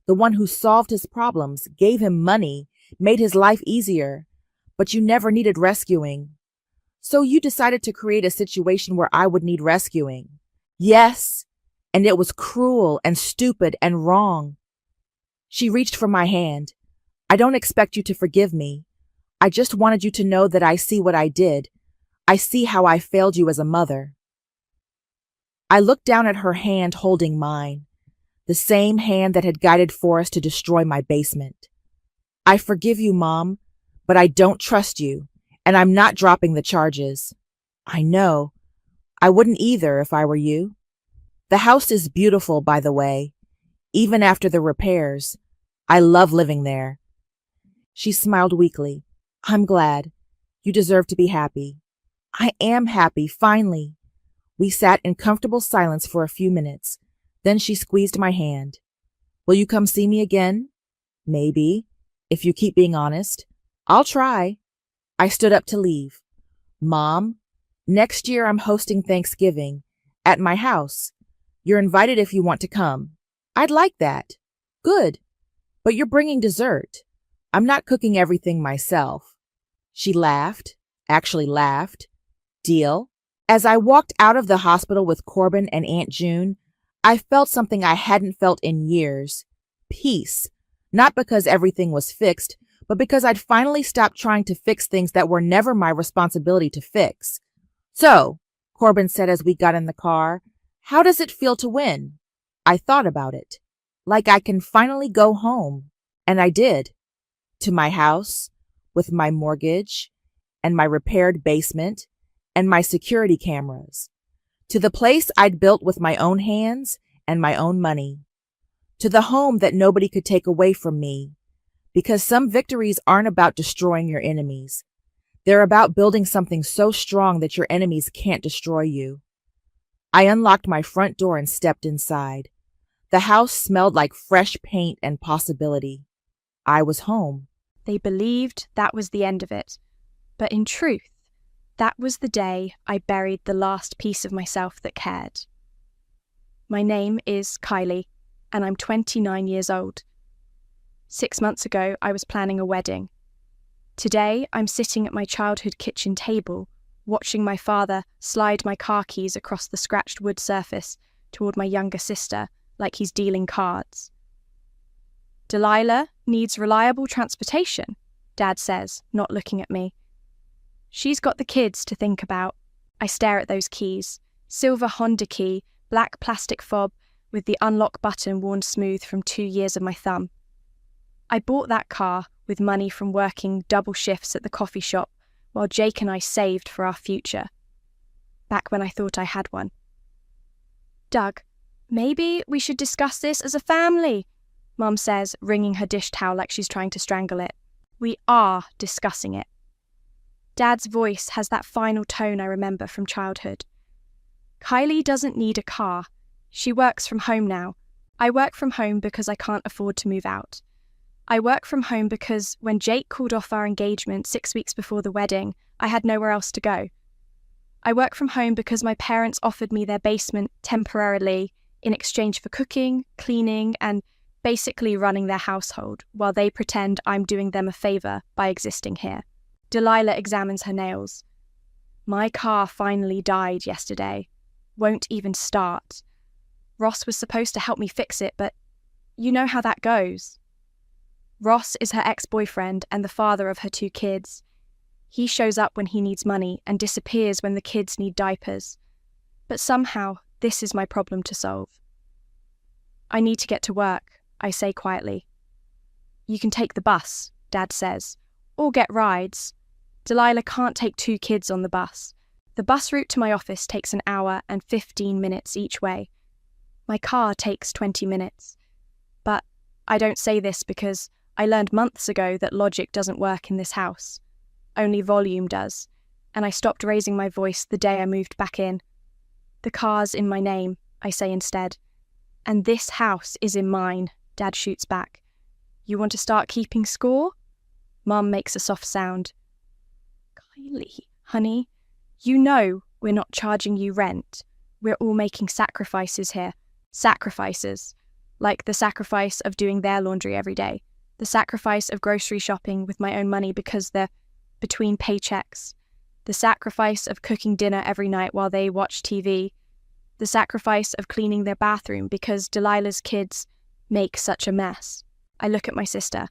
the one who solved his problems, gave him money, made his life easier, but you never needed rescuing. So you decided to create a situation where I would need rescuing. Yes, and it was cruel and stupid and wrong. She reached for my hand. I don't expect you to forgive me. I just wanted you to know that I see what I did. I see how I failed you as a mother. I looked down at her hand holding mine, the same hand that had guided Forrest to destroy my basement. I forgive you, Mom, but I don't trust you, and I'm not dropping the charges. I know. I wouldn't either if I were you. The house is beautiful, by the way, even after the repairs. I love living there. She smiled weakly. I'm glad. You deserve to be happy. I am happy, finally. We sat in comfortable silence for a few minutes. Then she squeezed my hand. Will you come see me again? Maybe, if you keep being honest. I'll try. I stood up to leave. Mom, next year I'm hosting Thanksgiving at my house. You're invited if you want to come. I'd like that. Good. But you're bringing dessert. I'm not cooking everything myself. She laughed, actually laughed. Deal? As I walked out of the hospital with Corbin and Aunt June, I felt something I hadn't felt in years. Peace. Not because everything was fixed, but because I'd finally stopped trying to fix things that were never my responsibility to fix. So, Corbin said as we got in the car, how does it feel to win? I thought about it. Like I can finally go home. And I did. To my house, with my mortgage, and my repaired basement, and my security cameras. To the place I'd built with my own hands and my own money. To the home that nobody could take away from me. Because some victories aren't about destroying your enemies. They're about building something so strong that your enemies can't destroy you. I unlocked my front door and stepped inside. The house smelled like fresh paint and possibility. I was home. They believed that was the end of it. But in truth, that was the day I buried the last piece of myself that cared. My name is Kylie, and I'm 29 years old. 6 months ago, I was planning a wedding. Today, I'm sitting at my childhood kitchen table, watching my father slide my car keys across the scratched wood surface toward my younger sister like he's dealing cards. Delilah needs reliable transportation, Dad says, not looking at me. She's got the kids to think about. I stare at those keys. Silver Honda key, black plastic fob with the unlock button worn smooth from 2 years of my thumb. I bought that car with money from working double shifts at the coffee shop while Jake and I saved for our future. Back when I thought I had one. Doug, maybe we should discuss this as a family, Mum says, wringing her dish towel like she's trying to strangle it. We are discussing it. Dad's voice has that final tone I remember from childhood. Kylie doesn't need a car. She works from home now. I work from home because I can't afford to move out. I work from home because when Jake called off our engagement 6 weeks before the wedding, I had nowhere else to go. I work from home because my parents offered me their basement temporarily in exchange for cooking, cleaning, and basically running their household while they pretend I'm doing them a favor by existing here. Delilah examines her nails. My car finally died yesterday. Won't even start. Ross was supposed to help me fix it, but you know how that goes. Ross is her ex-boyfriend and the father of her 2 kids. He shows up when he needs money and disappears when the kids need diapers. But somehow, this is my problem to solve. I need to get to work, I say quietly. You can take the bus, Dad says, or get rides. Delilah can't take 2 kids on the bus. The bus route to my office takes an hour and 15 minutes each way. My car takes 20 minutes. But I don't say this because I learned months ago that logic doesn't work in this house. Only volume does, and I stopped raising my voice the day I moved back in. The car's in my name, I say instead. And this house is in mine, Dad shoots back. You want to start keeping score? Mum makes a soft sound. Kylie, honey, you know We're not charging you rent. We're all making sacrifices here. Sacrifices. Like the sacrifice of doing their laundry every day. The sacrifice of grocery shopping with my own money because they're between paychecks. The sacrifice of cooking dinner every night while they watch TV. The sacrifice of cleaning their bathroom because Delilah's kids make such a mess. I look at my sister.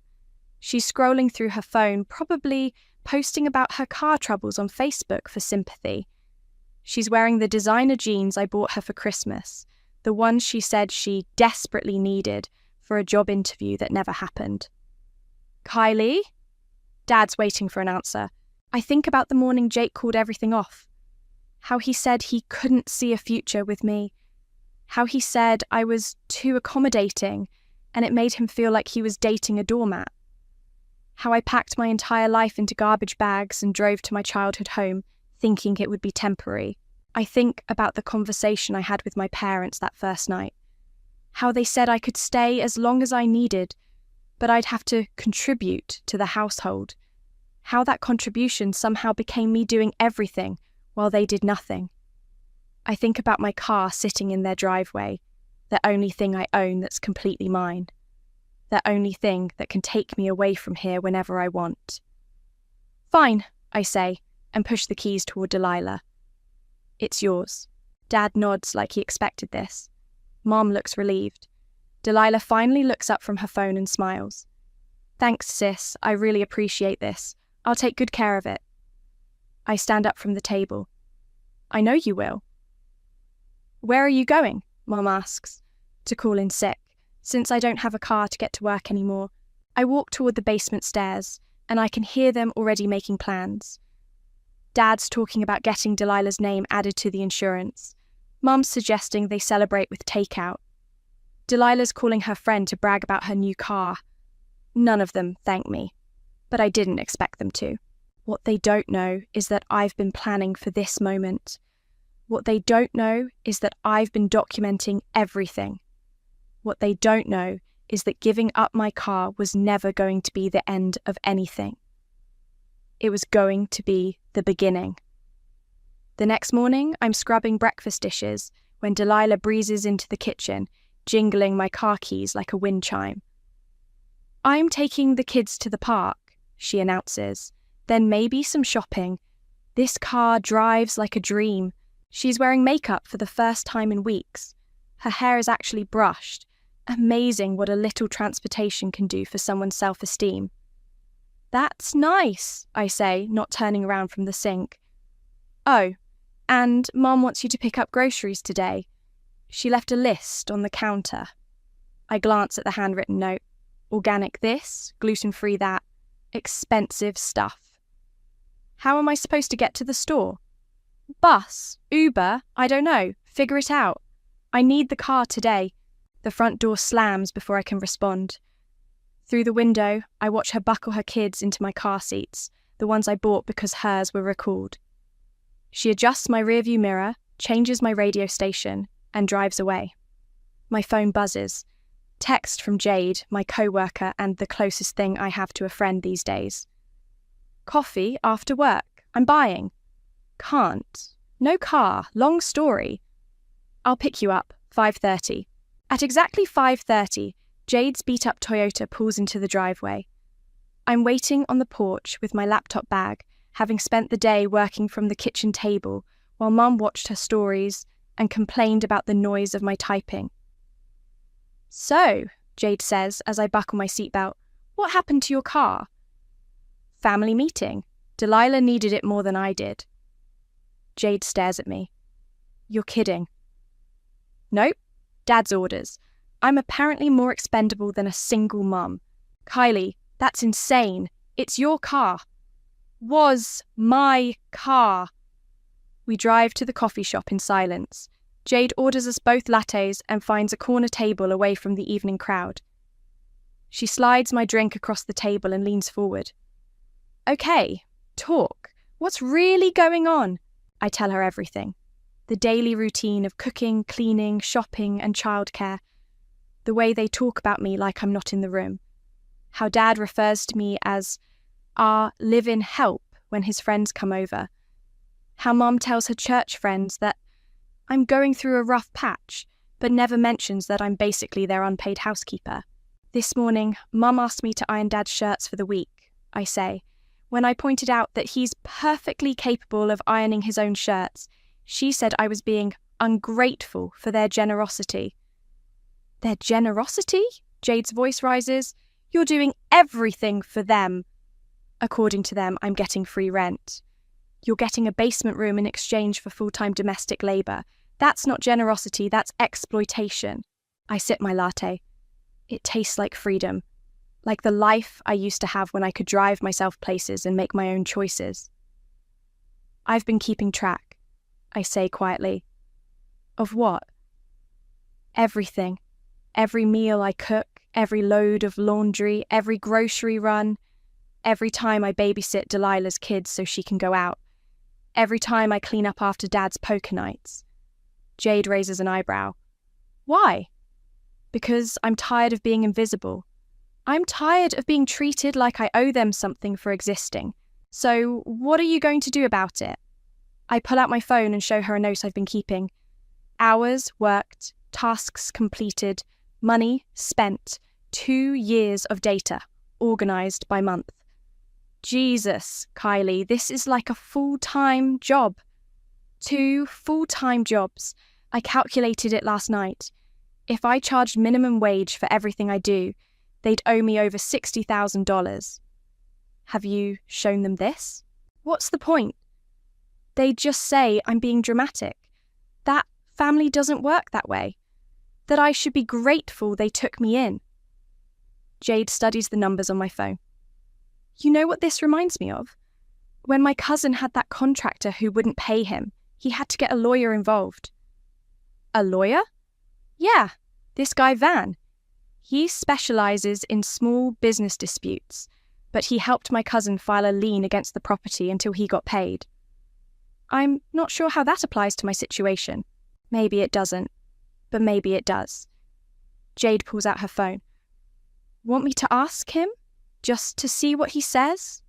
She's scrolling through her phone, probably posting about her car troubles on Facebook for sympathy. She's wearing the designer jeans I bought her for Christmas, the ones she said she desperately needed for a job interview that never happened. Kylie? Dad's waiting for an answer. I think about the morning Jake called everything off. How he said he couldn't see a future with me. How he said I was too accommodating and it made him feel like he was dating a doormat. How I packed my entire life into garbage bags and drove to my childhood home, thinking it would be temporary. I think about the conversation I had with my parents that first night. How they said I could stay as long as I needed, but I'd have to contribute to the household. How that contribution somehow became me doing everything while they did nothing. I think about my car sitting in their driveway, the only thing I own that's completely mine. The only thing that can take me away from here whenever I want. Fine, I say, and push the keys toward Delilah. It's yours. Dad nods like he expected this. Mom looks relieved. Delilah finally looks up from her phone and smiles. Thanks, sis. I really appreciate this. I'll take good care of it. I stand up from the table. I know you will. Where are you going? Mom asks. To call in sick. Since I don't have a car to get to work anymore, I walk toward the basement stairs, and I can hear them already making plans. Dad's talking about getting Delilah's name added to the insurance. Mum's suggesting they celebrate with takeout. Delilah's calling her friend to brag about her new car. None of them thank me, but I didn't expect them to. What they don't know is that I've been planning for this moment. What they don't know is that I've been documenting everything. What they don't know is that giving up my car was never going to be the end of anything. It was going to be the beginning. The next morning, I'm scrubbing breakfast dishes when Delilah breezes into the kitchen, jingling my car keys like a wind chime. I'm taking the kids to the park, she announces, then maybe some shopping. This car drives like a dream. She's wearing makeup for the first time in weeks. Her hair is actually brushed. Amazing what a little transportation can do for someone's self-esteem. That's nice, I say, not turning around from the sink. Oh, and Mom wants you to pick up groceries today. She left a list on the counter. I glance at the handwritten note. Organic this, gluten-free that. Expensive stuff. How am I supposed to get to the store? Bus? Uber? I don't know. Figure it out. I need the car today. The front door slams before I can respond. Through the window, I watch her buckle her kids into my car seats, the ones I bought because hers were recalled. She adjusts my rearview mirror, changes my radio station, and drives away. My phone buzzes. Text from Jade, my co-worker and the closest thing I have to a friend these days. Coffee after work. I'm buying. Can't. No car. Long story. I'll pick you up. 5:30. At exactly 5:30, Jade's beat-up Toyota pulls into the driveway. I'm waiting on the porch with my laptop bag, having spent the day working from the kitchen table while Mum watched her stories and complained about the noise of my typing. So, Jade says as I buckle my seatbelt, what happened to your car? Family meeting. Delilah needed it more than I did. Jade stares at me. You're kidding. Nope. Dad's orders. I'm apparently more expendable than a single mum. Kylie, that's insane. It's your car. Was my car. We drive to the coffee shop in silence. Jade orders us both lattes and finds a corner table away from the evening crowd. She slides my drink across the table and leans forward. Okay, talk. What's really going on? I tell her everything. The daily routine of cooking, cleaning, shopping, and childcare. The way they talk about me like I'm not in the room. How Dad refers to me as our live-in help when his friends come over. How Mom tells her church friends that I'm going through a rough patch, but never mentions that I'm basically their unpaid housekeeper. This morning, Mum asked me to iron Dad's shirts for the week, I say. When I pointed out that he's perfectly capable of ironing his own shirts, she said I was being ungrateful for their generosity. Their generosity? Jade's voice rises. You're doing everything for them. According to them, I'm getting free rent. You're getting a basement room in exchange for full-time domestic labour. That's not generosity, that's exploitation. I sip my latte. It tastes like freedom, like the life I used to have when I could drive myself places and make my own choices. I've been keeping track, I say quietly. Of what? Everything. Every meal I cook, every load of laundry, every grocery run, every time I babysit Delilah's kids so she can go out, every time I clean up after Dad's poker nights. Jade raises an eyebrow. Why? Because I'm tired of being invisible. I'm tired of being treated like I owe them something for existing. So what are you going to do about it? I pull out my phone and show her a note I've been keeping. Hours worked, tasks completed, money spent, 2 years of data, organised by month. Jesus, Kylie, this is like a full-time job. 2 full-time jobs. I calculated it last night. If I charged minimum wage for everything I do, they'd owe me over $60,000. Have you shown them this? What's the point? They just say I'm being dramatic. That family doesn't work that way. That I should be grateful they took me in. Jade studies the numbers on my phone. You know what this reminds me of? When my cousin had that contractor who wouldn't pay him, he had to get a lawyer involved. A lawyer? Yeah, this guy Van. He specialises in small business disputes, but he helped my cousin file a lien against the property until he got paid. I'm not sure how that applies to my situation. Maybe it doesn't, but maybe it does. Jade pulls out her phone. Want me to ask him? Just to see what he says?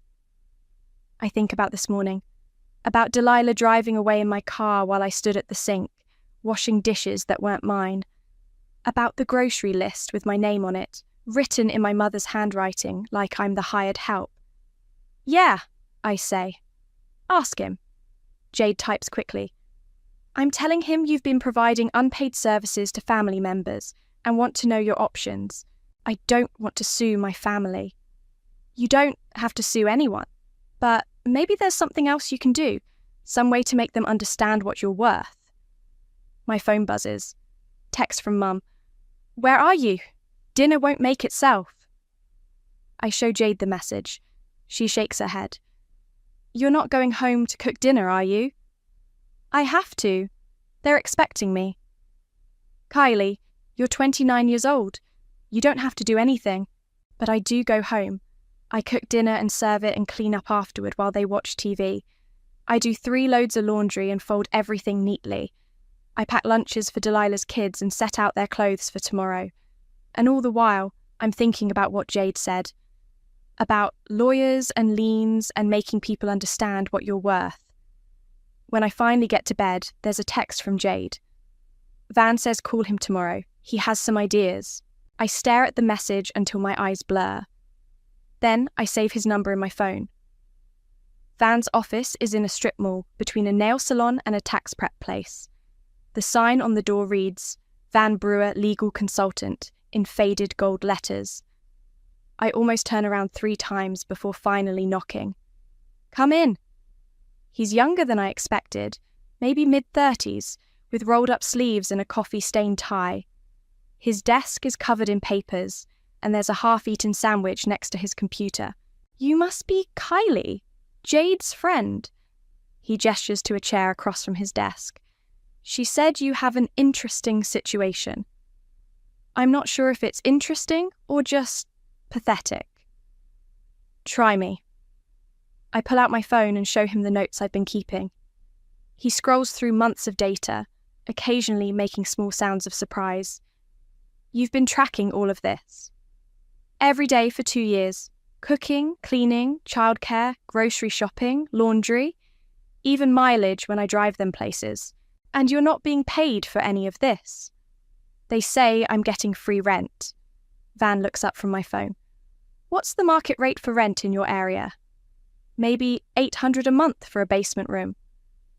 I think about this morning, about Delilah driving away in my car while I stood at the sink, washing dishes that weren't mine, about the grocery list with my name on it, written in my mother's handwriting like I'm the hired help. Yeah, I say. Ask him. Jade types quickly. I'm telling him you've been providing unpaid services to family members and want to know your options. I don't want to sue my family. You don't have to sue anyone, but maybe there's something else you can do, some way to make them understand what you're worth. My phone buzzes. Text from Mum. Where are you? Dinner won't make itself. I show Jade the message. She shakes her head. You're not going home to cook dinner, are you? I have to. They're expecting me. Kylie, you're 29 years old. You don't have to do anything, but I do go home. I cook dinner and serve it and clean up afterward while they watch TV. I do 3 loads of laundry and fold everything neatly. I pack lunches for Delilah's kids and set out their clothes for tomorrow. And all the while, I'm thinking about what Jade said. About lawyers and liens and making people understand what you're worth. When I finally get to bed, there's a text from Jade. Van says call him tomorrow. He has some ideas. I stare at the message until my eyes blur. Then I save his number in my phone. Van's office is in a strip mall between a nail salon and a tax prep place. The sign on the door reads, Van Brewer Legal Consultant, in faded gold letters. I almost turn around 3 times before finally knocking. Come in. He's younger than I expected, maybe mid-30s, with rolled-up sleeves and a coffee-stained tie. His desk is covered in papers, and there's a half-eaten sandwich next to his computer. You must be Kylie, Jade's friend. He gestures to a chair across from his desk. She said you have an interesting situation. I'm not sure if it's interesting or just pathetic. Try me. I pull out my phone and show him the notes I've been keeping. He scrolls through months of data, occasionally making small sounds of surprise. You've been tracking all of this. Every day for 2 years. Cooking, cleaning, childcare, grocery shopping, laundry. even mileage when I drive them places. And you're not being paid for any of this. They say I'm getting free rent. Van looks up from my phone. What's the market rate for rent in your area? Maybe $800 a month for a basement room.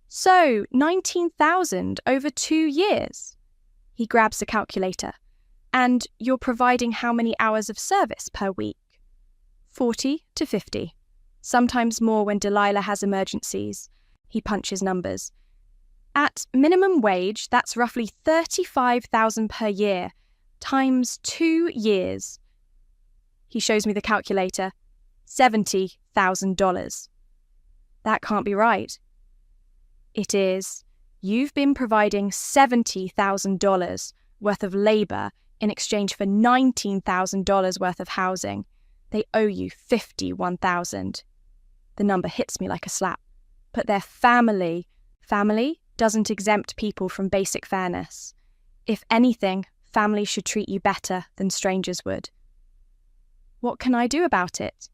So, $19,000 over 2 years. He grabs a calculator. And you're providing how many hours of service per week? 40 to 50. Sometimes more when Delilah has emergencies. He punches numbers. At minimum wage, that's roughly $35,000 per year, times 2 years. He shows me the calculator. $70,000. That can't be right. It is. You've been providing $70,000 worth of labor in exchange for $19,000 worth of housing. They owe you $51,000. The number hits me like a slap. But they're family. Family doesn't exempt people from basic fairness. If anything, family should treat you better than strangers would. What can I do about it?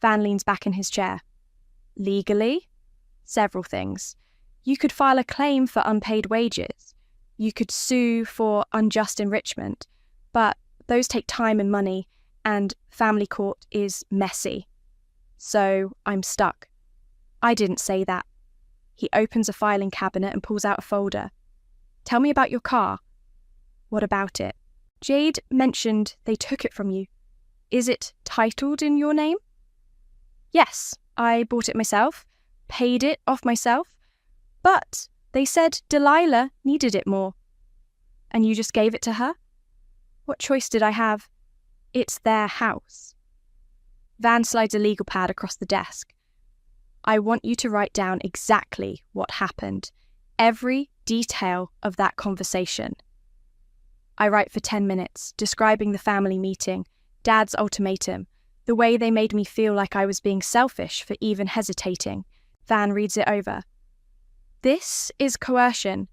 Van leans back in his chair. Legally? Several things. You could file a claim for unpaid wages. You could sue for unjust enrichment. But those take time and money, and family court is messy. So I'm stuck. I didn't say that. He opens a filing cabinet and pulls out a folder. Tell me about your car. What about it? Jade mentioned they took it from you. Is it titled in your name? Yes, I bought it myself, paid it off myself, but they said Delilah needed it more. And you just gave it to her? What choice did I have? It's their house. Van slides a legal pad across the desk. I want you to write down exactly what happened, every detail of that conversation. I write for 10 minutes, describing the family meeting, Dad's ultimatum, the way they made me feel like I was being selfish for even hesitating. Van reads it over. This is coercion.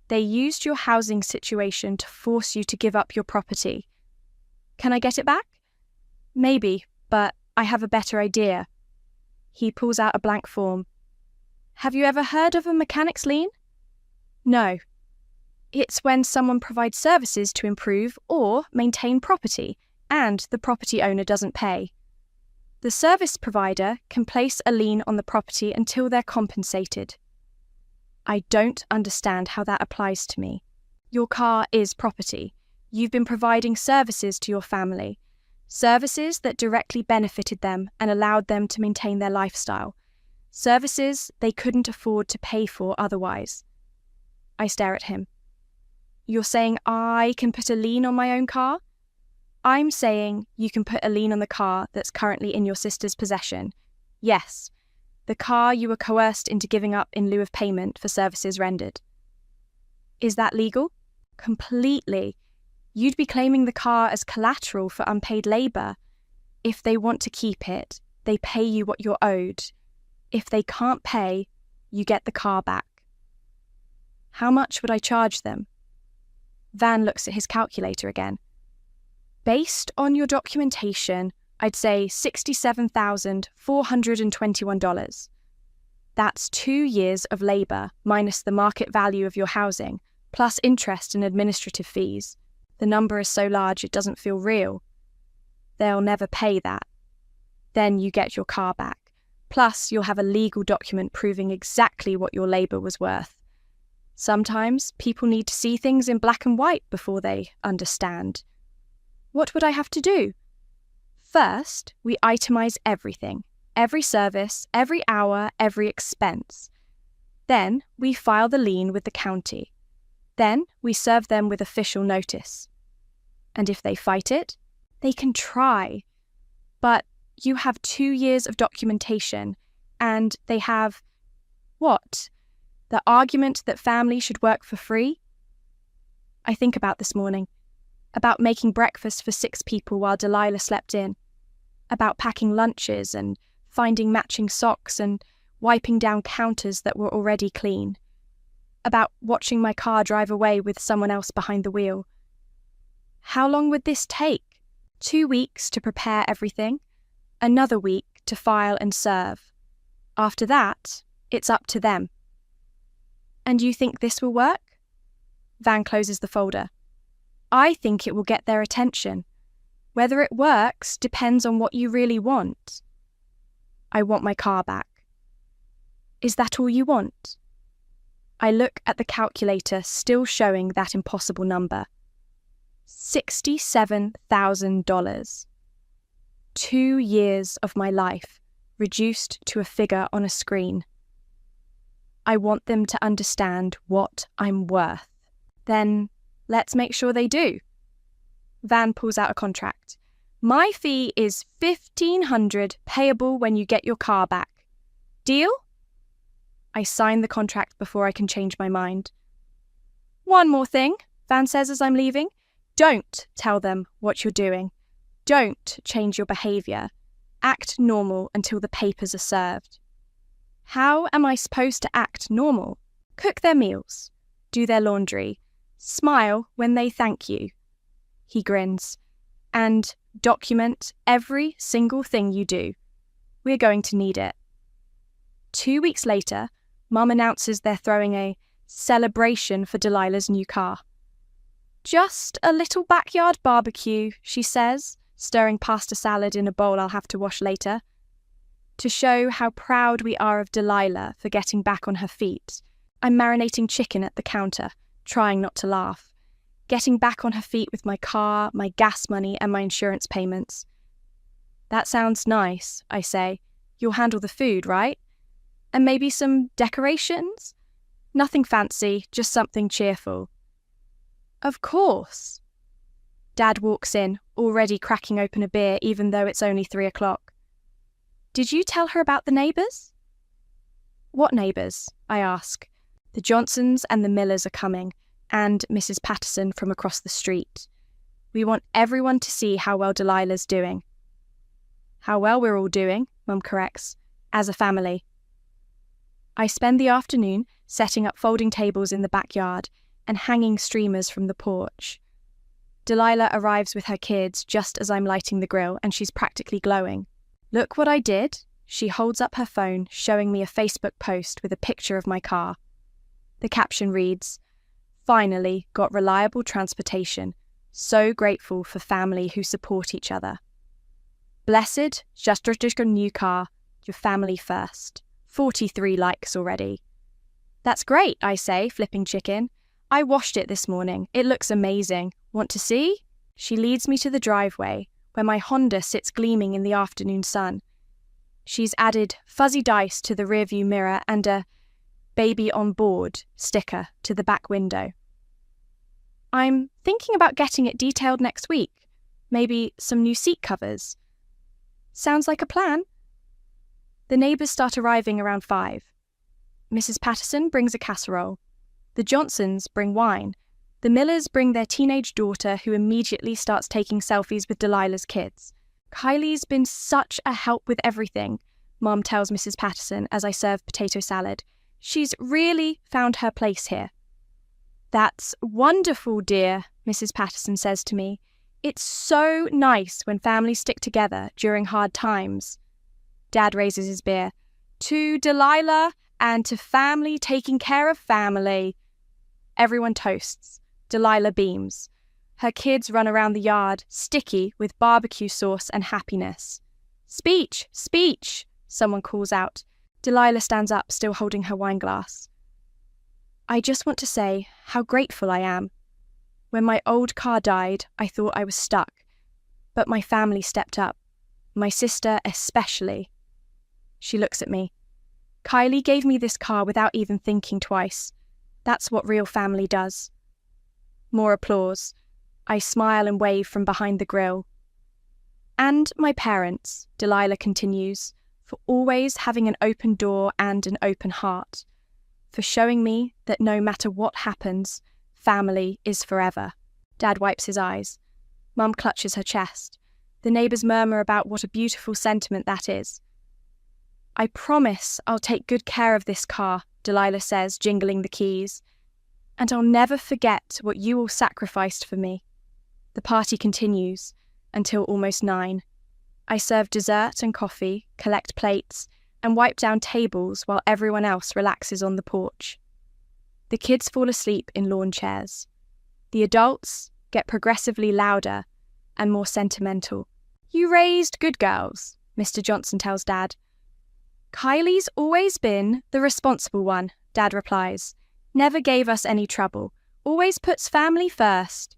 They used your housing situation to force you to give up your property. Can I get it back? Maybe, but I have a better idea. He pulls out a blank form. Have you ever heard of a mechanic's lien? No. It's when someone provides services to improve or maintain property, and the property owner doesn't pay. The service provider can place a lien on the property until they're compensated. I don't understand how that applies to me. Your car is property. You've been providing services to your family. Services that directly benefited them and allowed them to maintain their lifestyle. Services they couldn't afford to pay for otherwise. I stare at him. You're saying I can put a lien on my own car? I'm saying you can put a lien on the car that's currently in your sister's possession. Yes, the car you were coerced into giving up in lieu of payment for services rendered. Is that legal? Completely. You'd be claiming the car as collateral for unpaid labour. If they want to keep it, they pay you what you're owed. If they can't pay, you get the car back. How much would I charge them? Van looks at his calculator again. Based on your documentation, I'd say $67,421. That's 2 years of labour minus the market value of your housing, plus interest and administrative fees. The number is so large it doesn't feel real. They'll never pay that. Then you get your car back. Plus, you'll have a legal document proving exactly what your labour was worth. Sometimes people need to see things in black and white before they understand. What would I have to do? First, we itemise everything. Every service, every hour, every expense. Then, we file the lien with the county. Then, we serve them with official notice. And if they fight it, they can try. But you have 2 years of documentation, and they have, what? The argument that family should work for free? I think about this morning, about making breakfast for 6 people while Delilah slept in, about packing lunches and finding matching socks and wiping down counters that were already clean, about watching my car drive away with someone else behind the wheel. How long would this take? 2 weeks to prepare everything, another week to file and serve. After that, It's up to them. And you think this will work? Van closes the folder. I think it will get their attention. Whether it works depends on what you really want. I want my car back. Is that all you want? I look at the calculator, still showing that impossible number. $67,000. 2 years of my life reduced to a figure on a screen. I want them to understand what I'm worth. Then let's make sure they do. Van pulls out a contract. My fee is $1,500 payable when you get your car back. Deal? I sign the contract before I can change my mind. One more thing, Van says as I'm leaving. Don't tell them what you're doing. Don't change your behaviour. Act normal until the papers are served. How am I supposed to act normal? Cook their meals, do their laundry, smile when they thank you. He grins. And document every single thing you do. We're going to need it. 2 weeks later, Mum announces they're throwing a celebration for Delilah's new car. Just a little backyard barbecue, she says, stirring pasta salad in a bowl I'll have to wash later. To show how proud we are of Delilah for getting back on her feet, I'm marinating chicken at the counter, trying not to laugh. Getting back on her feet with my car, my gas money, and my insurance payments. That sounds nice, I say. You'll handle the food, right? And maybe some decorations? Nothing fancy, just something cheerful. Of course. Dad walks in, already cracking open a beer even though it's only 3 o'clock. Did you tell her about the neighbours? What neighbours? I ask. The Johnsons and the Millers are coming, and Mrs. Patterson from across the street. We want everyone to see how well Delilah's doing. How well we're all doing, Mum corrects, as a family. I spend the afternoon setting up folding tables in the backyard and hanging streamers from the porch. Delilah arrives with her kids just as I'm lighting the grill, and she's practically glowing. Look what I did. She holds up her phone, showing me a Facebook post with a picture of my car. The caption reads, "Finally got reliable transportation. So grateful for family who support each other. Blessed, just a new car, your family first." 43 likes already. That's great, I say, flipping chicken. I washed it this morning. It looks amazing. Want to see? She leads me to the driveway, where my Honda sits gleaming in the afternoon sun. She's added fuzzy dice to the rearview mirror and a "baby on board" sticker to the back window. I'm thinking about getting it detailed next week. Maybe some new seat covers. Sounds like a plan. The neighbours start arriving around 5. Mrs. Patterson brings a casserole. The Johnsons bring wine. The Millers bring their teenage daughter, who immediately starts taking selfies with Delilah's kids. Kylie's been such a help with everything, Mum tells Mrs. Patterson as I serve potato salad. She's really found her place here. That's wonderful, dear, Mrs. Patterson says to me. It's so nice when families stick together during hard times. Dad raises his beer. To Delilah and to family taking care of family. Everyone toasts. Delilah beams. Her kids run around the yard, sticky with barbecue sauce and happiness. Speech! Speech! Someone calls out. Delilah stands up, still holding her wine glass. I just want to say how grateful I am. When my old car died, I thought I was stuck. But my family stepped up. My sister especially. She looks at me. Kylie gave me this car without even thinking twice. That's what real family does. More applause. I smile and wave from behind the grill. And my parents, Delilah continues, for always having an open door and an open heart. For showing me that no matter what happens, family is forever. Dad wipes his eyes. Mum clutches her chest. The neighbours murmur about what a beautiful sentiment that is. I promise I'll take good care of this car, Delilah says, jingling the keys. And I'll never forget what you all sacrificed for me. The party continues until almost 9. I serve dessert and coffee, collect plates, and wipe down tables while everyone else relaxes on the porch. The kids fall asleep in lawn chairs. The adults get progressively louder and more sentimental. "You raised good girls," Mr. Johnson tells Dad. "Kylie's always been the responsible one," Dad replies. "Never gave us any trouble. Always puts family first."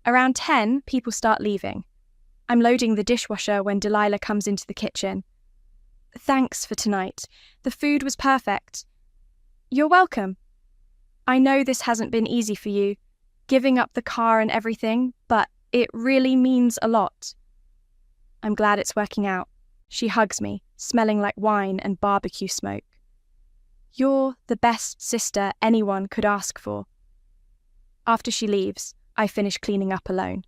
Around 10, people start leaving. I'm loading the dishwasher when Delilah comes into the kitchen. "Thanks for tonight. The food was perfect." "You're welcome. I know this hasn't been easy for you, giving up the car and everything, but it really means a lot." I'm glad it's working out. She hugs me, smelling like wine and barbecue smoke. "You're the best sister anyone could ask for." After she leaves, I finish cleaning up alone.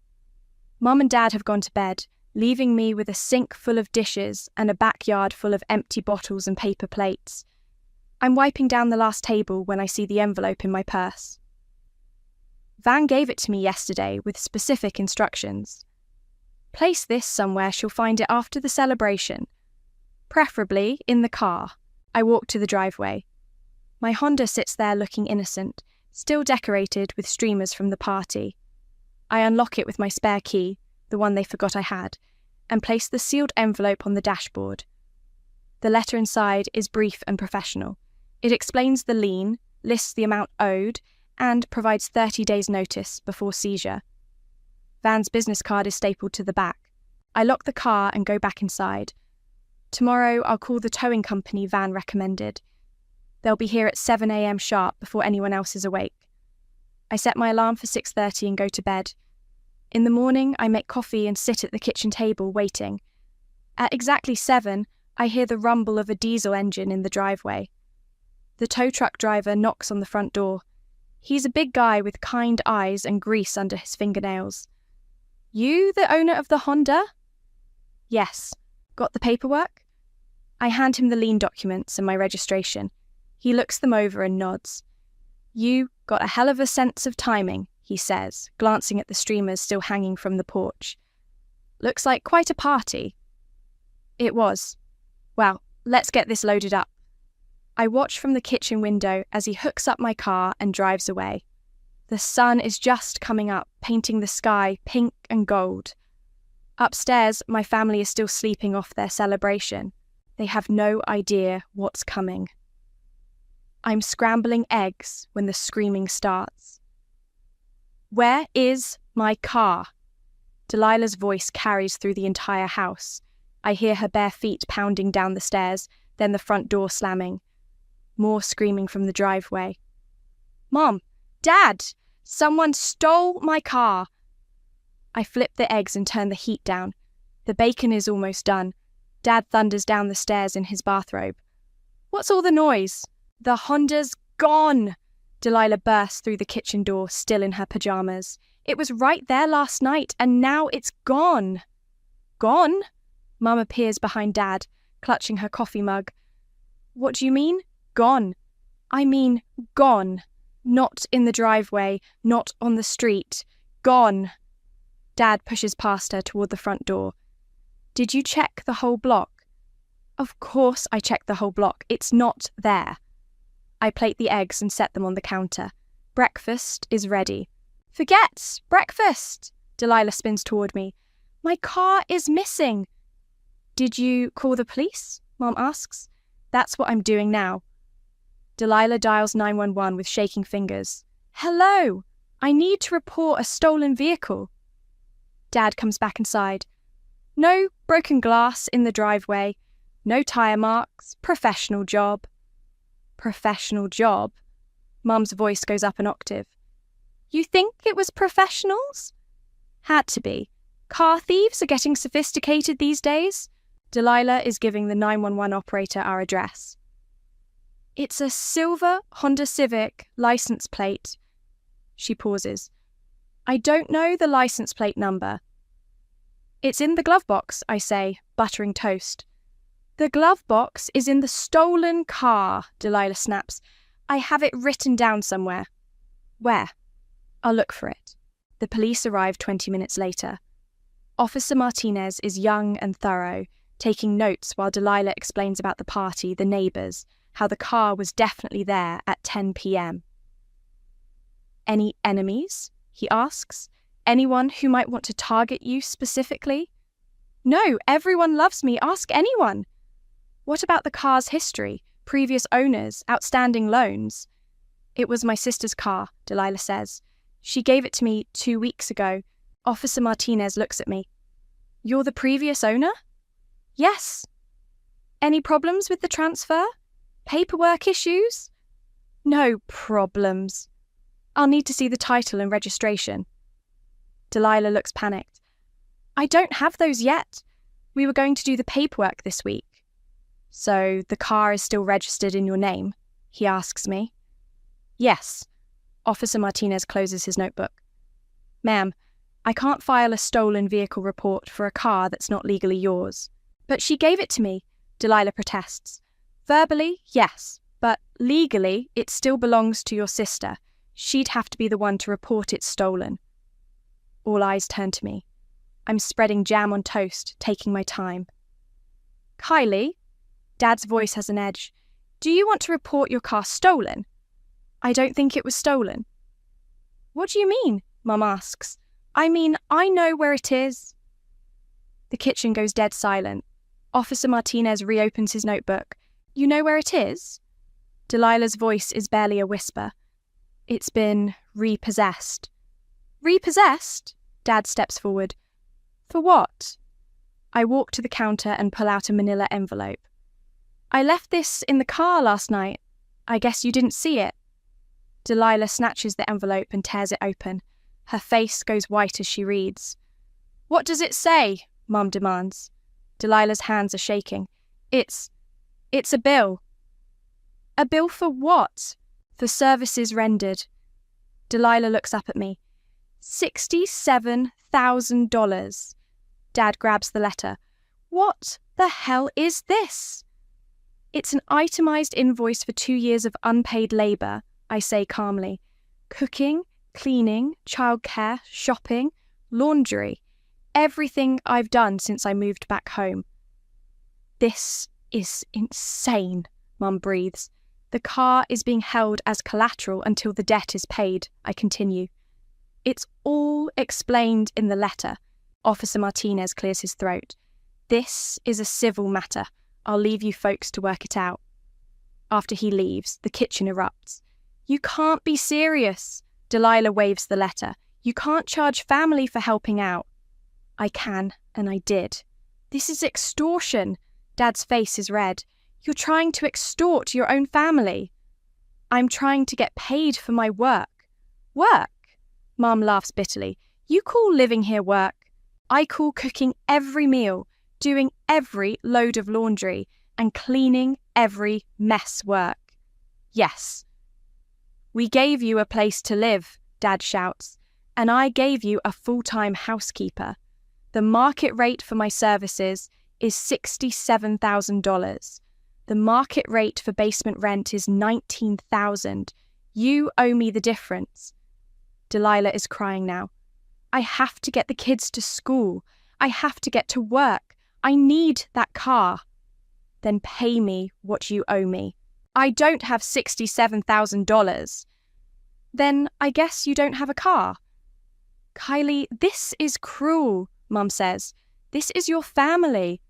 Mum and Dad have gone to bed, leaving me with a sink full of dishes and a backyard full of empty bottles and paper plates. I'm wiping down the last table when I see the envelope in my purse. Van gave it to me yesterday with specific instructions. "Place this somewhere she'll find it after the celebration. Preferably in the car." I walk to the driveway. My Honda sits there looking innocent, still decorated with streamers from the party. I unlock it with my spare key, the one they forgot I had, and place the sealed envelope on the dashboard. The letter inside is brief and professional. It explains the lien, lists the amount owed, and provides 30 days' notice before seizure. Van's business card is stapled to the back. I lock the car and go back inside. Tomorrow I'll call the towing company Van recommended. They'll be here at 7 a.m. sharp before anyone else is awake. I set my alarm for 6:30 and go to bed. In the morning, I make coffee and sit at the kitchen table waiting. At exactly 7, I hear the rumble of a diesel engine in the driveway. The tow truck driver knocks on the front door. He's a big guy with kind eyes and grease under his fingernails. "You the owner of the Honda?" "Yes." "Got the paperwork?" I hand him the lien documents and my registration. He looks them over and nods. "You got a hell of a sense of timing," he says, glancing at the streamers still hanging from the porch. "Looks like quite a party." It was. Well, let's get this loaded up. I watch from the kitchen window as he hooks up my car and drives away. The sun is just coming up, painting the sky pink and gold. Upstairs, my family is still sleeping off their celebration. They have no idea what's coming. I'm scrambling eggs when the screaming starts. "Where is my car?" Delilah's voice carries through the entire house. I hear her bare feet pounding down the stairs, then the front door slamming. More screaming from the driveway. "Mom! Dad! Someone stole my car!" I flip the eggs and turn the heat down. The bacon is almost done. Dad thunders down the stairs in his bathrobe. "What's all the noise?" "The Honda's gone!" Delilah bursts through the kitchen door, still in her pajamas. "It was right there last night, and now it's gone." "Gone?" Mum appears behind Dad, clutching her coffee mug. "What do you mean, gone?" "I mean, gone. Not in the driveway, not on the street. Gone." Dad pushes past her toward the front door. "Did you check the whole block?" "Of course I checked the whole block. It's not there." I plate the eggs and set them on the counter. Breakfast is ready. "Forget breakfast!" Delilah spins toward me. "My car is missing." "Did you call the police?" Mom asks. "That's what I'm doing now." Delilah dials 911 with shaking fingers. "Hello! I need to report a stolen vehicle." Dad comes back inside. "No broken glass in the driveway. No tire marks. Professional job." "Professional job?" Mum's voice goes up an octave. "You think it was professionals?" "Had to be. Car thieves are getting sophisticated these days." Delilah is giving the 911 operator our address. "It's a silver Honda Civic license plate." She pauses. "I don't know the license plate number." "It's in the glove box," I say, buttering toast. "The glove box is in the stolen car," Delilah snaps. "I have it written down somewhere." "Where?" "I'll look for it." The police arrive 20 minutes later. Officer Martinez is young and thorough. taking notes while Delilah explains about the party, the neighbours, how the car was definitely there at 10 p.m. Any enemies? He asks. Anyone who might want to target you specifically? No, everyone loves me. Ask anyone. What about the car's history, previous owners, outstanding loans? It was my sister's car, Delilah says. She gave it to me 2 weeks ago. Officer Martinez looks at me. You're the previous owner? Yes. Any problems with the transfer? Paperwork issues? No problems. I'll need to see the title and registration. Delilah looks panicked. I don't have those yet. We were going to do the paperwork this week. So the car is still registered in your name? He asks me. Yes. Officer Martinez closes his notebook. Ma'am, I can't file a stolen vehicle report for a car that's not legally yours. But she gave it to me, Delilah protests. Verbally, yes, but legally, it still belongs to your sister. She'd have to be the one to report it stolen. All eyes turn to me. I'm spreading jam on toast, taking my time. Kylie, Dad's voice has an edge. Do you want to report your car stolen? I don't think it was stolen. What do you mean? Mum asks. I mean, I know where it is. The kitchen goes dead silent. Officer Martinez reopens his notebook. You know where it is? Delilah's voice is barely a whisper. It's been repossessed. Repossessed? Dad steps forward. For what? I walk to the counter and pull out a manila envelope. I left this in the car last night. I guess you didn't see it. Delilah snatches the envelope and tears it open. Her face goes white as she reads. What does it say? Mum demands. Delilah's hands are shaking. It's a bill. A bill for what? For services rendered. Delilah looks up at me. $67,000. Dad grabs the letter. What the hell is this? It's an itemized invoice for 2 years of unpaid labour, I say calmly. Cooking, cleaning, childcare, shopping, laundry. Everything I've done since I moved back home. This is insane, Mum breathes. The car is being held as collateral until the debt is paid, I continue. It's all explained in the letter. Officer Martinez clears his throat. This is a civil matter. I'll leave you folks to work it out. After he leaves, the kitchen erupts. You can't be serious. Delilah waves the letter. You can't charge family for helping out. I can, and I did. This is extortion. Dad's face is red. You're trying to extort your own family. I'm trying to get paid for my work. Work? Mum laughs bitterly. You call living here work? I call cooking every meal, doing every load of laundry, and cleaning every mess work. Yes. We gave you a place to live, Dad shouts, and I gave you a full-time housekeeper. The market rate for my services is $67,000. The market rate for basement rent is $19,000. You owe me the difference. Delilah is crying now. I have to get the kids to school. I have to get to work. I need that car. Then pay me what you owe me. I don't have $67,000. Then I guess you don't have a car. Kylie, this is cruel, Mum says. This is your family.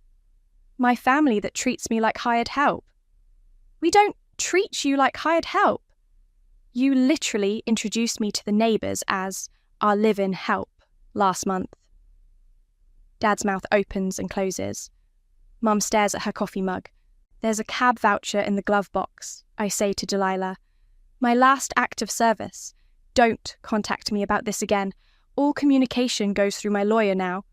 My family that treats me like hired help. We don't treat you like hired help. You literally introduced me to the neighbours as our live-in help last month. Dad's mouth opens and closes. Mum stares at her coffee mug. There's a cab voucher in the glove box, I say to Delilah. My last act of service. Don't contact me about this again. All communication goes through my lawyer now.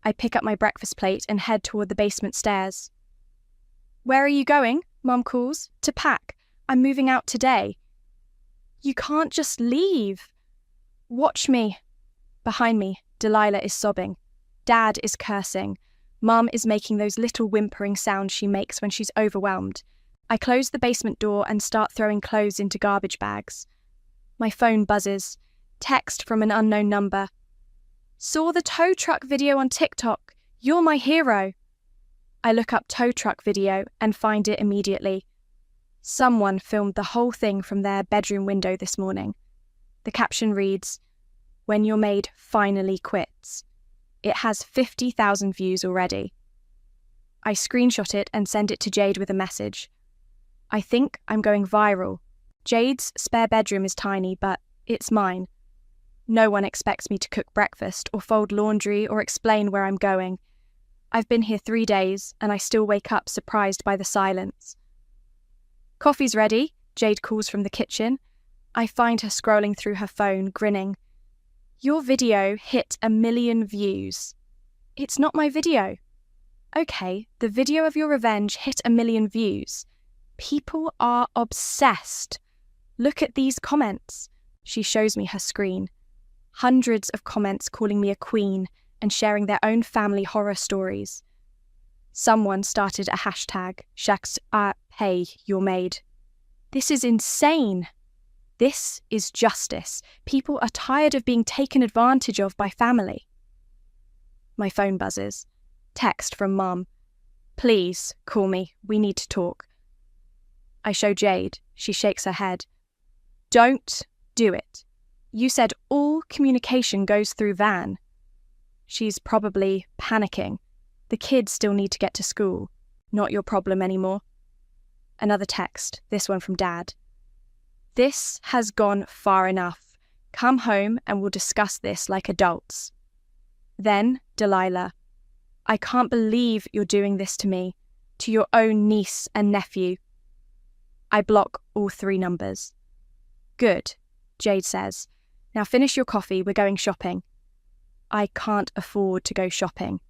I pick up my breakfast plate and head toward the basement stairs. Where are you going? Mum calls. To pack. I'm moving out today. You can't just leave. Watch me. Behind me, Delilah is sobbing. Dad is cursing. Mum is making those little whimpering sounds she makes when she's overwhelmed. I close the basement door and start throwing clothes into garbage bags. My phone buzzes. Text from an unknown number. Saw the tow truck video on TikTok. You're my hero. I look up tow truck video and find it immediately. Someone filmed the whole thing from their bedroom window this morning. The caption reads, "When your maid finally quits." It has 50,000 views already. I screenshot it and send it to Jade with a message. I think I'm going viral. Jade's spare bedroom is tiny, but it's mine. No one expects me to cook breakfast or fold laundry or explain where I'm going. I've been here 3 days and I still wake up surprised by the silence. "Coffee's ready," Jade calls from the kitchen. I find her scrolling through her phone, grinning. "Your video hit 1 million views." "It's not my video." "Okay, the video of your revenge hit 1 million views. People are obsessed. Look at these comments." She shows me her screen. Hundreds of comments calling me a queen and sharing their own family horror stories. Someone started a hashtag, #pay your maid. This is insane. This is justice. People are tired of being taken advantage of by family. My phone buzzes. Text from Mum. "Please, call me. We need to talk." I show Jade. She shakes her head. "Don't do it. You said all communication goes through Van." She's probably panicking. The kids still need to get to school. Not your problem anymore. Another text, this one from Dad. "This has gone far enough. Come home and we'll discuss this like adults." Then Delilah. "I can't believe you're doing this to me, to your own niece and nephew." I block all 3 numbers. "Good," Jade says. "Now finish your coffee, we're going shopping." I can't afford to go shopping.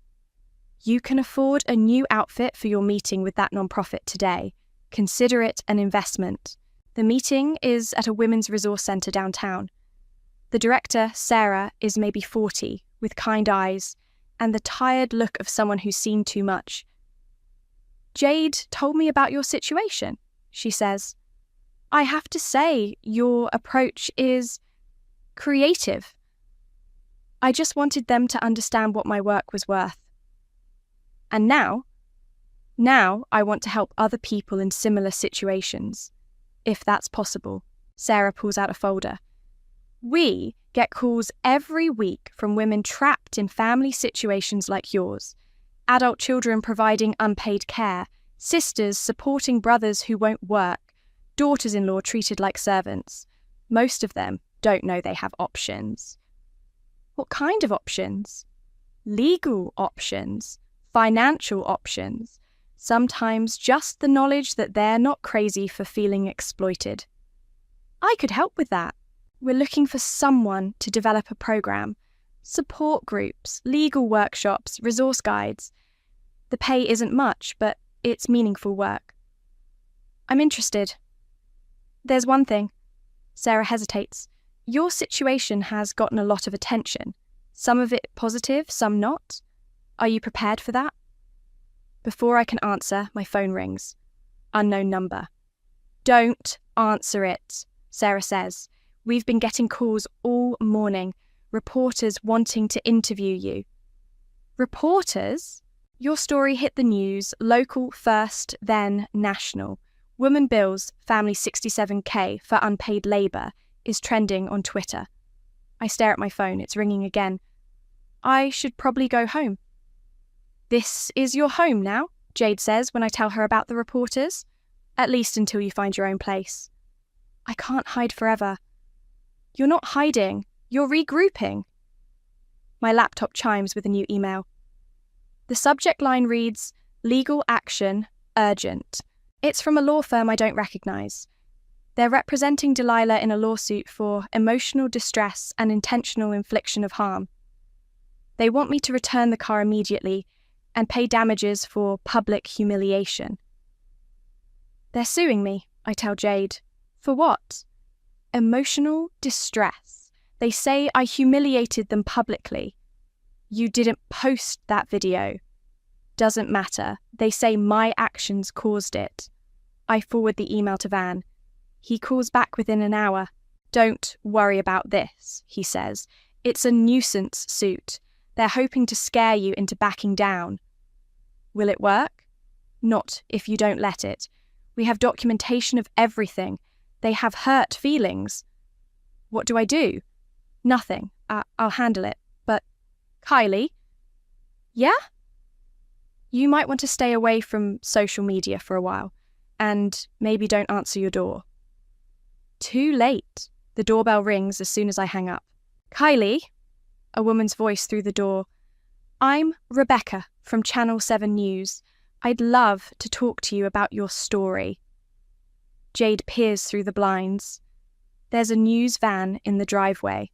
"You can afford a new outfit for your meeting with that nonprofit today. Consider it an investment." The meeting is at a women's resource centre downtown. The director, Sarah, is maybe 40, with kind eyes, and the tired look of someone who's seen too much. "Jade told me about your situation," she says. "I have to say, your approach is creative. I just wanted them to understand what my work was worth. And now I want to help other people in similar situations. If that's possible." Sarah pulls out a folder. "We get calls every week from women trapped in family situations like yours. Adult children providing unpaid care, sisters supporting brothers who won't work, daughters-in-law treated like servants. Most of them don't know they have options." "What kind of options?" "Legal options, financial options. Sometimes just the knowledge that they're not crazy for feeling exploited." "I could help with that. We're looking for someone to develop a program. Support groups, legal workshops, resource guides. The pay isn't much, but it's meaningful work." "I'm interested." "There's one thing." Sarah hesitates. "Your situation has gotten a lot of attention. Some of it positive, some not. Are you prepared for that?" Before I can answer, my phone rings. Unknown number. "Don't answer it," Sarah says. "We've been getting calls all morning. Reporters wanting to interview you." "Reporters?" "Your story hit the news, local first, then national. Woman bills family 67K for unpaid labour is trending on Twitter." I stare at my phone, it's ringing again. I should probably go home. "This is your home now," Jade says when I tell her about the reporters. "At least until you find your own place." "I can't hide forever." "You're not hiding, you're regrouping." My laptop chimes with a new email. The subject line reads, "Legal action, urgent." It's from a law firm I don't recognise. They're representing Delilah in a lawsuit for emotional distress and intentional infliction of harm. They want me to return the car immediately and pay damages for public humiliation. "They're suing me," I tell Jade. "For what?" "Emotional distress. They say I humiliated them publicly." "You didn't post that video." "Doesn't matter. They say my actions caused it." I forward the email to Van. He calls back within an hour. "Don't worry about this," he says. "It's a nuisance suit. They're hoping to scare you into backing down." "Will it work?" Not if you don't let it. We have documentation of everything. They have hurt feelings. What do I do? Nothing. I'll handle it. But, Kylie? Yeah? You might want to stay away from social media for a while, and maybe don't answer your door. Too late. The doorbell rings as soon as I hang up. Kylie? A woman's voice through the door. I'm Rebecca from Channel 7 News. I'd love to talk to you about your story. Jade peers through the blinds. There's a news van in the driveway.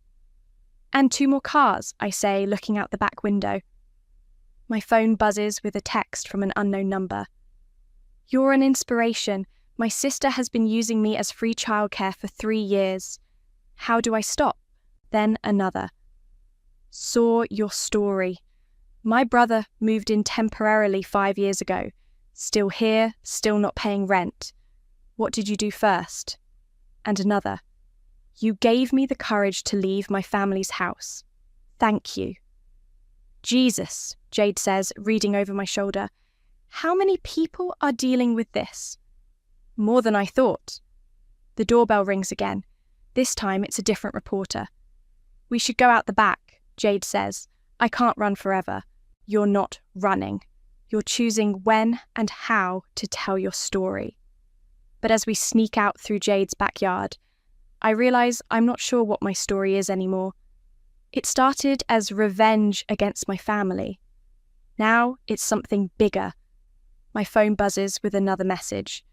And 2 more cars, I say, looking out the back window. My phone buzzes with a text from an unknown number. You're an inspiration. My sister has been using me as free childcare for 3 years. How do I stop? Then another. Saw your story. My brother moved in temporarily 5 years ago. Still here, still not paying rent. What did you do first? And another. You gave me the courage to leave my family's house. Thank you. Jesus, Jade says, reading over my shoulder. How many people are dealing with this? More than I thought. The doorbell rings again. This time it's a different reporter. We should go out the back, Jade says. I can't run forever. You're not running. You're choosing when and how to tell your story. But as we sneak out through Jade's backyard, I realize I'm not sure what my story is anymore. It started as revenge against my family. Now it's something bigger. My phone buzzes with another message.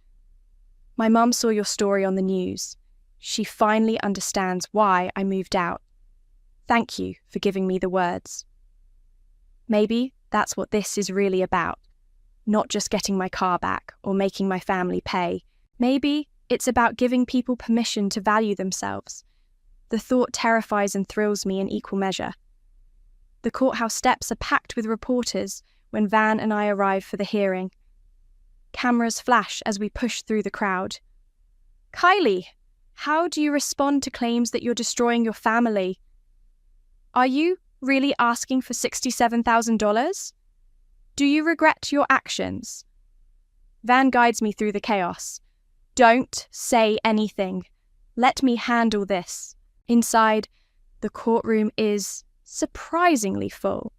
My mum saw your story on the news. She finally understands why I moved out. Thank you for giving me the words. Maybe that's what this is really about. Not just getting my car back or making my family pay. Maybe it's about giving people permission to value themselves. The thought terrifies and thrills me in equal measure. The courthouse steps are packed with reporters when Van and I arrive for the hearing. Cameras flash as we push through the crowd. Kylie, how do you respond to claims that you're destroying your family? Are you really asking for $67,000? Do you regret your actions? Van guides me through the chaos. Don't say anything. Let me handle this. Inside, the courtroom is surprisingly full.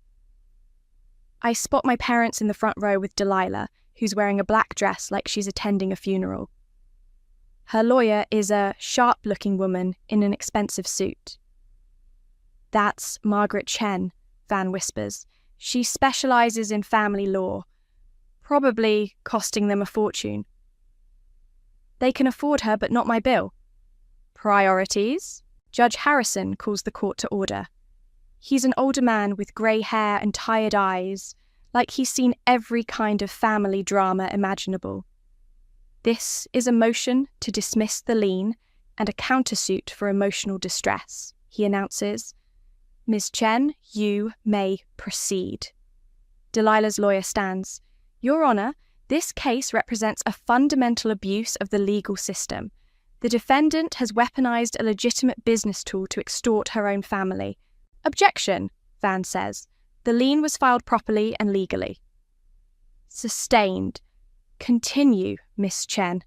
I spot my parents in the front row with Delilah, who's wearing a black dress like she's attending a funeral. Her lawyer is a sharp-looking woman in an expensive suit. That's Margaret Chen, Van whispers. She specializes in family law, probably costing them a fortune. They can afford her, but not my bill. Priorities? Judge Harrison calls the court to order. He's an older man with grey hair and tired eyes, like he's seen every kind of family drama imaginable. This is a motion to dismiss the lien and a countersuit for emotional distress, he announces. Ms. Chen, you may proceed. Delilah's lawyer stands. Your Honour, this case represents a fundamental abuse of the legal system. The defendant has weaponized a legitimate business tool to extort her own family. Objection, Van says. The lien was filed properly and legally. Sustained. Continue, Miss Chen.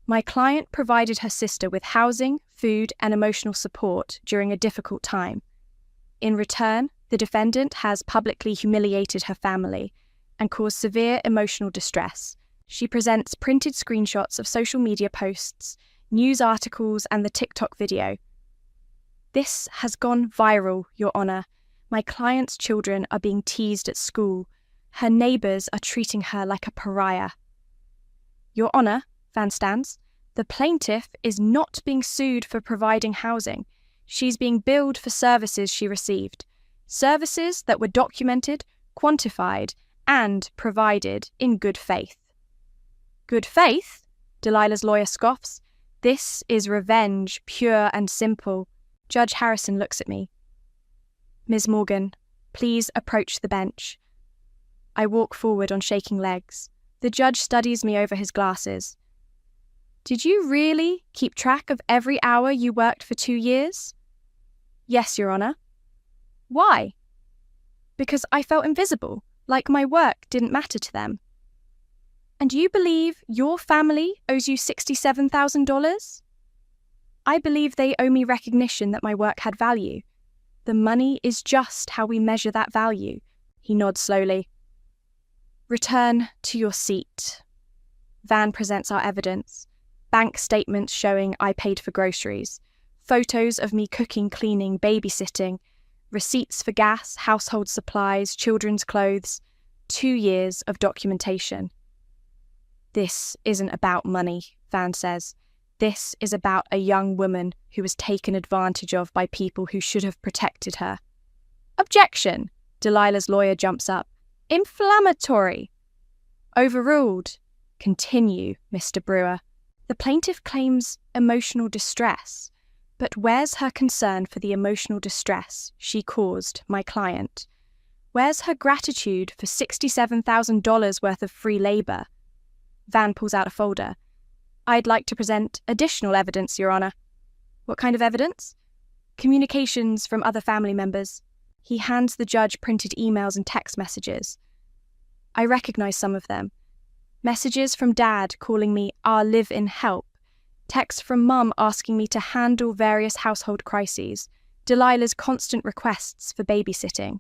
My client provided her sister with housing, food, and emotional support during a difficult time. In return, the defendant has publicly humiliated her family and caused severe emotional distress. She presents printed screenshots of social media posts, news articles, and the TikTok video. This has gone viral, Your Honour. My client's children are being teased at school. Her neighbours are treating her like a pariah. Your Honour, Van stands, the plaintiff is not being sued for providing housing. She's being billed for services she received. Services that were documented, quantified, and provided in good faith. Good faith? Delilah's lawyer scoffs. This is revenge, pure and simple. Judge Harrison looks at me. Ms. Morgan, please approach the bench. I walk forward on shaking legs. The judge studies me over his glasses. Did you really keep track of every hour you worked for 2 years? Yes, Your Honour. Why? Because I felt invisible, like my work didn't matter to them. And you believe your family owes you $67,000? I believe they owe me recognition that my work had value. The money is just how we measure that value. He nods slowly. Return to your seat. Van presents our evidence. Bank statements showing I paid for groceries. Photos of me cooking, cleaning, babysitting. Receipts for gas, household supplies, children's clothes. 2 years of documentation. This isn't about money, Van says. This is about a young woman who was taken advantage of by people who should have protected her. Objection! Delilah's lawyer jumps up. Inflammatory! Overruled. Continue, Mr. Brewer. The plaintiff claims emotional distress. But where's her concern for the emotional distress she caused my client? Where's her gratitude for $67,000 worth of free labour? Van pulls out a folder. I'd like to present additional evidence, Your Honour. What kind of evidence? Communications from other family members. He hands the judge printed emails and text messages. I recognise some of them. Messages from Dad calling me our live-in help. Texts from Mum asking me to handle various household crises. Delilah's constant requests for babysitting.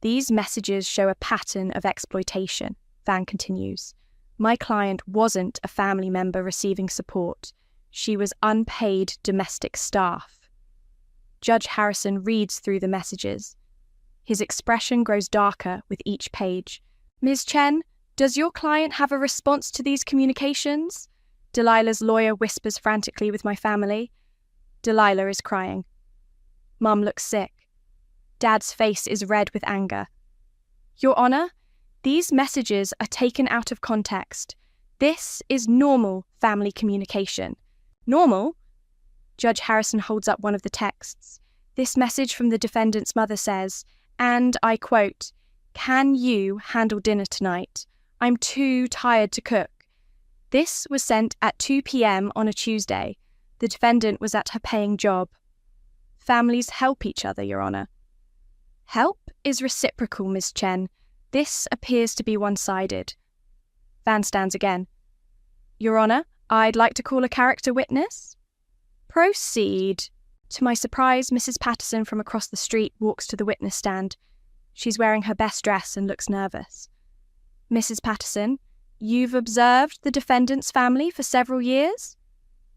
These messages show a pattern of exploitation, Van continues. My client wasn't a family member receiving support. She was unpaid domestic staff. Judge Harrison reads through the messages. His expression grows darker with each page. Ms. Chen, does your client have a response to these communications? Delilah's lawyer whispers frantically with my family. Delilah is crying. Mum looks sick. Dad's face is red with anger. Your Honour, these messages are taken out of context. This is normal family communication. Normal? Judge Harrison holds up one of the texts. This message from the defendant's mother says, and I quote, "Can you handle dinner tonight? I'm too tired to cook." This was sent at 2 p.m. on a Tuesday. The defendant was at her paying job. Families help each other, Your Honour. Help is reciprocal, Ms. Chen. This appears to be one-sided. Van stands again. Your Honour, I'd like to call a character witness. Proceed. To my surprise, Mrs. Patterson from across the street walks to the witness stand. She's wearing her best dress and looks nervous. Mrs. Patterson, you've observed the defendant's family for several years?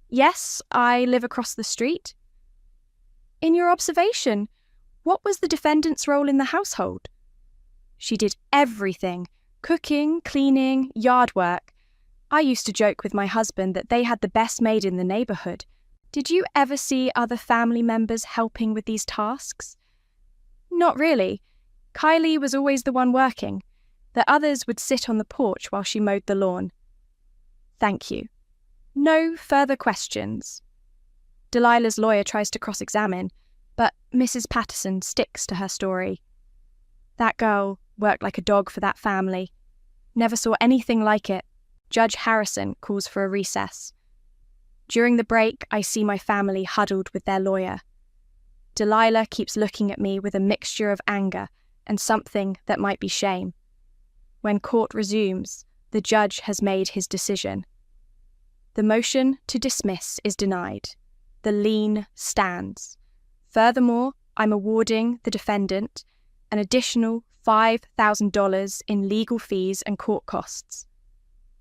Yes, I live across the street. In your observation, what was the defendant's role in the household? She did everything. Cooking, cleaning, yard work. I used to joke with my husband that they had the best maid in the neighbourhood. Did you ever see other family members helping with these tasks? Not really. Kylie was always the one working. The others would sit on the porch while she mowed the lawn. Thank you. No further questions. Delilah's lawyer tries to cross-examine, but Mrs. Patterson sticks to her story. That girl worked like a dog for that family. Never saw anything like it. Judge Harrison calls for a recess. During the break, I see my family huddled with their lawyer. Delilah keeps looking at me with a mixture of anger and something that might be shame. When court resumes, the judge has made his decision. The motion to dismiss is denied. The lien stands. Furthermore, I'm awarding the defendant an additional $5,000 in legal fees and court costs.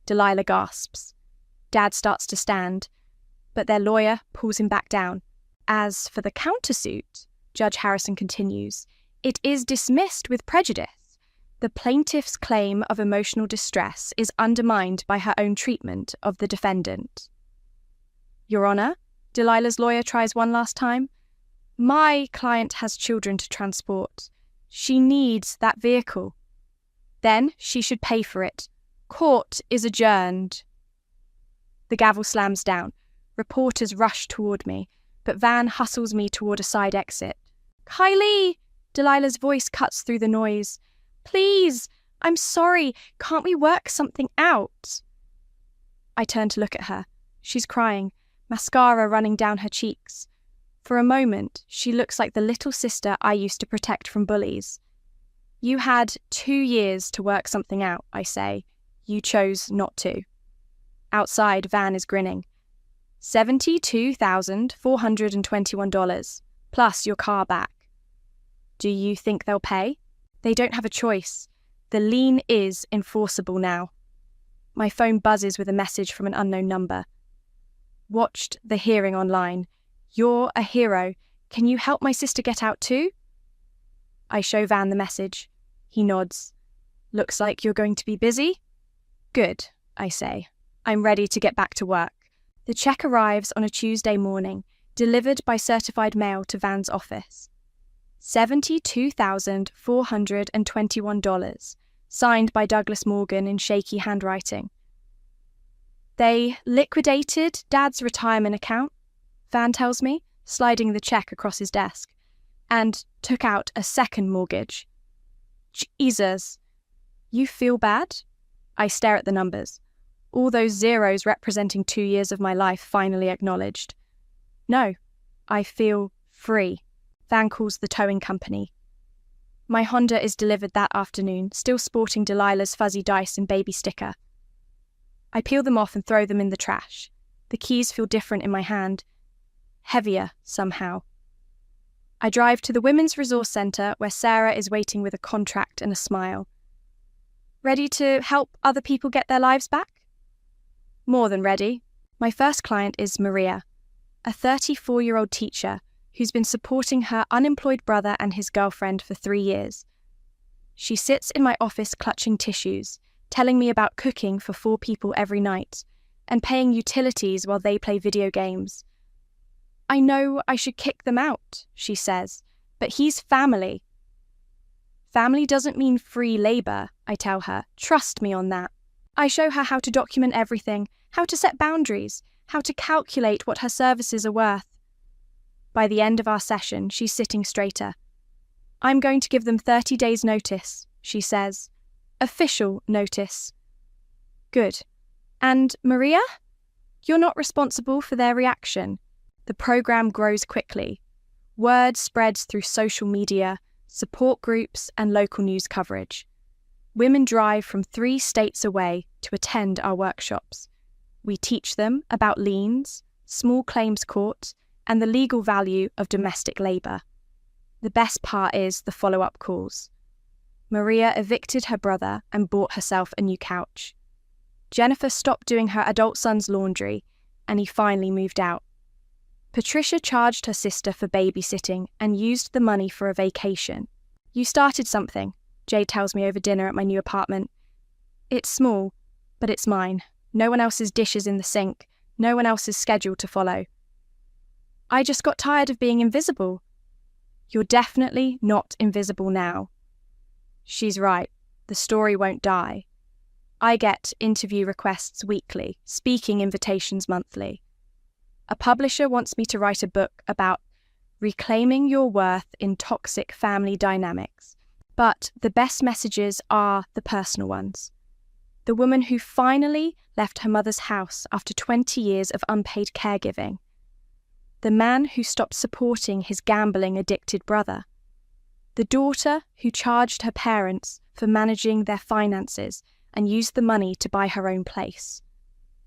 Delilah gasps. Dad starts to stand, but their lawyer pulls him back down. As for the countersuit, Judge Harrison continues, it is dismissed with prejudice. The plaintiff's claim of emotional distress is undermined by her own treatment of the defendant. Your Honour, Delilah's lawyer tries one last time. My client has children to transport. She needs that vehicle. Then she should pay for it. Court is adjourned. The gavel slams down. Reporters rush toward me, but Van hustles me toward a side exit. Kylie! Delilah's voice cuts through the noise. Please! I'm sorry. Can't we work something out? I turn to look at her. She's crying, mascara running down her cheeks. For a moment, she looks like the little sister I used to protect from bullies. You had 2 years to work something out, I say. You chose not to. Outside, Van is grinning. $72,421, plus your car back. Do you think they'll pay? They don't have a choice. The lien is enforceable now. My phone buzzes with a message from an unknown number. Watched the hearing online. You're a hero. Can you help my sister get out too? I show Van the message. He nods. Looks like you're going to be busy? Good, I say. I'm ready to get back to work. The check arrives on a Tuesday morning, delivered by certified mail to Van's office. $72,421, signed by Douglas Morgan in shaky handwriting. They liquidated Dad's retirement account, Van tells me, sliding the check across his desk, and took out a second mortgage. Jesus. You feel bad? I stare at the numbers. All those zeros representing 2 years of my life finally acknowledged. No, I feel free. Van calls the towing company. My Honda is delivered that afternoon, still sporting Delilah's fuzzy dice and baby sticker. I peel them off and throw them in the trash. The keys feel different in my hand. Heavier, somehow. I drive to the Women's Resource Centre where Sarah is waiting with a contract and a smile. Ready to help other people get their lives back? More than ready. My first client is Maria, a 34-year-old teacher who's been supporting her unemployed brother and his girlfriend for 3 years. She sits in my office clutching tissues, telling me about cooking for 4 people every night and paying utilities while they play video games. I know I should kick them out, she says, but he's family. Family doesn't mean free labour, I tell her. Trust me on that. I show her how to document everything, how to set boundaries, how to calculate what her services are worth. By the end of our session, she's sitting straighter. I'm going to give them 30 days' notice, she says. Official notice. Good. And Maria? You're not responsible for their reaction. The program grows quickly. Word spreads through social media, support groups, and local news coverage. Women drive from 3 states away to attend our workshops. We teach them about liens, small claims court, and the legal value of domestic labour. The best part is the follow-up calls. Maria evicted her brother and bought herself a new couch. Jennifer stopped doing her adult son's laundry, and he finally moved out. Patricia charged her sister for babysitting and used the money for a vacation. You started something, Jade tells me over dinner at my new apartment. It's small, but it's mine. No one else's dishes in the sink. No one else's schedule to follow. I just got tired of being invisible. You're definitely not invisible now. She's right. The story won't die. I get interview requests weekly, speaking invitations monthly. A publisher wants me to write a book about reclaiming your worth in toxic family dynamics. But the best messages are the personal ones. The woman who finally left her mother's house after 20 years of unpaid caregiving. The man who stopped supporting his gambling-addicted brother. The daughter who charged her parents for managing their finances and used the money to buy her own place.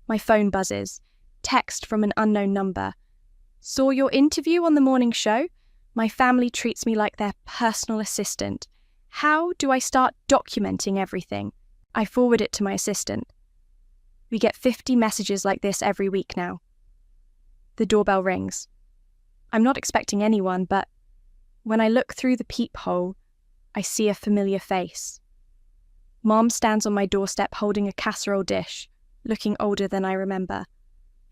My phone buzzes. Text from an unknown number. Saw your interview on the morning show? My family treats me like their personal assistant. How do I start documenting everything? I forward it to my assistant. We get 50 messages like this every week now. The doorbell rings. I'm not expecting anyone, but when I look through the peephole, I see a familiar face. Mom stands on my doorstep holding a casserole dish, looking older than I remember.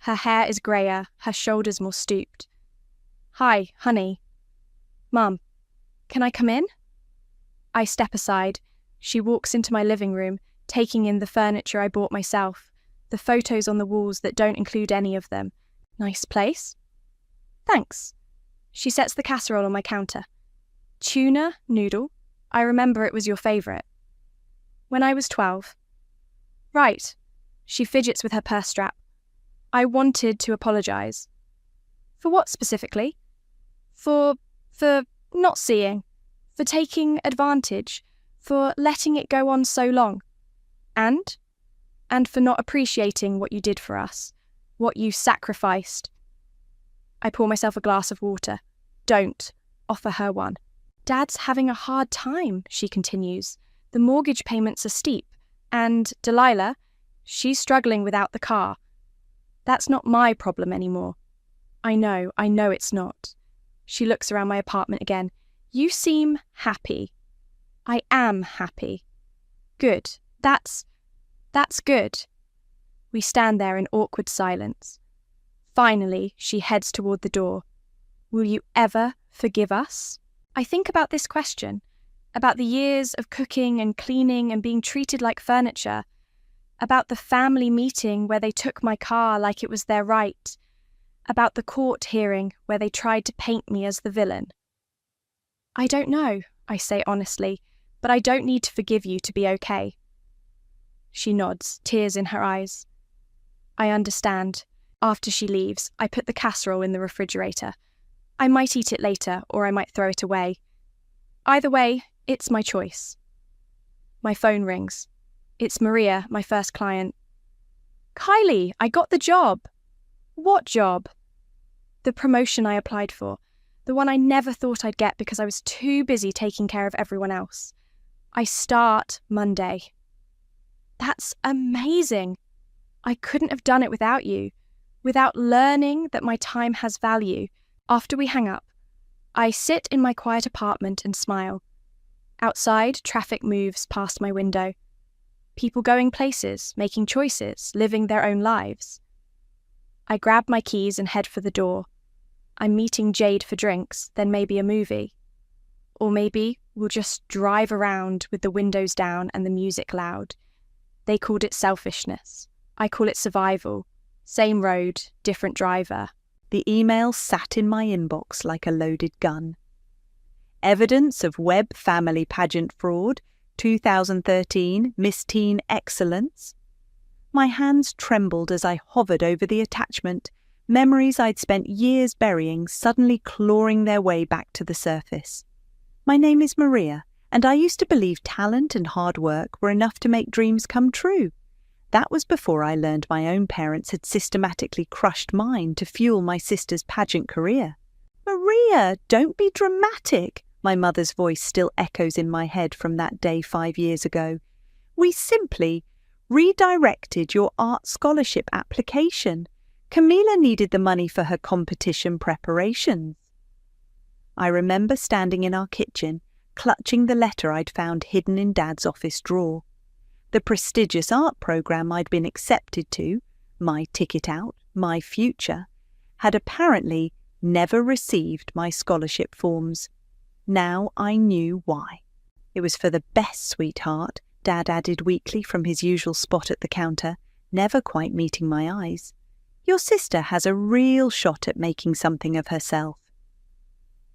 Her hair is greyer, her shoulders more stooped. Hi, honey. Mum, can I come in? I step aside. She walks into my living room, taking in the furniture I bought myself, the photos on the walls that don't include any of them. Nice place? Thanks. She sets the casserole on my counter. Tuna noodle. I remember it was your favourite. When I was 12. Right. She fidgets with her purse strap. I wanted to apologise. For what specifically? For not seeing. For taking advantage. For letting it go on so long. And? and for not appreciating what you did for us, what you sacrificed. I pour myself a glass of water. Don't offer her one. Dad's having a hard time, she continues. The mortgage payments are steep, and Delilah, she's struggling without the car. That's not my problem anymore. I know it's not. She looks around my apartment again. You seem happy. I am happy. Good. That's good. We stand there in awkward silence. Finally, she heads toward the door. Will you ever forgive us? I think about this question, about the years of cooking and cleaning and being treated like furniture, about the family meeting where they took my car like it was their right, about the court hearing where they tried to paint me as the villain. I don't know, I say honestly, but I don't need to forgive you to be okay. She nods, tears in her eyes. I understand. After she leaves, I put the casserole in the refrigerator. I might eat it later, or I might throw it away. Either way, it's my choice. My phone rings. It's Maria, my first client. Kylie, I got the job. What job? The promotion I applied for. The one I never thought I'd get because I was too busy taking care of everyone else. I start Monday. That's amazing. I couldn't have done it without you, without learning that my time has value. After we hang up, I sit in my quiet apartment and smile. Outside, traffic moves past my window. People going places, making choices, living their own lives. I grab my keys and head for the door. I'm meeting Jade for drinks, then maybe a movie. Or maybe we'll just drive around with the windows down and the music loud. They called it selfishness. I call it survival. Same road, different driver. The email sat in my inbox like a loaded gun. Evidence of Web family pageant fraud, 2013 Miss Teen Excellence. My hands trembled as I hovered over the attachment, memories I'd spent years burying suddenly clawing their way back to the surface. My name is Maria, and I used to believe talent and hard work were enough to make dreams come true. That was before I learned my own parents had systematically crushed mine to fuel my sister's pageant career. Maria, don't be dramatic, my mother's voice still echoes in my head from that day 5 years ago. We simply redirected your art scholarship application. Camila needed the money for her competition preparations. I remember standing in our kitchen, clutching the letter I'd found hidden in Dad's office drawer. The prestigious art program I'd been accepted to, my ticket out, my future, had apparently never received my scholarship forms. Now I knew why. It was for the best, sweetheart, Dad added weakly from his usual spot at the counter, never quite meeting my eyes. Your sister has a real shot at making something of herself.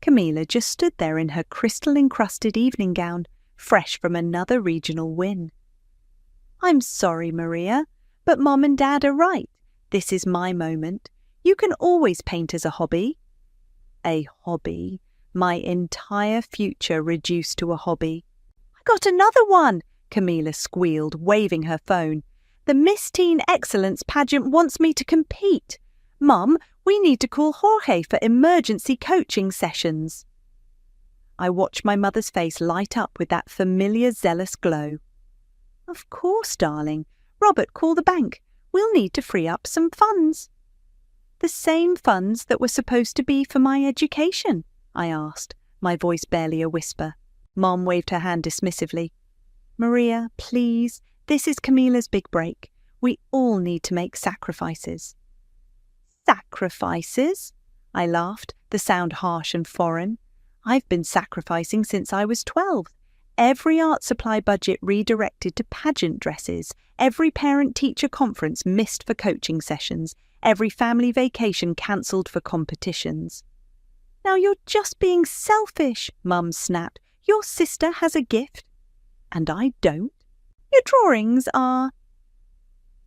Camila just stood there in her crystal-encrusted evening gown, fresh from another regional win. I'm sorry, Maria, but Mom and Dad are right. This is my moment. You can always paint as a hobby. A hobby. My entire future reduced to a hobby. I got another one, Camila squealed, waving her phone. The Miss Teen Excellence pageant wants me to compete. Mum, we need to call Jorge for emergency coaching sessions. I watched my mother's face light up with that familiar zealous glow. Of course, darling. Robert, call the bank. We'll need to free up some funds. The same funds that were supposed to be for my education, I asked, my voice barely a whisper. Mom waved her hand dismissively. Maria, please, this is Camila's big break. We all need to make sacrifices. Sacrifices? I laughed, the sound harsh and foreign. I've been sacrificing since I was 12. Every art supply budget redirected to pageant dresses, every parent-teacher conference missed for coaching sessions, every family vacation cancelled for competitions. Now you're just being selfish, Mum snapped. Your sister has a gift, and I don't. Your drawings are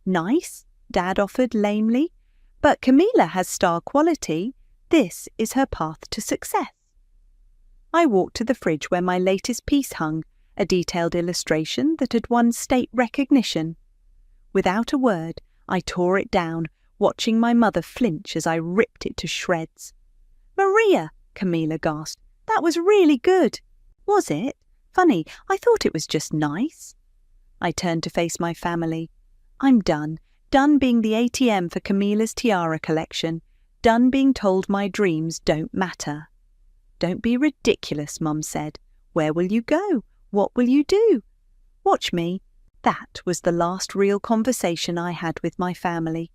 nice, Dad offered lamely, but Camila has star quality. This is her path to success. I walked to the fridge where my latest piece hung, a detailed illustration that had won state recognition. Without a word, I tore it down, watching my mother flinch as I ripped it to shreds. "Maria," Camilla gasped, "that was really good." "Was it? Funny, I thought it was just nice." I turned to face my family. I'm done. Done being the ATM for Camilla's tiara collection. Done being told my dreams don't matter. "Don't be ridiculous," Mum said. "Where will you go? What will you do?" "Watch me." That was the last real conversation I had with my family.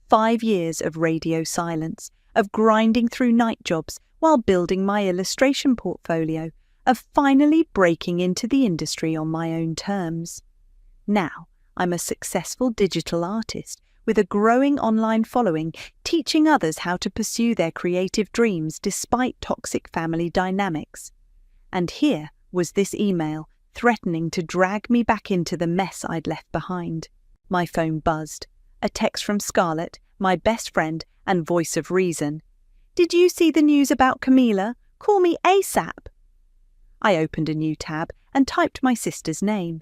5 years of radio silence, of grinding through night jobs while building my illustration portfolio, of finally breaking into the industry on my own terms. Now, I'm a successful digital artist with a growing online following, teaching others how to pursue their creative dreams despite toxic family dynamics. And here was this email threatening to drag me back into the mess I'd left behind. My phone buzzed. A text from Scarlett, my best friend and voice of reason. "Did you see the news about Camilla? Call me ASAP." I opened a new tab and typed my sister's name.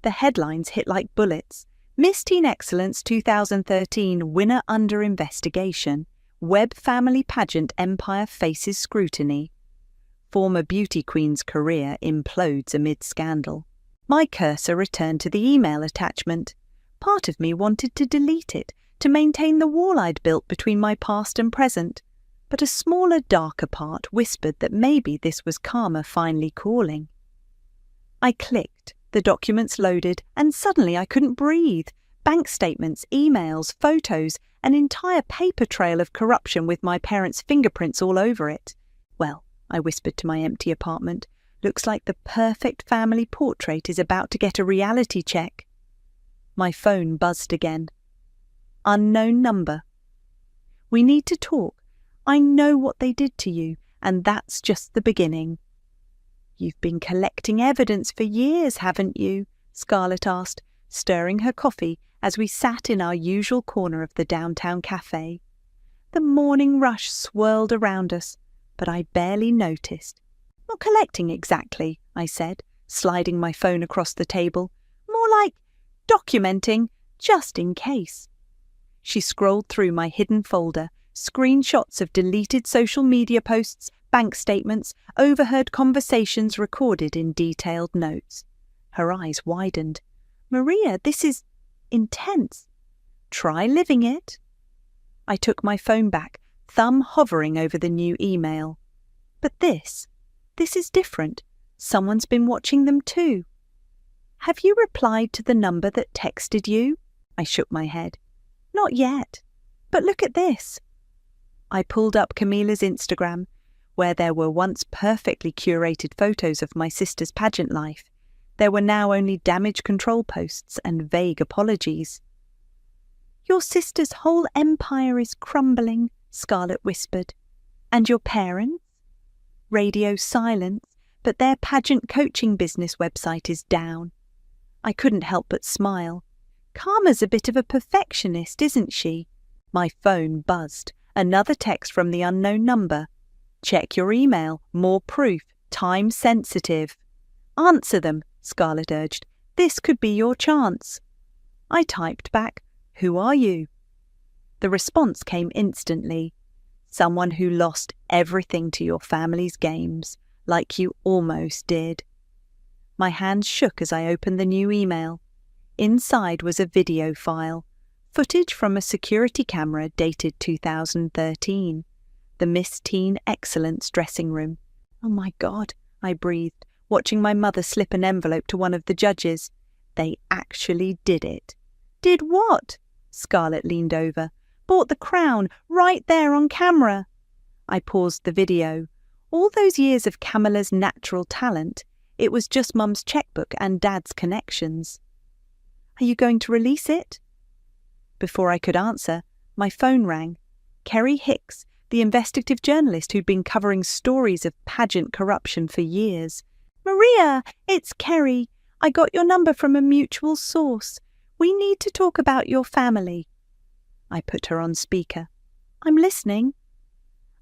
The headlines hit like bullets. Miss Teen Excellence 2013 winner under investigation. Web family pageant empire faces scrutiny. Former beauty queen's career implodes amid scandal. My cursor returned to the email attachment. Part of me wanted to delete it, to maintain the wall I'd built between my past and present. But a smaller, darker part whispered that maybe this was karma finally calling. I clicked. The documents loaded, and suddenly I couldn't breathe. Bank statements, emails, photos, an entire paper trail of corruption with my parents' fingerprints all over it. "Well," I whispered to my empty apartment, "looks like the perfect family portrait is about to get a reality check." My phone buzzed again. Unknown number. "We need to talk. I know what they did to you, and that's just the beginning." "You've been collecting evidence for years, haven't you?" Scarlett asked, stirring her coffee as we sat in our usual corner of the downtown cafe. The morning rush swirled around us, but I barely noticed. "Not collecting exactly," I said, sliding my phone across the table. "More like documenting, just in case." She scrolled through my hidden folder, screenshots of deleted social media posts, bank statements, overheard conversations recorded in detailed notes. Her eyes widened. "Maria, this is intense. Try living it." I took my phone back, thumb hovering over the new email. "But this is different. Someone's been watching them too." "Have you replied to the number that texted you?" I shook my head. "Not yet. But look at this." I pulled up Camilla's Instagram, where there were once perfectly curated photos of my sister's pageant life. There were now only damage control posts and vague apologies. "Your sister's whole empire is crumbling," Scarlett whispered. "And your parents?" Radio silence, but their pageant coaching business website is down. I couldn't help but smile. Karma's a bit of a perfectionist, isn't she? My phone buzzed. Another text from the unknown number. "Check your email. More proof. Time sensitive." "Answer them," Scarlett urged. "This could be your chance." I typed back, "Who are you?" The response came instantly. "Someone who lost everything to your family's games, like you almost did." My hands shook as I opened the new email. Inside was a video file, footage from a security camera dated 2013. The Miss Teen Excellence dressing room. "Oh my God," I breathed, watching my mother slip an envelope to one of the judges. They actually did it. "Did what?" Scarlett leaned over. "Bought the crown, right there on camera." I paused the video. All those years of Camilla's natural talent, it was just Mum's checkbook and Dad's connections. "Are you going to release it?" Before I could answer, my phone rang. Kerry Hicks, the investigative journalist who'd been covering stories of pageant corruption for years. "Maria, it's Kerry. I got your number from a mutual source. We need to talk about your family." I put her on speaker. "I'm listening."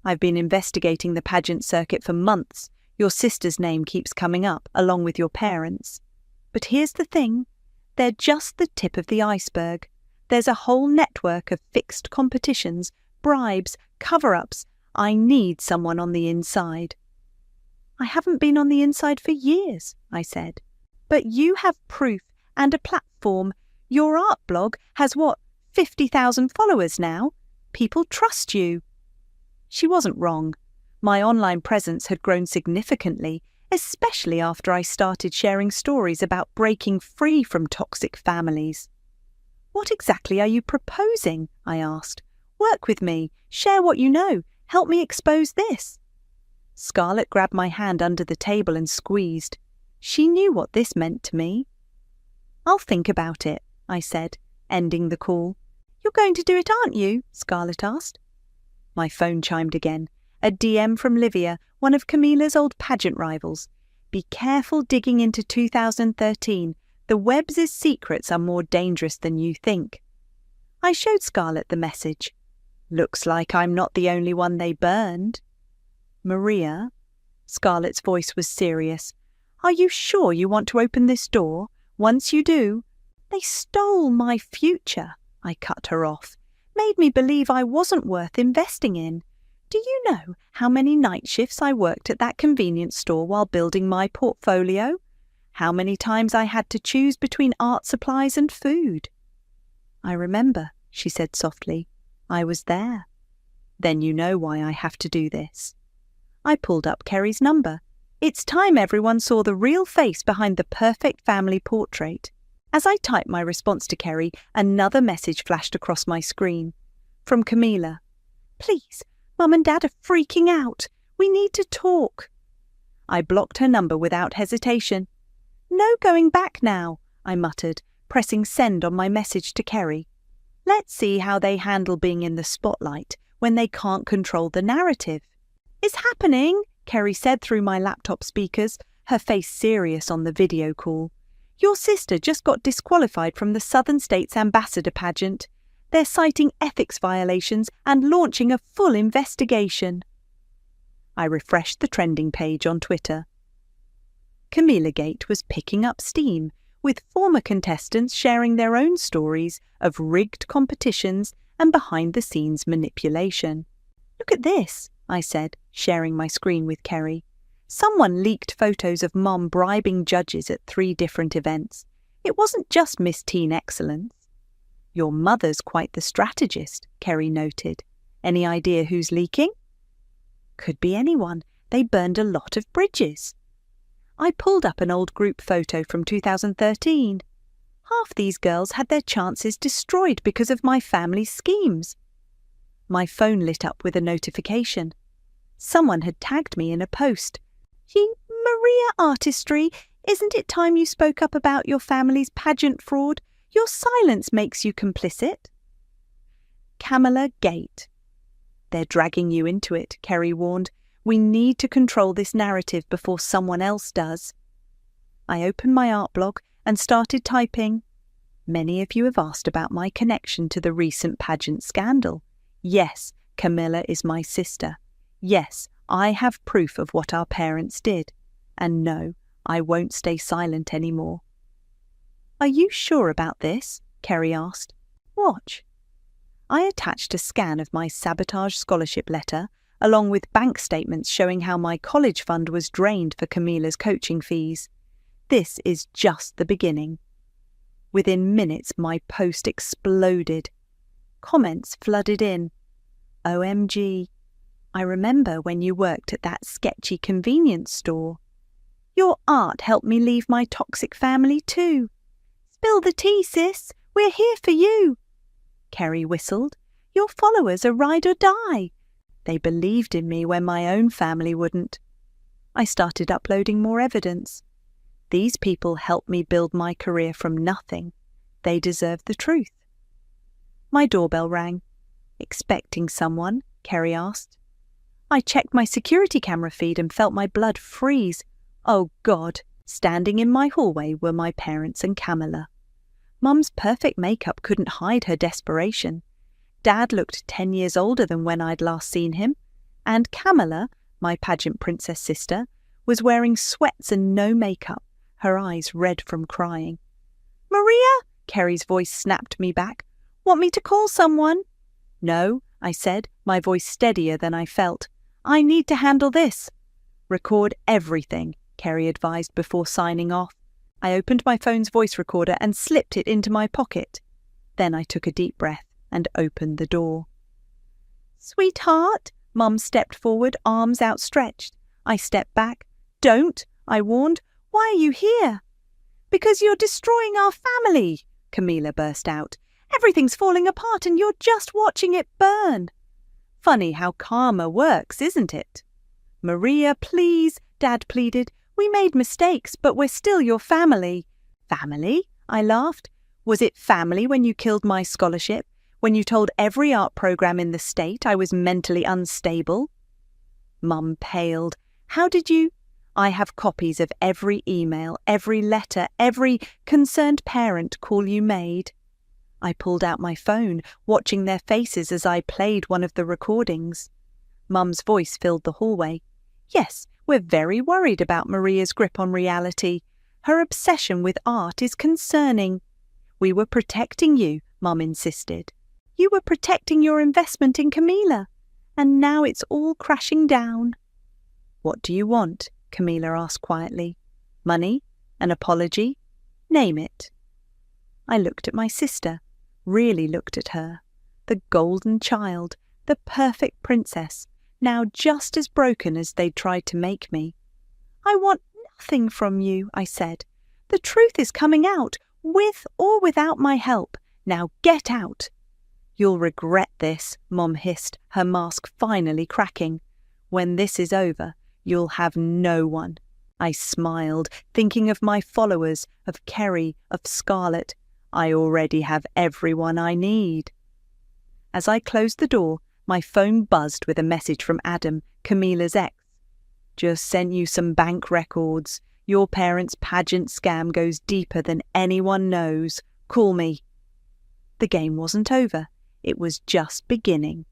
"I've been investigating the pageant circuit for months. Your sister's name keeps coming up, along with your parents. But here's the thing. They're just the tip of the iceberg. There's a whole network of fixed competitions, bribes, cover-ups. I need someone on the inside. I haven't been on the inside for years, I said. But you have proof and a platform. Your art blog has, 50,000 followers now? People trust you. She wasn't wrong. My online presence had grown significantly, especially after I started sharing stories about breaking free from toxic families. What exactly are you proposing? I asked. Work with me, share what you know, help me expose this. Scarlett grabbed my hand under the table and squeezed. She knew what this meant to me. I'll think about it, I said, ending the call. You're going to do it, aren't you? Scarlett asked. My phone chimed again. A DM from Livia, one of Camilla's old pageant rivals. Be careful digging into 2013. The Webbs' secrets are more dangerous than you think. I showed Scarlett the message. Looks like I'm not the only one they burned. Maria, Scarlett's voice was serious. Are you sure you want to open this door? Once you do, they stole my future, I cut her off. Made me believe I wasn't worth investing in. Do you know how many night shifts I worked at that convenience store while building my portfolio? How many times I had to choose between art supplies and food? I remember, she said softly. I was there. Then you know why I have to do this. I pulled up Kerry's number. It's time everyone saw the real face behind the perfect family portrait. As I typed my response to Kerry, another message flashed across my screen. From Camilla. Please, Mum and Dad are freaking out. We need to talk. I blocked her number without hesitation. No going back now, I muttered, pressing send on my message to Kerry. Let's see how they handle being in the spotlight when they can't control the narrative. It's happening, Kerry said through my laptop speakers, her face serious on the video call. Your sister just got disqualified from the Southern States Ambassador pageant. They're citing ethics violations and launching a full investigation. I refreshed the trending page on Twitter. Camilla Gate was picking up steam, with former contestants sharing their own stories of rigged competitions and behind-the-scenes manipulation. Look at this, I said, sharing my screen with Kerry. Someone leaked photos of Mom bribing judges at 3 different events. It wasn't just Miss Teen Excellence. Your mother's quite the strategist, Kerry noted. Any idea who's leaking? Could be anyone. They burned a lot of bridges. I pulled up an old group photo from 2013. Half these girls had their chances destroyed because of my family's schemes. My phone lit up with a notification. Someone had tagged me in a post. Maria Artistry, isn't it time you spoke up about your family's pageant fraud? Your silence makes you complicit. Camilla Gate. They're dragging you into it, Kerry warned. We need to control this narrative before someone else does. I opened my art blog and started typing. Many of you have asked about my connection to the recent pageant scandal. Yes, Camilla is my sister. Yes, I have proof of what our parents did. And no, I won't stay silent anymore. Are you sure about this? Kerry asked. Watch. I attached a scan of my sabotage scholarship letter, along with bank statements showing how my college fund was drained for Camilla's coaching fees. This is just the beginning. Within minutes, my post exploded. Comments flooded in. OMG. I remember when you worked at that sketchy convenience store. Your art helped me leave my toxic family too. Spill the tea, sis. We're here for you. Kerry whistled. Your followers are ride or die. They believed in me when my own family wouldn't. I started uploading more evidence. These people helped me build my career from nothing. They deserve the truth. My doorbell rang. Expecting someone? Kerry asked. I checked my security camera feed and felt my blood freeze. Oh God, standing in my hallway were my parents and Camilla. Mum's perfect makeup couldn't hide her desperation. Dad looked 10 years older than when I'd last seen him, and Camilla, my pageant princess sister, was wearing sweats and no makeup, her eyes red from crying. Maria? Kerry's voice snapped me back. Want me to call someone? No, I said, my voice steadier than I felt. I need to handle this. Record everything, Kerry advised before signing off. I opened my phone's voice recorder and slipped it into my pocket. Then I took a deep breath and opened the door. Sweetheart, Mum stepped forward, arms outstretched. I stepped back. Don't, I warned. Why are you here? Because you're destroying our family, Camilla burst out. Everything's falling apart and you're just watching it burn. Funny how karma works, isn't it? Maria, please, Dad pleaded. We made mistakes, but we're still your family. Family? I laughed. Was it family when you killed my scholarship? When you told every art program in the state I was mentally unstable? Mum paled. How did you? I have copies of every email, every letter, every concerned parent call you made. I pulled out my phone, watching their faces as I played one of the recordings. Mum's voice filled the hallway. Yes, we're very worried about Maria's grip on reality. Her obsession with art is concerning. We were protecting you, Mum insisted. You were protecting your investment in Camilla, and now it's all crashing down. What do you want? Camilla asked quietly. Money? An apology? Name it. I looked at my sister, really looked at her. The golden child, the perfect princess, now just as broken as they'd tried to make me. I want nothing from you, I said. The truth is coming out, with or without my help. Now get out. You'll regret this, Mom hissed, her mask finally cracking. When this is over, you'll have no one. I smiled, thinking of my followers, of Kerry, of Scarlett. I already have everyone I need. As I closed the door, my phone buzzed with a message from Adam, Camilla's ex. Just sent you some bank records. Your parents' pageant scam goes deeper than anyone knows. Call me. The game wasn't over. It was just beginning.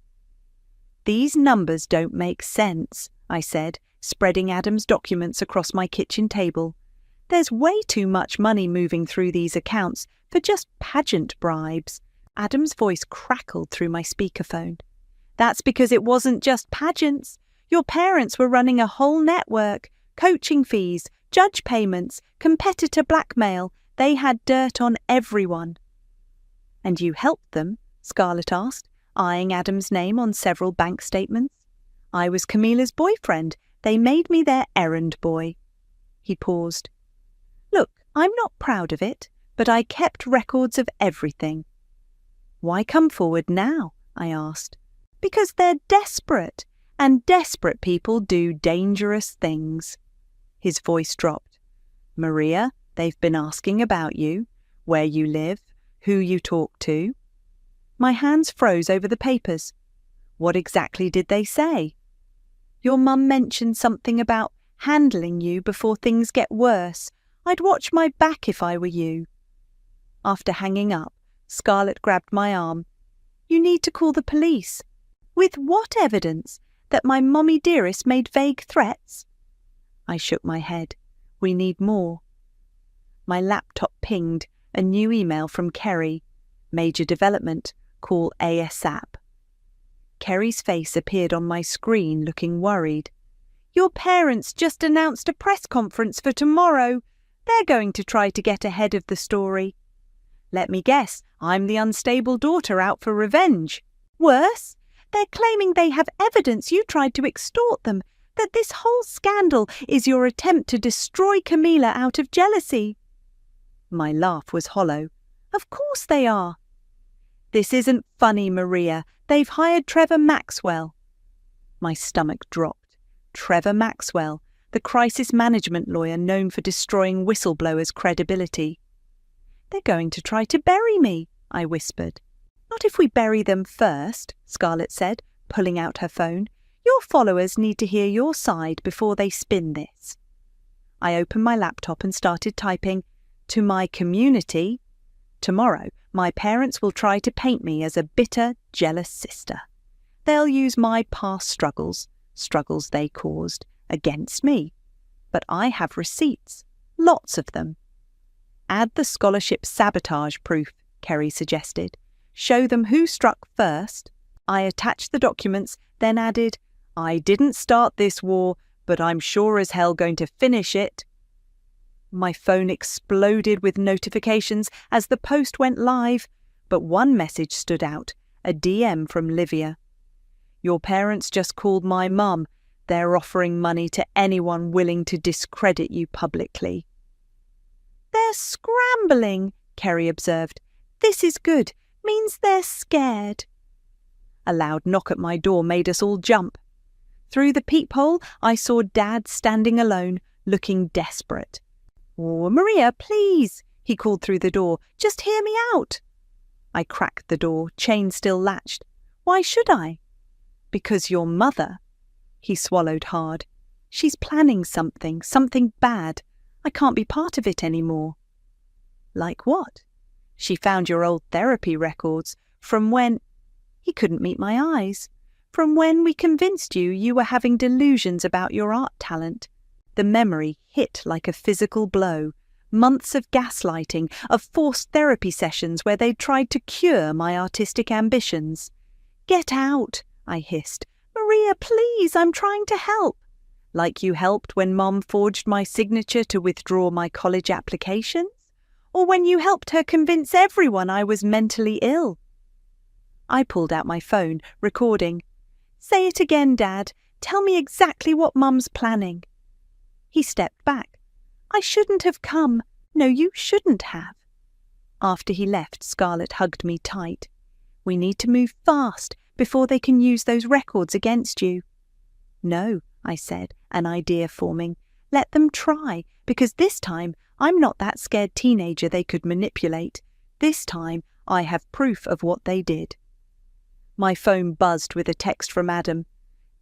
These numbers don't make sense, I said, spreading Adam's documents across my kitchen table. There's way too much money moving through these accounts for just pageant bribes. Adam's voice crackled through my speakerphone. That's because it wasn't just pageants. Your parents were running a whole network. Coaching fees, judge payments, competitor blackmail. They had dirt on everyone. And you helped them? Scarlett asked, eyeing Adam's name on several bank statements. I was Camilla's boyfriend. They made me their errand boy. He paused. Look, I'm not proud of it, but I kept records of everything. Why come forward now? I asked. Because they're desperate, and desperate people do dangerous things. His voice dropped. Maria, they've been asking about you, where you live, who you talk to. My hands froze over the papers. What exactly did they say? Your mum mentioned something about handling you before things get worse. I'd watch my back if I were you. After hanging up, Scarlett grabbed my arm. You need to call the police. With what evidence? That my mommy dearest made vague threats? I shook my head. We need more. My laptop pinged, a new email from Kerry. Major development. Call ASAP. Kerry's face appeared on my screen, looking worried. Your parents just announced a press conference for tomorrow. They're going to try to get ahead of the story. Let me guess, I'm the unstable daughter out for revenge. Worse, they're claiming they have evidence you tried to extort them, that this whole scandal is your attempt to destroy Camilla out of jealousy. My laugh was hollow. Of course they are. This isn't funny, Maria. They've hired Trevor Maxwell. My stomach dropped. Trevor Maxwell, the crisis management lawyer known for destroying whistleblowers' credibility. They're going to try to bury me, I whispered. Not if we bury them first, Scarlett said, pulling out her phone. Your followers need to hear your side before they spin this. I opened my laptop and started typing, to my community. Tomorrow, my parents will try to paint me as a bitter, jealous sister. They'll use my past struggles they caused, against me. But I have receipts, lots of them. Add the scholarship sabotage proof, Kerry suggested. Show them who struck first. I attached the documents, then added, I didn't start this war, but I'm sure as hell going to finish it. My phone exploded with notifications as the post went live, but one message stood out, a DM from Livia. Your parents just called my mum. They're offering money to anyone willing to discredit you publicly. They're scrambling, Kerry observed. This is good. Means they're scared. A loud knock at my door made us all jump. Through the peephole, I saw Dad standing alone, looking desperate. Oh, Maria, please, he called through the door. Just hear me out. I cracked the door, chain still latched. Why should I? Because your mother. He swallowed hard. She's planning something bad. I can't be part of it anymore. Like what? She found your old therapy records from when... He couldn't meet my eyes. From when we convinced you were having delusions about your art talent. The memory hit like a physical blow. Months of gaslighting, of forced therapy sessions where they tried to cure my artistic ambitions. Get out, I hissed. Maria, please, I'm trying to help. Like you helped when Mom forged my signature to withdraw my college applications? Or when you helped her convince everyone I was mentally ill? I pulled out my phone, recording. Say it again, Dad. Tell me exactly what Mum's planning. He stepped back. I shouldn't have come. No, you shouldn't have. After he left, Scarlett hugged me tight. We need to move fast before they can use those records against you. No, I said, an idea forming. Let them try, because this time I'm not that scared teenager they could manipulate. This time I have proof of what they did. My phone buzzed with a text from Adam.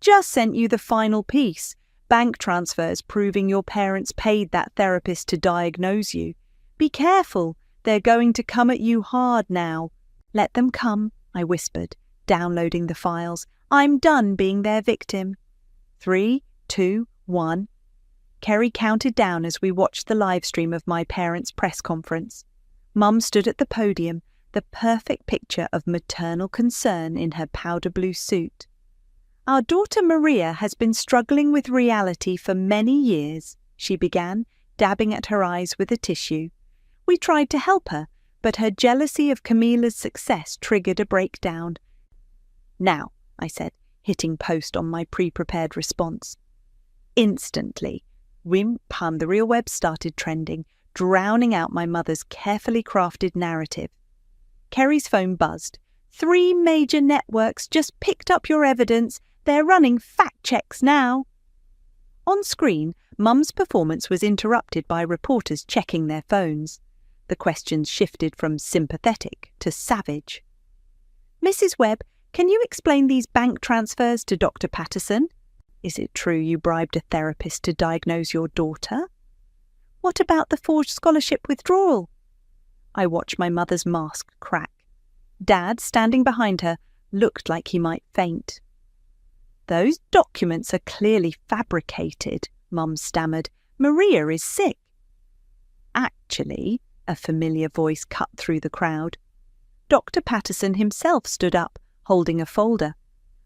Just sent you the final piece. Bank transfers proving your parents paid that therapist to diagnose you. Be careful, they're going to come at you hard now. Let them come, I whispered, downloading the files. I'm done being their victim. 3, 2, 1. Kerry counted down as we watched the live stream of my parents' press conference. Mum stood at the podium, the perfect picture of maternal concern in her powder blue suit. Our daughter Maria has been struggling with reality for many years, she began, dabbing at her eyes with a tissue. We tried to help her, but her jealousy of Camila's success triggered a breakdown. Now, I said, hitting post on my pre-prepared response. Instantly, Wim Pam the real web started trending, drowning out my mother's carefully crafted narrative. Kerry's phone buzzed. 3 major networks just picked up your evidence. They're running fact checks now. On screen, Mum's performance was interrupted by reporters checking their phones. The questions shifted from sympathetic to savage. Mrs. Webb, can you explain these bank transfers to Dr. Patterson? Is it true you bribed a therapist to diagnose your daughter? What about the forged scholarship withdrawal? I watched my mother's mask crack. Dad, standing behind her, looked like he might faint. Those documents are clearly fabricated, Mum stammered. Maria is sick. Actually, a familiar voice cut through the crowd. Dr. Patterson himself stood up, holding a folder.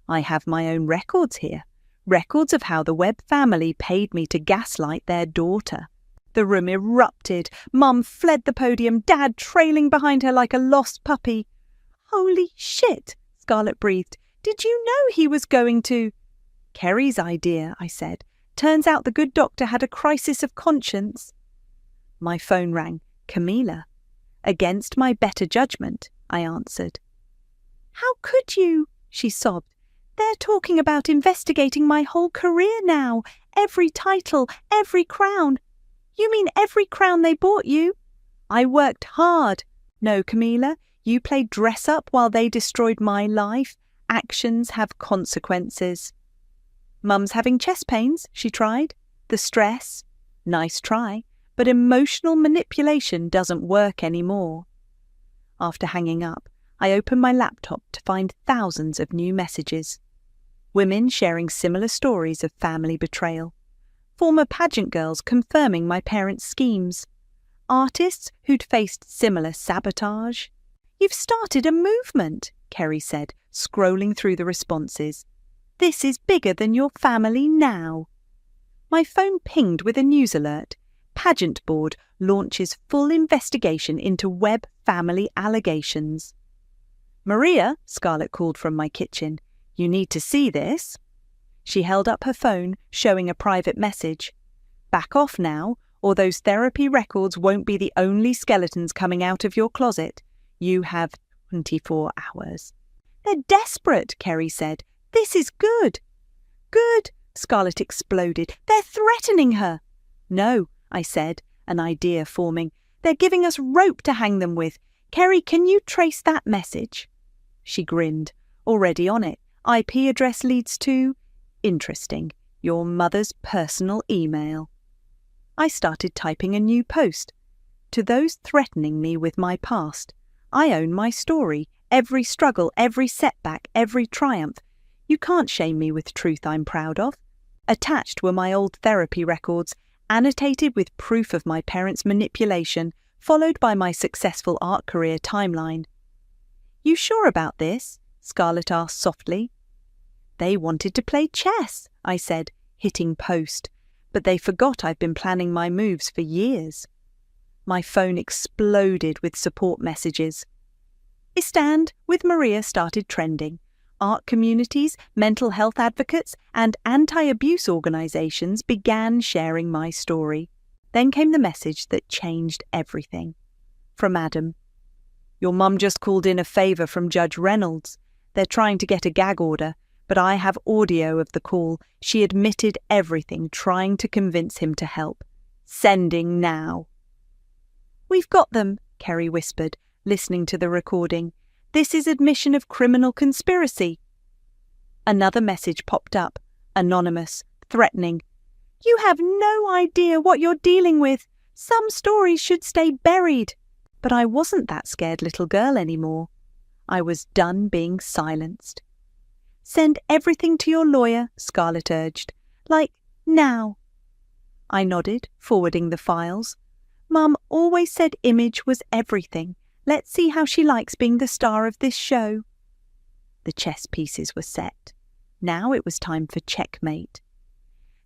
I have my own records here. Records of how the Webb family paid me to gaslight their daughter. The room erupted. Mum fled the podium, Dad trailing behind her like a lost puppy. Holy shit, Scarlett breathed. Did you know he was going to... Kerry's idea, I said. Turns out the good doctor had a crisis of conscience. My phone rang. Camila. Against my better judgment, I answered. How could you? She sobbed. They're talking about investigating my whole career now. Every title, every crown. You mean every crown they bought you? I worked hard. No, Camila, you played dress-up while they destroyed my life. Actions have consequences. Mum's having chest pains, she tried. The stress. Nice try, but emotional manipulation doesn't work anymore. After hanging up, I opened my laptop to find thousands of new messages. Women sharing similar stories of family betrayal. Former pageant girls confirming my parents' schemes. artists who'd faced similar sabotage. "You've started a movement," Kerry said, scrolling through the responses. "This is bigger than your family now." My phone pinged with a news alert. Pageant board launches full investigation into web family allegations. "Maria," Scarlett called from my kitchen, "you need to see this." She held up her phone, showing a private message. "Back off now, or those therapy records won't be the only skeletons coming out of your closet. You have 24 hours. "They're desperate," Kerry said. "This is good." "Good," Scarlett exploded. "They're threatening her." "No," I said, an idea forming. "They're giving us rope to hang them with. Kerry, can you trace that message?" She grinned. "Already on it. IP address leads to... Interesting. Your mother's personal email." I started typing a new post. "To those threatening me with my past, I own my story, every struggle, every setback, every triumph. You can't shame me with truth I'm proud of." Attached were my old therapy records, annotated with proof of my parents' manipulation, followed by my successful art career timeline. "You sure about this?" Scarlett asked softly. "They wanted to play chess," I said, hitting post, "but they forgot I've been planning my moves for years." My phone exploded with support messages. Istand with Maria started trending. Art communities, mental health advocates, and anti-abuse organisations began sharing my story. Then came the message that changed everything. From Adam. "Your mum just called in a favour from Judge Reynolds. They're trying to get a gag order, but I have audio of the call. She admitted everything, trying to convince him to help. Sending now." "We've got them," Kerry whispered, listening to the recording. "This is admission of criminal conspiracy." Another message popped up, anonymous, threatening. "You have no idea what you're dealing with. Some stories should stay buried." But I wasn't that scared little girl anymore. I was done being silenced. "Send everything to your lawyer," Scarlett urged. "Like, now." I nodded, forwarding the files. "Mum always said image was everything. Let's see how she likes being the star of this show." The chess pieces were set. Now it was time for checkmate.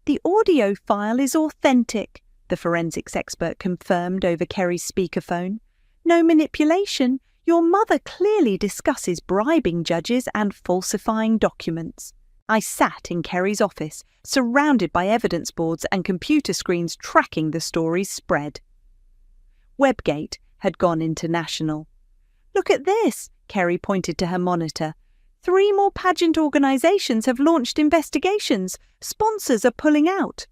"The audio file is authentic," the forensics expert confirmed over Kerry's speakerphone. "No manipulation. Your mother clearly discusses bribing judges and falsifying documents." I sat in Kerry's office, surrounded by evidence boards and computer screens tracking the story's spread. Webgate had gone international. "Look at this," Kerry pointed to her monitor. 3 more pageant organisations have launched investigations. Sponsors are pulling out."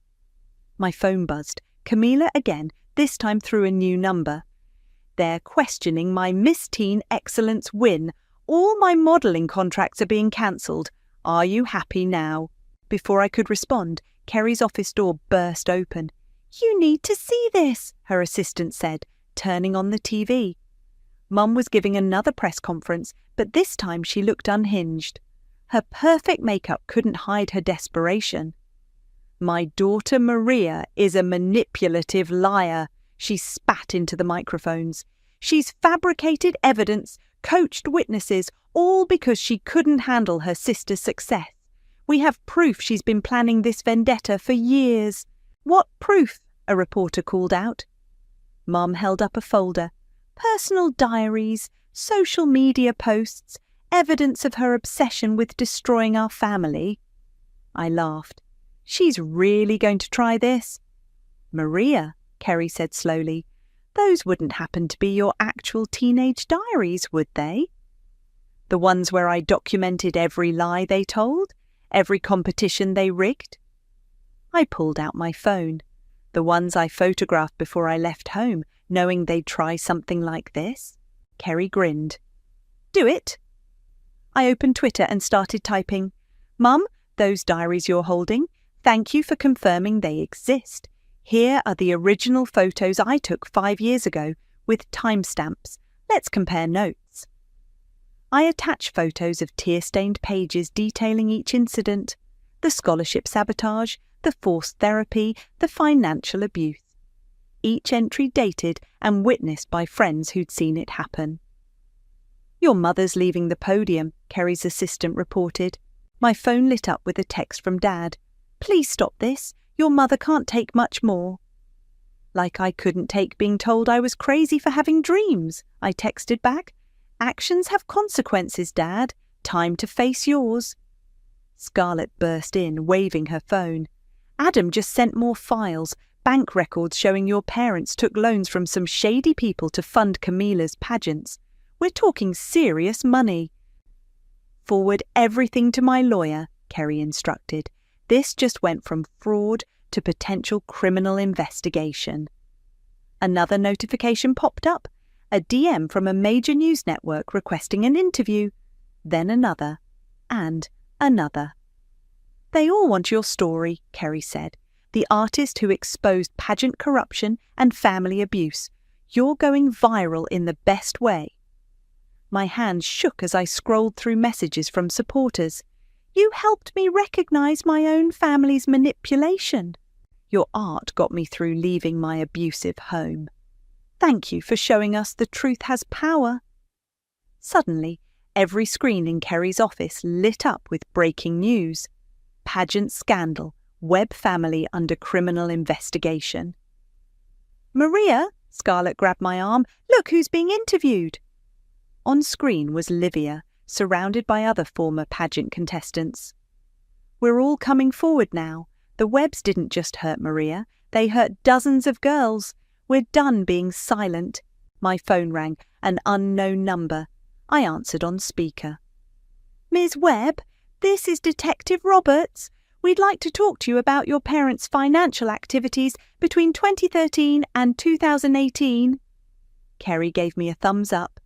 My phone buzzed. Camila again, this time through a new number. "They're questioning my Miss Teen Excellence win. All my modelling contracts are being cancelled. Are you happy now?" Before I could respond, Kerry's office door burst open. "You need to see this," her assistant said, turning on the TV. Mum was giving another press conference, but this time she looked unhinged. Her perfect makeup couldn't hide her desperation. "My daughter Maria is a manipulative liar," she spat into the microphones. "She's fabricated evidence, coached witnesses, all because she couldn't handle her sister's success. We have proof she's been planning this vendetta for years." "What proof?" a reporter called out. Mum held up a folder. "Personal diaries, social media posts, evidence of her obsession with destroying our family." I laughed. "She's really going to try this?" "Maria," Kerry said slowly, "those wouldn't happen to be your actual teenage diaries, would they? The ones where I documented every lie they told, every competition they rigged?" I pulled out my phone. The ones I photographed before I left home, knowing they'd try something like this. Kerry grinned. "Do it." I opened Twitter and started typing. "Mum, those diaries you're holding, thank you for confirming they exist. Here are the original photos I took 5 years ago, with timestamps. Let's compare notes." I attached photos of tear-stained pages detailing each incident, the scholarship sabotage, the forced therapy, the financial abuse. each entry dated and witnessed by friends who'd seen it happen. "Your mother's leaving the podium," Kerry's assistant reported. My phone lit up with a text from Dad. "Please stop this. Your mother can't take much more." "Like I couldn't take being told I was crazy for having dreams," I texted back. "Actions have consequences, Dad. Time to face yours." Scarlett burst in, waving her phone. "Adam just sent more files, bank records showing your parents took loans from some shady people to fund Camila's pageants. We're talking serious money." "Forward everything to my lawyer," Kerry instructed. "This just went from fraud to potential criminal investigation." Another notification popped up, a DM from a major news network requesting an interview. Then another, and another. "They all want your story," Kerry said. "The artist who exposed pageant corruption and family abuse. You're going viral in the best way." My hands shook as I scrolled through messages from supporters. "You helped me recognize my own family's manipulation. Your art got me through leaving my abusive home. Thank you for showing us the truth has power." Suddenly, every screen in Kerry's office lit up with breaking news. Pageant scandal, Webb family under criminal investigation. "Maria," Scarlett grabbed my arm, "look who's being interviewed." On screen was Livia, surrounded by other former pageant contestants. "We're all coming forward now. The Webbs didn't just hurt Maria, they hurt dozens of girls. We're done being silent." My phone rang, an unknown number. I answered on speaker. "Ms. Webb, this is Detective Roberts. We'd like to talk to you about your parents' financial activities between 2013 and 2018. Kerry gave me a thumbs up.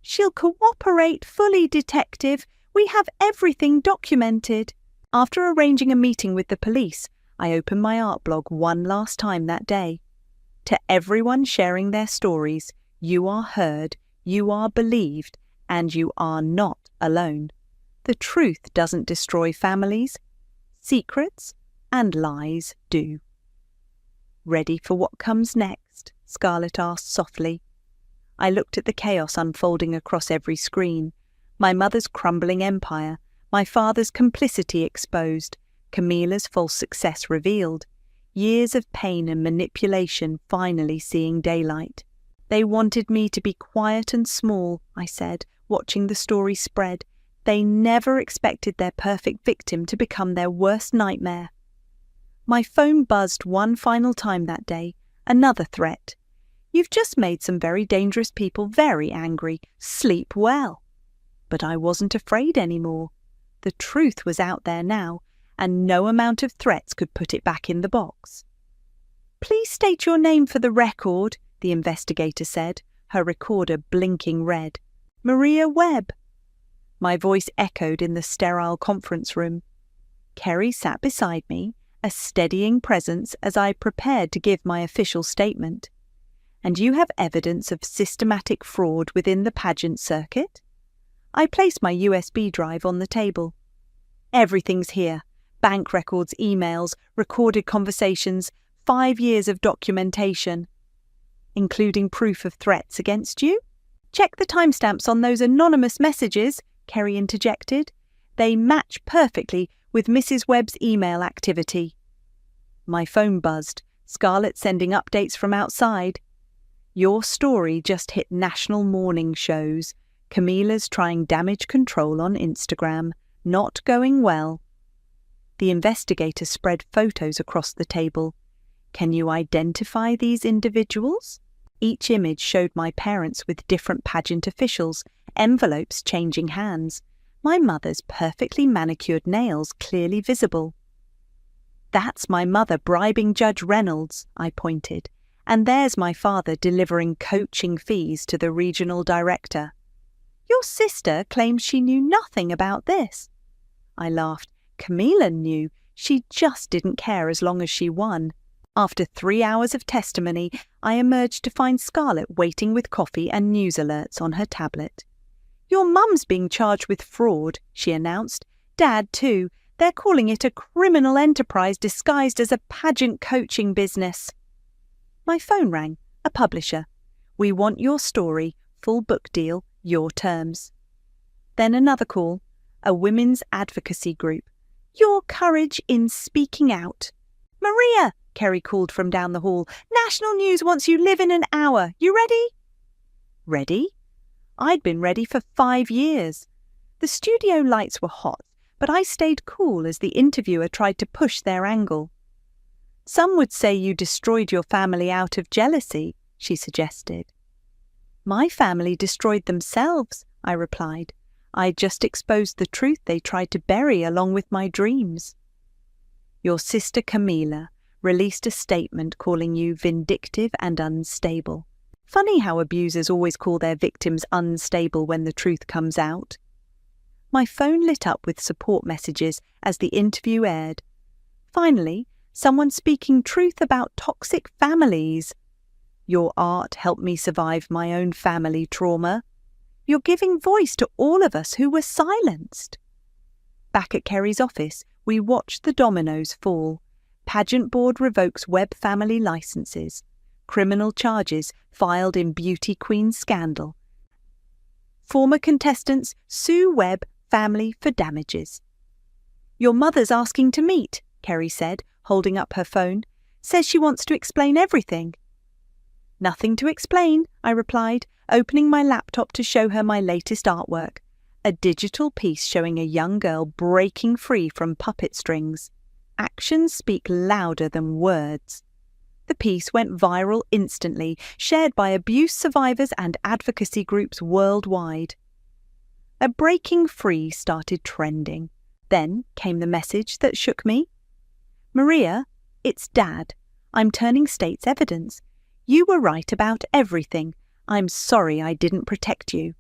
"She'll cooperate fully, Detective. We have everything documented." After arranging a meeting with the police, I opened my art blog one last time that day. To everyone sharing their stories, you are heard, you are believed, and you are not alone. The truth doesn't destroy families. Secrets and lies do. "Ready for what comes next?" Scarlett asked softly. I looked at the chaos unfolding across every screen. My mother's crumbling empire, my father's complicity exposed, Camila's false success revealed, years of pain and manipulation finally seeing daylight. "They wanted me to be quiet and small," I said, watching the story spread. "They never expected their perfect victim to become their worst nightmare." My phone buzzed one final time that day, another threat. "You've just made some very dangerous people very angry. Sleep well." But I wasn't afraid anymore. The truth was out there now, and no amount of threats could put it back in the box. "Please state your name for the record," the investigator said, her recorder blinking red. "Maria Webb." My voice echoed in the sterile conference room. Kerry sat beside me, a steadying presence as I prepared to give my official statement. "And you have evidence of systematic fraud within the pageant circuit?" I placed my USB drive on the table. "Everything's here. Bank records, emails, recorded conversations, 5 years of documentation." "Including proof of threats against you?" "Check the timestamps on those anonymous messages," Kerry interjected. "They match perfectly with Mrs. Webb's email activity." My phone buzzed, Scarlett sending updates from outside. "Your story just hit national morning shows. Camila's trying damage control on Instagram. Not going well." The investigator spread photos across the table. "Can you identify these individuals?" Each image showed my parents with different pageant officials, envelopes changing hands. My mother's perfectly manicured nails clearly visible. "That's my mother bribing Judge Reynolds," I pointed. "And there's my father delivering coaching fees to the regional director." "Your sister claims she knew nothing about this." I laughed. "Camila knew. She just didn't care as long as she won." After 3 hours of testimony, I emerged to find Scarlett waiting with coffee and news alerts on her tablet. "Your mum's being charged with fraud," she announced. "Dad, too. They're calling it a criminal enterprise disguised as a pageant coaching business." My phone rang. A publisher. We want your story, full book deal, your terms. Then another call. A women's advocacy group. Your courage in speaking out. Maria, Kerry called from down the hall. National news wants you live in an hour. You ready? Ready? I'd been ready for 5 years. The studio lights were hot, but I stayed cool as the interviewer tried to push their angle. Some would say you destroyed your family out of jealousy, she suggested. My family destroyed themselves, I replied. I just exposed the truth they tried to bury along with my dreams. Your sister Camila released a statement calling you vindictive and unstable. Funny how abusers always call their victims unstable when the truth comes out. My phone lit up with support messages as the interview aired. Finally, someone speaking truth about toxic families. Your art helped me survive my own family trauma. You're giving voice to all of us who were silenced. Back at Kerry's office, we watched the dominoes fall. Pageant board revokes web family licenses. Criminal charges filed in beauty queen scandal. Former contestants sue web family for damages. Your mother's asking to meet, Kerry said, holding up her phone. Says she wants to explain everything. Nothing to explain, I replied, opening my laptop to show her my latest artwork. A digital piece showing a young girl breaking free from puppet strings. Actions speak louder than words. The piece went viral instantly, shared by abuse survivors and advocacy groups worldwide. A breaking free started trending. Then came the message that shook me. Maria, it's Dad. I'm turning state's evidence. You were right about everything. I'm sorry I didn't protect you.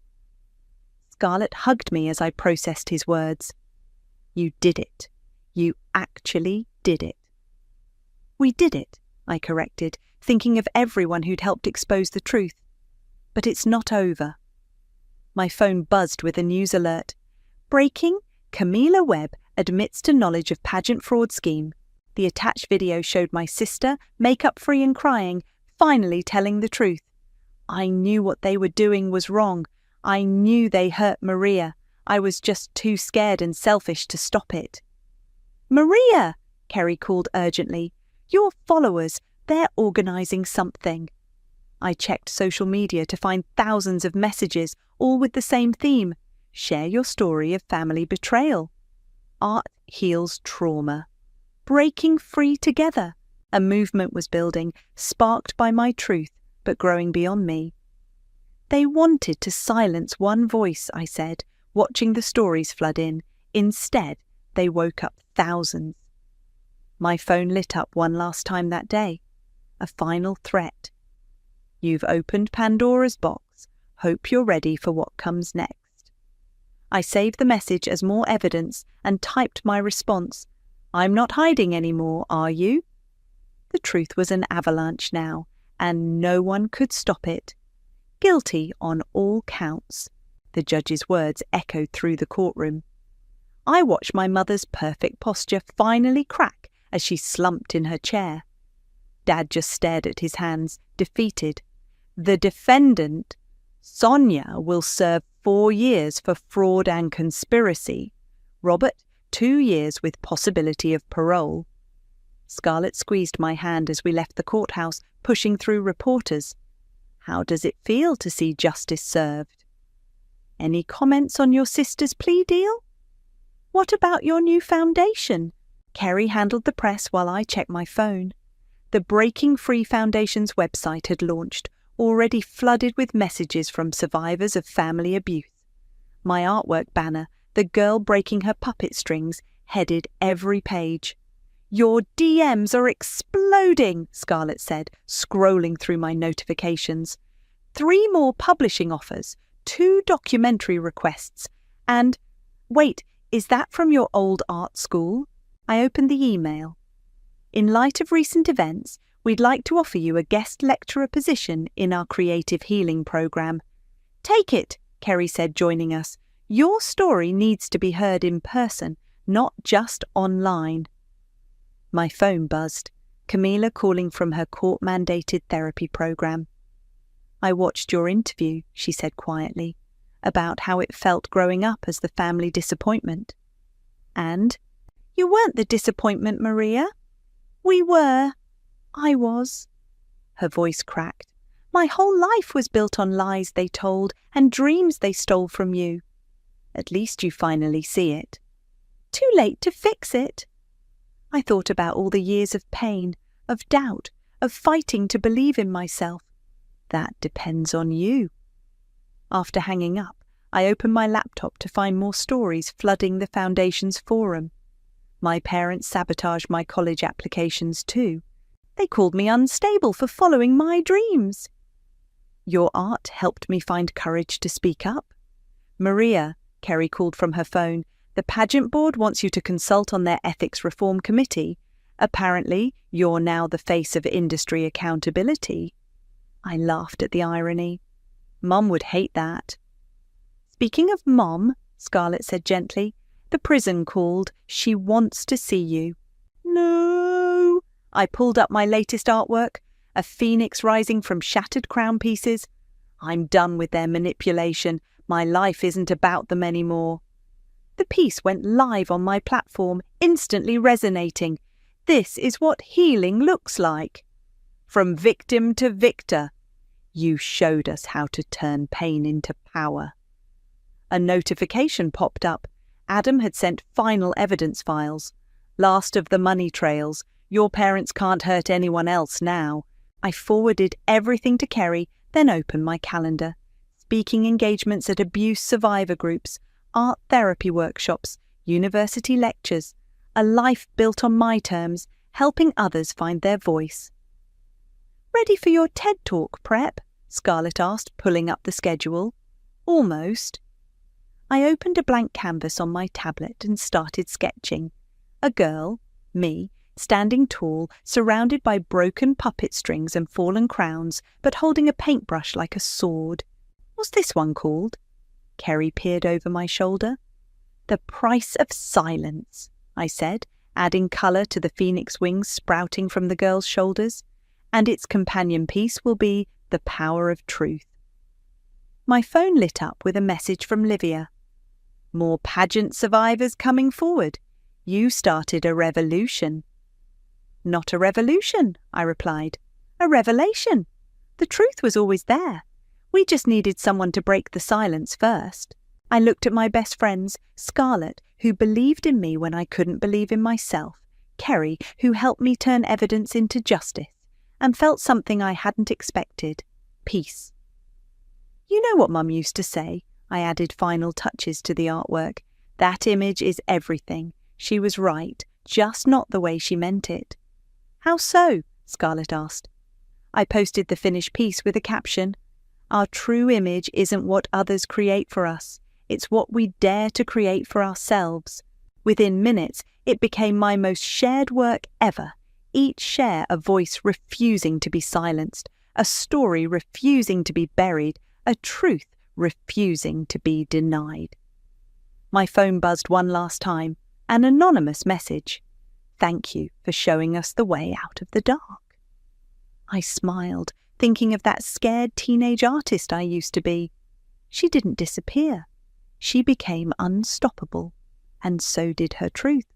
Scarlett hugged me as I processed his words. You did it. You actually did it. We did it, I corrected, thinking of everyone who'd helped expose the truth. But it's not over. My phone buzzed with a news alert. Breaking, Camila Webb admits to knowledge of pageant fraud scheme. The attached video showed my sister, makeup-free and crying, finally telling the truth. I knew what they were doing was wrong. I knew they hurt Maria. I was just too scared and selfish to stop it. Maria, Kerry called urgently. Your followers, they're organising something. I checked social media to find thousands of messages, all with the same theme. Share your story of family betrayal. Art heals trauma. Breaking free together. A movement was building, sparked by my truth, but growing beyond me. They wanted to silence one voice, I said, watching the stories flood in. Instead, they woke up thousands. My phone lit up one last time that day. A final threat. You've opened Pandora's box. Hope you're ready for what comes next. I saved the message as more evidence and typed my response. I'm not hiding anymore, are you? The truth was an avalanche now, and no one could stop it. Guilty on all counts. The judge's words echoed through the courtroom. I watched my mother's perfect posture finally crack as she slumped in her chair. Dad just stared at his hands, defeated. The defendant, Sonia, will serve 4 years for fraud and conspiracy. Robert, 2 years with possibility of parole. Scarlett squeezed my hand as we left the courthouse, pushing through reporters. How does it feel to see justice served? Any comments on your sister's plea deal? What about your new foundation? Kerry handled the press while I checked my phone. The Breaking Free Foundation's website had launched, already flooded with messages from survivors of family abuse. My artwork banner, the girl breaking her puppet strings, headed every page. Your DMs are exploding, Scarlett said, scrolling through my notifications. 3 more publishing offers, 2 documentary requests, and... Wait, is that from your old art school? I opened the email. In light of recent events, we'd like to offer you a guest lecturer position in our creative healing program. Take it, Kerry said, joining us. Your story needs to be heard in person, not just online. My phone buzzed. Camila calling from her court-mandated therapy program. I watched your interview, she said quietly, about how it felt growing up as the family disappointment. And, you weren't the disappointment, Maria. We were. I was. Her voice cracked. My whole life was built on lies they told and dreams they stole from you. At least you finally see it. Too late to fix it. I thought about all the years of pain, of doubt, of fighting to believe in myself. That depends on you. After hanging up, I opened my laptop to find more stories flooding the Foundation's forum. My parents sabotaged my college applications too. They called me unstable for following my dreams. Your art helped me find courage to speak up. Maria, Kerry called from her phone, the pageant board wants you to consult on their ethics reform committee. Apparently, you're now the face of industry accountability. I laughed at the irony. Mum would hate that. Speaking of Mom, Scarlett said gently, the prison called. She wants to see you. No. I pulled up my latest artwork, a phoenix rising from shattered crown pieces. I'm done with their manipulation. My life isn't about them anymore. The piece went live on my platform, instantly resonating. This is what healing looks like. From victim to victor. You showed us how to turn pain into power. A notification popped up. Adam had sent final evidence files. Last of the money trails. Your parents can't hurt anyone else now. I forwarded everything to Kerry, then opened my calendar. Speaking engagements at abuse survivor groups, art therapy workshops, university lectures, a life built on my terms, helping others find their voice. Ready for your TED Talk prep? Scarlett asked, pulling up the schedule. Almost. I opened a blank canvas on my tablet and started sketching. A girl, me, standing tall, surrounded by broken puppet strings and fallen crowns, but holding a paintbrush like a sword. What's this one called? Kerry peered over my shoulder. The price of silence, I said, adding colour to the phoenix wings sprouting from the girl's shoulders. And its companion piece will be the power of truth. My phone lit up with a message from Livia. More pageant survivors coming forward. You started a revolution. Not a revolution, I replied. A revelation. The truth was always there. We just needed someone to break the silence first. I looked at my best friends, Scarlett, who believed in me when I couldn't believe in myself, Kerry, who helped me turn evidence into justice, and felt something I hadn't expected, peace. You know what Mum used to say? I added final touches to the artwork. That image is everything. She was right, just not the way she meant it. How so? Scarlett asked. I posted the finished piece with a caption. Our true image isn't what others create for us. It's what we dare to create for ourselves. Within minutes, it became my most shared work ever. Each share a voice refusing to be silenced, a story refusing to be buried, a truth refusing to be denied. My phone buzzed one last time, an anonymous message. Thank you for showing us the way out of the dark. I smiled, thinking of that scared teenage artist I used to be. She didn't disappear. She became unstoppable, and so did her truth.